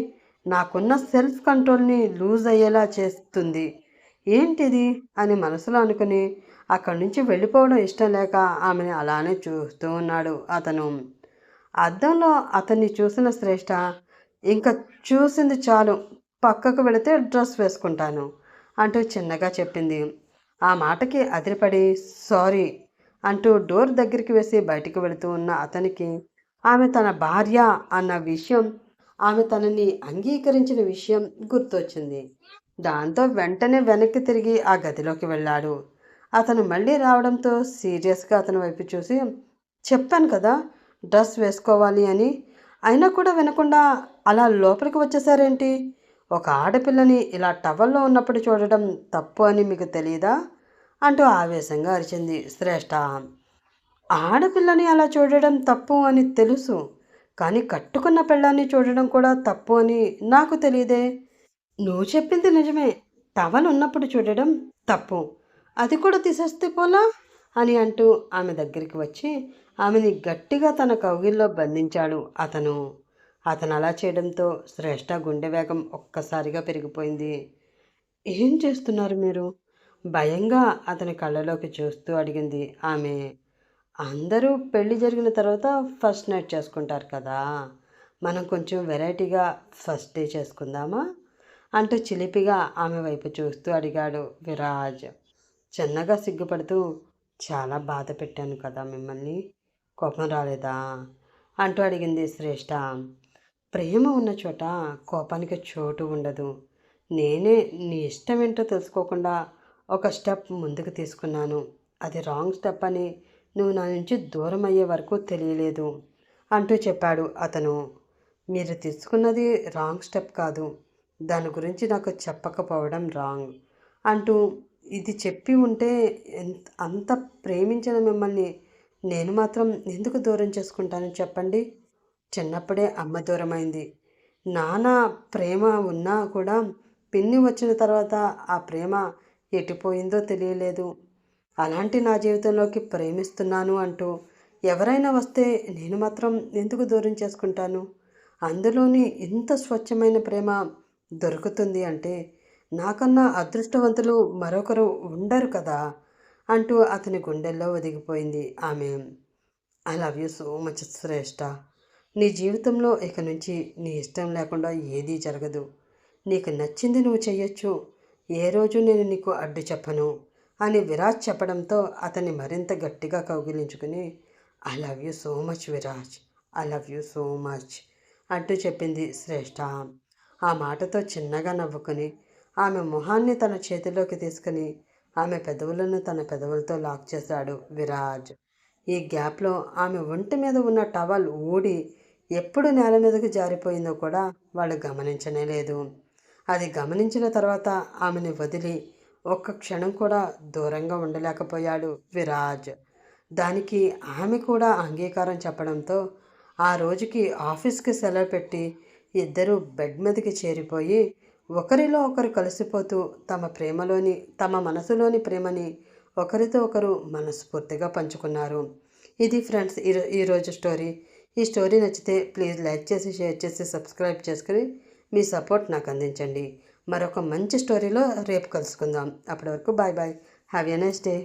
నాకున్న సెల్ఫ్ కంట్రోల్ని లూజ్ అయ్యేలా చేస్తుంది ఏంటిది అని మనసులో అనుకుని అక్కడి నుంచి వెళ్ళిపోవడం ఇష్టం లేక ఆమెను అలానే చూస్తూ ఉన్నాడు అతను. అద్దంలో అతన్ని చూసిన శ్రేష్ఠ, ఇంకా చూసింది చాలు, పక్కకు వెళితే డ్రెస్ వేసుకుంటాను అంటూ చిన్నగా చెప్పింది. ఆ మాటకి అదిరిపడి సారీ అంటూ డోర్ దగ్గరికి వేసి బయటికి వెళుతూ ఉన్న అతనికి ఆమె తన భార్య అన్న విషయం, ఆమె తనని అంగీకరించిన విషయం గుర్తొచ్చింది. దాంతో వెంటనే వెనక్కి తిరిగి ఆ గదిలోకి వెళ్ళాడు. అతను మళ్ళీ రావడంతో సీరియస్గా అతని వైపు చూసి, చెప్పాను కదా డ్రెస్ వేసుకోవాలి అని, అయినా కూడా వినకుండా అలా లోపలికి వచ్చేసారేంటి? ఒక ఆడపిల్లని ఇలా టవల్లో ఉన్నప్పుడు చూడడం తప్పు అని మీకు తెలియదా అంటూ ఆవేశంగా అరిచింది శ్రేష్ఠ. ఆడపిల్లని అలా చూడడం తప్పు అని తెలుసు, కానీ కట్టుకున్న పెళ్ళాన్ని చూడడం కూడా తప్పు అని నాకు తెలియదే. నువ్వు చెప్పింది నిజమే, టవల్ ఉన్నప్పుడు చూడడం తప్పు, అది కూడా తీసేస్తే పోలా అని అంటూ ఆమె దగ్గరికి వచ్చి ఆమెని గట్టిగా తన కౌగిల్లో బంధించాడు అతను. అతను అలా చేయడంతో శ్రేష్ఠ గుండె వేగం ఒక్కసారిగా పెరిగిపోయింది. ఏం చేస్తున్నారు మీరు? భయంగా అతని కళ్ళలోకి చూస్తూ అడిగింది ఆమె. అందరూ పెళ్లి జరిగిన తర్వాత ఫస్ట్ నైట్ చేసుకుంటారు కదా, మనం కొంచెం వెరైటీగా ఫస్ట్ డే చేసుకుందామా అంటూ చిలిపిగా ఆమె వైపు చూస్తూ అడిగాడు విరాజ్. చిన్నగా సిగ్గుపడుతూ, చాలా బాధ పెట్టాను కదా మిమ్మల్ని, కోపం రాలేదా అంటూ అడిగింది శ్రేష్ఠ. ప్రేమ ఉన్న చోట కోపానికి చోటు ఉండదు. నేనే నీ ఇష్టం ఏంటో తెలుసుకోకుండా ఒక స్టెప్ ముందుకు తీసుకున్నాను. అది రాంగ్ స్టెప్ అని నువ్వు నా నుంచి దూరం అయ్యే వరకు తెలియలేదు అంటూ చెప్పాడు అతను. మీరు తీసుకున్నది రాంగ్ స్టెప్ కాదు, దాని గురించి నాకు చెప్పకపోవడం రాంగ్ అంటూ ఇది చెప్పి ఉంటే అంత ప్రేమించిన మిమ్మల్ని నేను మాత్రం ఎందుకు దూరం చేసుకుంటాను చెప్పండి. చిన్నప్పుడే అమ్మ దూరమైంది. నాన్న ప్రేమ ఉన్నా కూడా పిన్ని వచ్చిన తర్వాత ఆ ప్రేమ ఎటుపోయిందో తెలియలేదు. అలాంటి నా జీవితంలోకి ప్రేమిస్తున్నాను అంటూ ఎవరైనా వస్తే నేను మాత్రం ఎందుకు దూరం చేసుకుంటాను. అందులోని ఇంత స్వచ్ఛమైన ప్రేమ దొరుకుతుంది అంటే నాకన్నా అదృష్టవంతులు మరొకరు ఉండరు కదా అంటూ అతని గుండెల్లో ఒదిగిపోయింది ఆమె. I love you so much Shreshtha. నీ జీవితంలో ఇక నుంచి నీ ఇష్టం లేకుండా ఏదీ జరగదు. నీకు నచ్చింది నువ్వు చెయ్యొచ్చు. ఏ రోజు నేను నీకు అడ్డు చెప్పను అని విరాజ్ చెప్పడంతో అతన్ని మరింత గట్టిగా కౌగిలించుకుని I love you so much Viraj, I love you so much అంటూ చెప్పింది శ్రేష్ఠ. ఆ మాటతో చిన్నగా నవ్వుకుని ఆమె మొహాన్ని తన చేతిలోకి తీసుకుని ఆమె పెదవులను తన పెదవులతో లాక్ చేశాడు విరాజ్. ఈ గ్యాప్లో ఆమె ఒంటి మీద ఉన్న టవల్ ఊడి ఎప్పుడు నేల మీదకి జారిపోయిందో కూడా వాళ్ళు గమనించనే లేదు. అది గమనించిన తర్వాత ఆమెను వదిలి ఒక్క క్షణం కూడా దూరంగా ఉండలేకపోయాడు విరాజ్. దానికి ఆమె కూడా అంగీకారం చెప్పడంతో ఆ రోజుకి ఆఫీస్కి సెలవు పెట్టి ఇద్దరూ బెడ్ మీదకి చేరిపోయి ఒకరిలో ఒకరు కలిసిపోతూ తమ మనసులోని ప్రేమని ఒకరితో ఒకరు మనస్ఫూర్తిగా పంచుకున్నారు. ఇది ఫ్రెండ్స్ ఈరోజు స్టోరీ. ఈ స్టోరీ నచ్చితే ప్లీజ్ లైక్ చేసి, షేర్ చేసి, సబ్స్క్రైబ్ చేసుకుని మీ సపోర్ట్ నాకు అందించండి. మరొక మంచి స్టోరీలో రేపు కలుసుకుందాం. అప్పటి వరకు bye bye. Have a nice day.